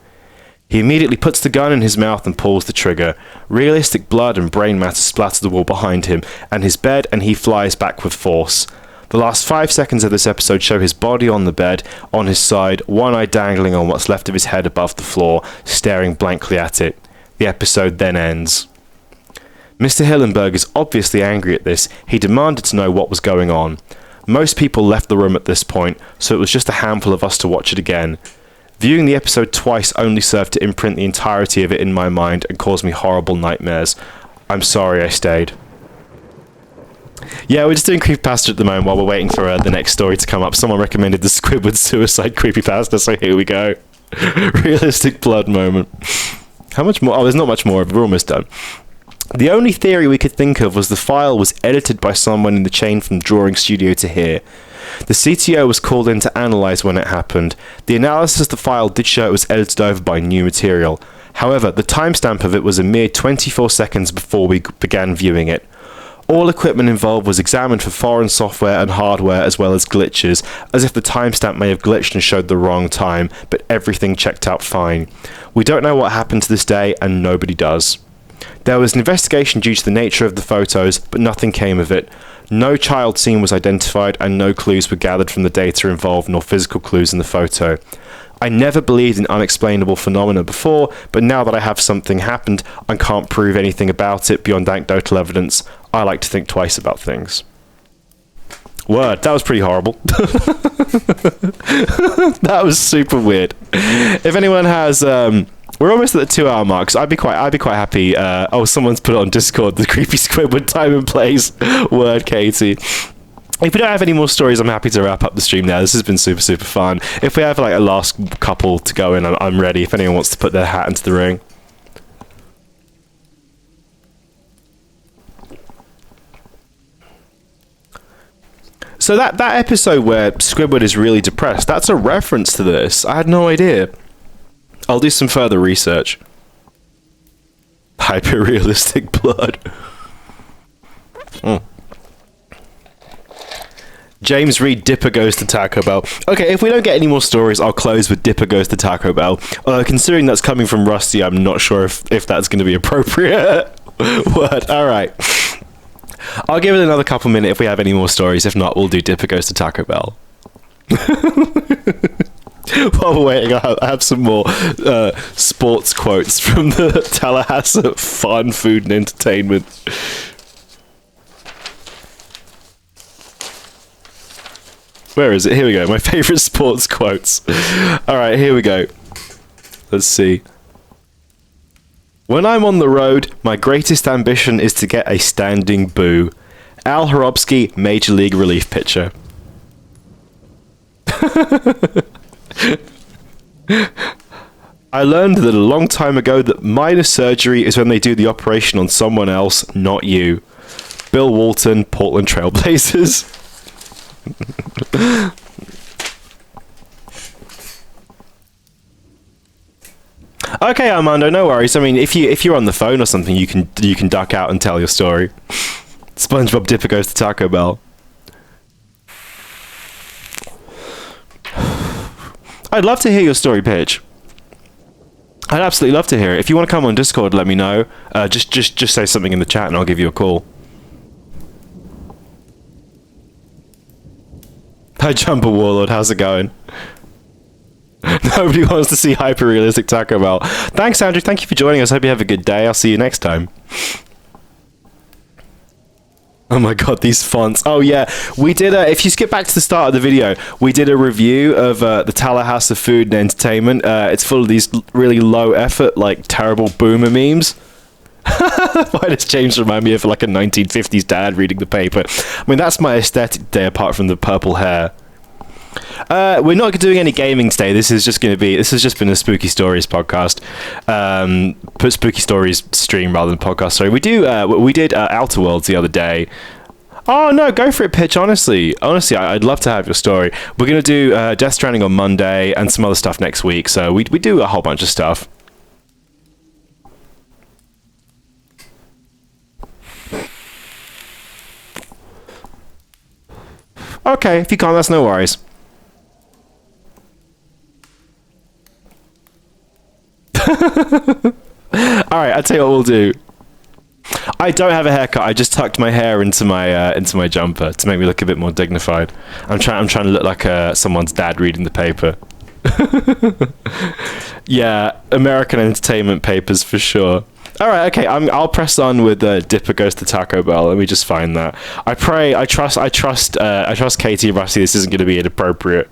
He immediately puts the gun in his mouth and pulls the trigger. Realistic blood and brain matter splatter the wall behind him and his bed, and he flies back with force. The last 5 seconds of this episode show his body on the bed, on his side, one eye dangling on what's left of his head above the floor, staring blankly at it. The episode then ends. Mr. Hillenberg is obviously angry at this. He demanded to know what was going on. Most people left the room at this point, so it was just a handful of us to watch it again. Viewing the episode twice only served to imprint the entirety of it in my mind and cause me horrible nightmares. I'm sorry I stayed. Yeah, we're just doing creepypasta at the moment while we're waiting for the next story to come up. Someone recommended the Squidward suicide creepypasta, so here we go. Realistic blood moment. How much more? Oh, there's not much more. We're almost done. The only theory we could think of was the file was edited by someone in the chain from drawing studio to here. The CTO was called in to analyze when it happened. The analysis of the file did show it was edited over by new material. However, the timestamp of it was a mere 24 seconds before we began viewing it. All equipment involved was examined for foreign software and hardware as well as glitches, as if the timestamp may have glitched and showed the wrong time, but everything checked out fine. We don't know what happened to this day, and nobody does. There was an investigation due to the nature of the photos, but nothing came of it. No child scene was identified, and no clues were gathered from the data involved, nor physical clues in the photo. I never believed in unexplainable phenomena before, but now that I have something happened, I can't prove anything about it beyond anecdotal evidence. I like to think twice about things. Word, that was pretty horrible. That was super weird. If anyone has, we're almost at the 2 hour mark, so I'd be quite happy. Oh, someone's put it on Discord, the creepy Squidward time and place. Word, Katie. If we don't have any more stories, I'm happy to wrap up the stream now. This has been super, super fun. If we have like a last couple to go in, I'm ready. If anyone wants to put their hat into the ring. So that episode where Squidward is really depressed, that's a reference to this. I had no idea. I'll do some further research. Hyper-realistic blood. James Reed, Dipper goes to Taco Bell. Okay, if we don't get any more stories, I'll close with Dipper goes to Taco Bell. Considering that's coming from Rusty, I'm not sure if that's going to be appropriate. Word. All right. I'll give it another couple minutes if we have any more stories. If not, we'll do Dipper goes to Taco Bell. While we're waiting, I have some more sports quotes from the Tallahassee Fun, Food and Entertainment. Where is it? Here we go. My favorite sports quotes. All right, here we go. Let's see. When I'm on the road, my greatest ambition is to get a standing boo. Al Horobsky, Major League relief pitcher. I learned that a long time ago that minor surgery is when they do the operation on someone else, not you. Bill Walton, Portland Trail Blazers. Okay, Armando, no worries. I mean, if you're on the phone or something, you can duck out and tell your story. SpongeBob Dipper goes to Taco Bell. I'd love to hear your story, Pitch. I'd absolutely love to hear it. If you want to come on Discord, let me know. Just say something in the chat and I'll give you a call. Hi, Jumper Warlord. How's it going? Nobody wants to see hyper-realistic Taco Bell. Thanks, Andrew. Thank you for joining us. Hope you have a good day. I'll see you next time. Oh my god, these fonts. Oh yeah, we did if you skip back to the start of the video, we did a review of the Tallahassee Food and Entertainment. It's full of these really low effort, like terrible boomer memes. Why does James remind me of like a 1950s dad reading the paper? I mean, that's my aesthetic today, apart from the purple hair. We're not doing any gaming today. This has just been a Spooky Stories podcast. Put Spooky Stories stream rather than podcast. Sorry, we did Outer Worlds the other day. Oh no, go for it, Pitch. Honestly, I'd love to have your story. We're gonna do Death Stranding on Monday and some other stuff next week. So we do a whole bunch of stuff. Okay, if you can't, that's no worries. Alright, I'll tell you what we'll do. I don't have a haircut. I just tucked my hair into my jumper to make me look a bit more dignified. I'm trying to look like someone's dad reading the paper. Yeah, American entertainment papers for sure. All right, okay. I'll press on with Dipper Goes to Taco Bell. Let me just find that. I trust Katie and Rusty. This isn't going to be inappropriate.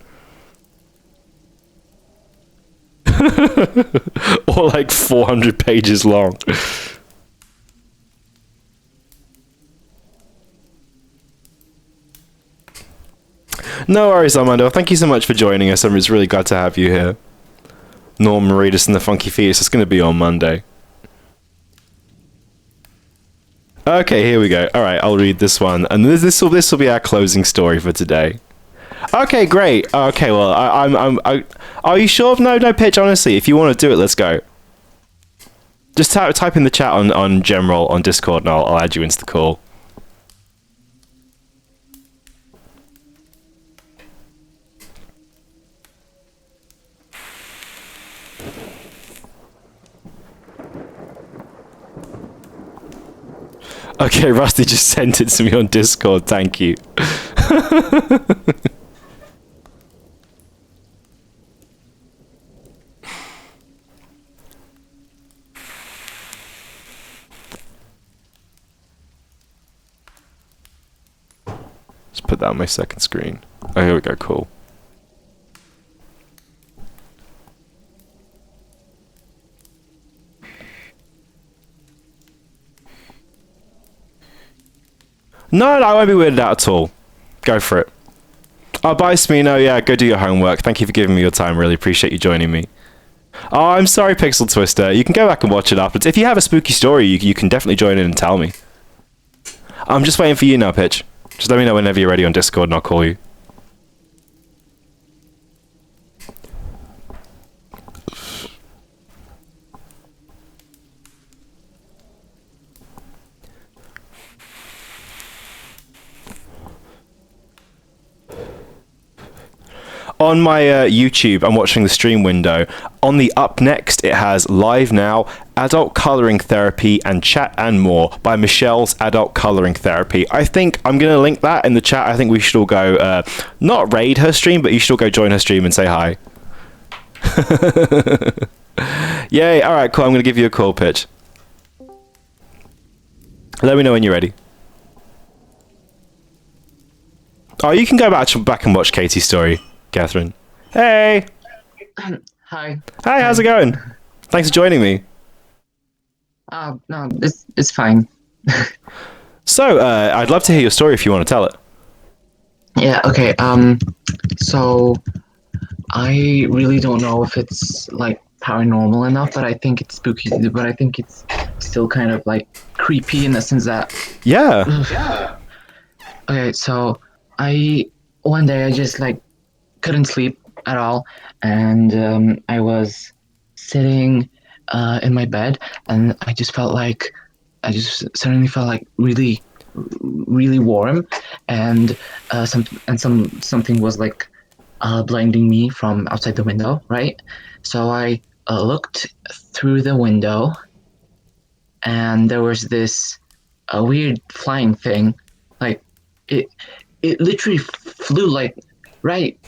Or like 400 pages long. No worries, Armando. Thank you so much for joining us. I'm just really glad to have you here. Norm Maridis and the Funky Fetus. It's going to be on Monday. Okay, here we go. All right, I'll read this one, and this will be our closing story for today. Okay, great. Okay, well, are you sure? No, pitch. Honestly, if you want to do it, let's go. Just type in the chat on General on Discord, and I'll add you into the call. Okay, Rusty just sent it to me on Discord. Thank you. Let's put that on my second screen. Oh, here we go. Cool. No, I won't be weirded out at all. Go for it. Oh, bye, Smino. Yeah, go do your homework. Thank you for giving me your time. Really appreciate you joining me. Oh, I'm sorry, Pixel Twister. You can go back and watch it afterwards. If you have a spooky story, you can definitely join in and tell me. I'm just waiting for you now, Pitch. Just let me know whenever you're ready on Discord and I'll call you. On my YouTube, I'm watching the stream window. On the up next, it has Live Now, Adult Coloring Therapy, and Chat and More by Michelle's Adult Coloring Therapy. I think I'm going to link that in the chat. I think we should all go, not raid her stream, but you should all go join her stream and say hi. Yay, alright, cool. I'm going to give you a call, Pitch. Let me know when you're ready. Oh, you can go back and watch Katie's story. Catherine. Hey! Hi. Hi, how's it going? Thanks for joining me. No, it's fine. So, I'd love to hear your story if you want to tell it. Yeah, okay, so I really don't know if it's, like, paranormal enough, but I think it's spooky, but I think it's still kind of, like, creepy in the sense that... Yeah. Okay, so one day I just, like, couldn't sleep at all, and I was sitting in my bed, and I just suddenly felt like really, really warm, and something was like blinding me from outside the window, right? So I looked through the window, and there was this weird flying thing, like it literally flew like right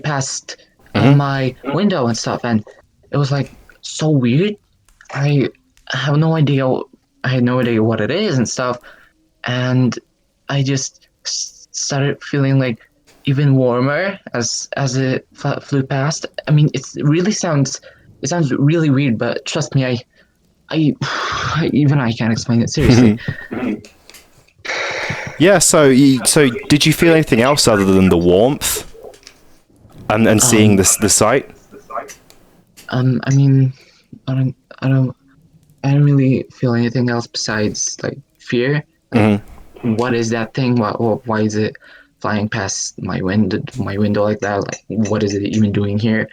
past my window and stuff, and it was like so weird. I had no idea what it is and stuff, and I just started feeling like even warmer as it flew past. I mean, it sounds really weird, but trust me, I even I can't explain it seriously. Yeah, so did you feel anything else other than the warmth and seeing the sight? I mean, I don't really feel anything else besides like fear. What is that thing? Why is it flying past my window like that? Like, what is it even doing here?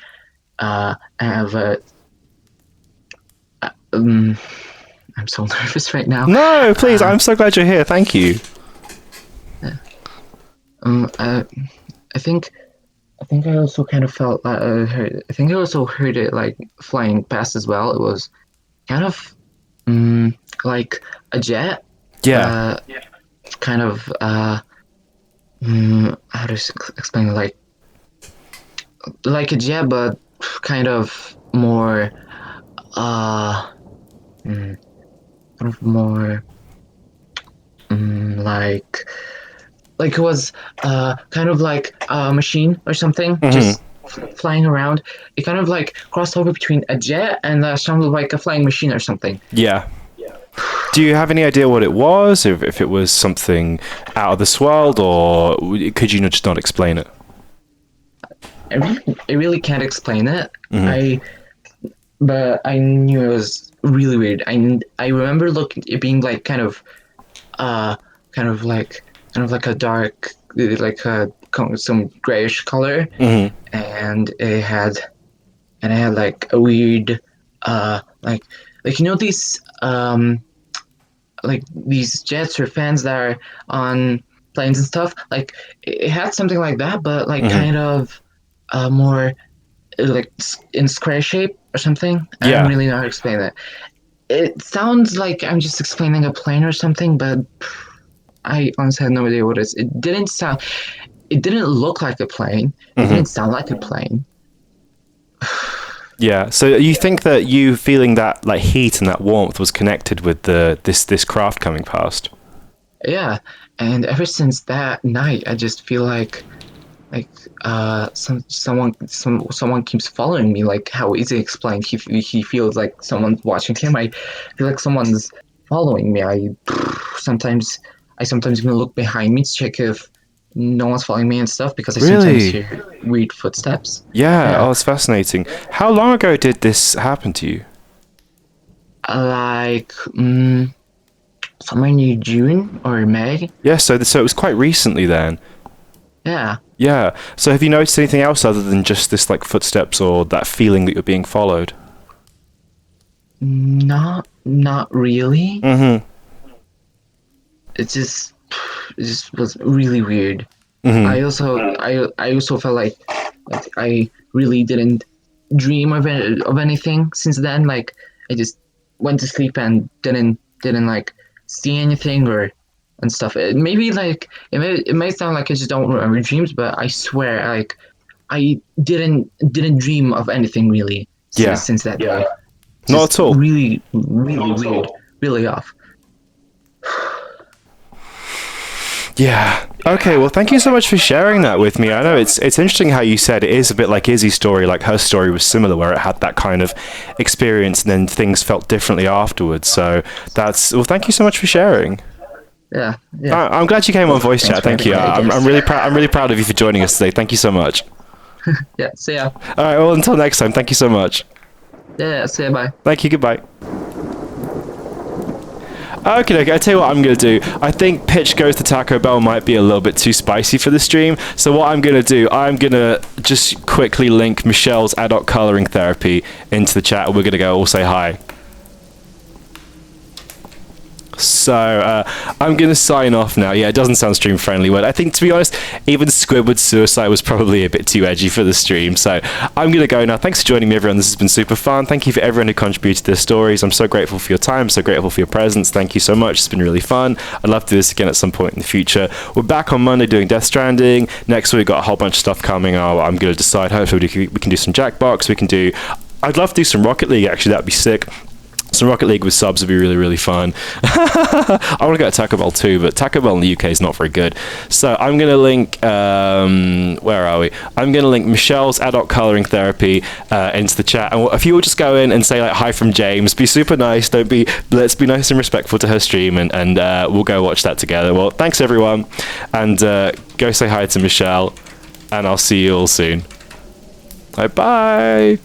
I have I'm so nervous right now. No, please. I'm so glad you're here. Thank you. I think I also kind of felt I think I also heard it like flying past as well. It was kind of like a jet. Yeah. Kind of how to explain it, like a jet, but kind of more kind of more like it was kind of like a machine or something, just flying around. It kind of like crossed over between a jet and sounded like a flying machine or something. Yeah. Do you have any idea what it was? If it was something out of this world, or could you just not explain it? I really can't explain it. But I knew it was really weird. I remember it being like kind of like a dark, like some grayish color, and it had like a weird like these like these jets or fans that are on planes and stuff. Like it had something like that, but like kind of more like in square shape or something. I don't really know how to explain it. It sounds like I'm just explaining a plane or something, but I honestly had no idea what it is. It didn't look like a plane. It didn't sound like a plane. Yeah. So you think that you feeling that like heat and that warmth was connected with this craft coming past? Yeah, and ever since that night, I just feel like someone keeps following me. Like how Izzy explained, he feels like someone's watching him. I feel like someone's following me. I sometimes even look behind me to check if no one's following me and stuff, because I sometimes hear weird footsteps. Yeah. Oh, it's fascinating. How long ago did this happen to you? Like somewhere near June or May. Yeah. So it was quite recently then. Yeah. Yeah. So have you noticed anything else other than just this like footsteps or that feeling that you're being followed? Not really. It just was really weird. I also felt like I really didn't dream of anything since then. Like I just went to sleep and didn't like see anything and stuff. It may sound like I just don't remember dreams, but I swear, like I didn't dream of anything really since that day. Not at all. Really weird, really off. Yeah. Okay, well, thank you so much for sharing that with me. I know it's interesting how you said it is a bit like Izzy's story, like her story was similar, where it had that kind of experience and then things felt differently afterwards. So thank you so much for sharing. Yeah. I'm glad you came on voice chat. Thank you. I'm really proud of you for joining us today. Thank you so much. Yeah, see ya. All right, well, until next time, thank you so much. Yeah, see ya, bye. Thank you, goodbye. Okay, I tell you what I'm going to do. I think Pitch Goes to Taco Bell might be a little bit too spicy for the stream. So what I'm going to do, I'm going to just quickly link Michelle's adult coloring therapy into the chat, and we're going to go all say hi. So I'm going to sign off now. Yeah, it doesn't sound stream friendly. But I think, to be honest, even Squidward's suicide was probably a bit too edgy for the stream. So I'm going to go now. Thanks for joining me, everyone. This has been super fun. Thank you for everyone who contributed to their stories. I'm so grateful for your time. So grateful for your presence. Thank you so much. It's been really fun. I'd love to do this again at some point in the future. We're back on Monday doing Death Stranding. Next week, we've got a whole bunch of stuff coming. I'm going to decide. Hopefully, we can do some Jackbox. I'd love to do some Rocket League, actually. That'd be sick. Some Rocket League with subs would be really, really fun. I want to go to Taco Bell too, but Taco Bell in the UK is not very good. So I'm going to link, where are we? I'm going to link Michelle's adult coloring therapy into the chat. And if you will just go in and say like, hi from James, be super nice. Let's be nice and respectful to her stream, and we'll go watch that together. Well, thanks everyone. And go say hi to Michelle, and I'll see you all soon. Bye.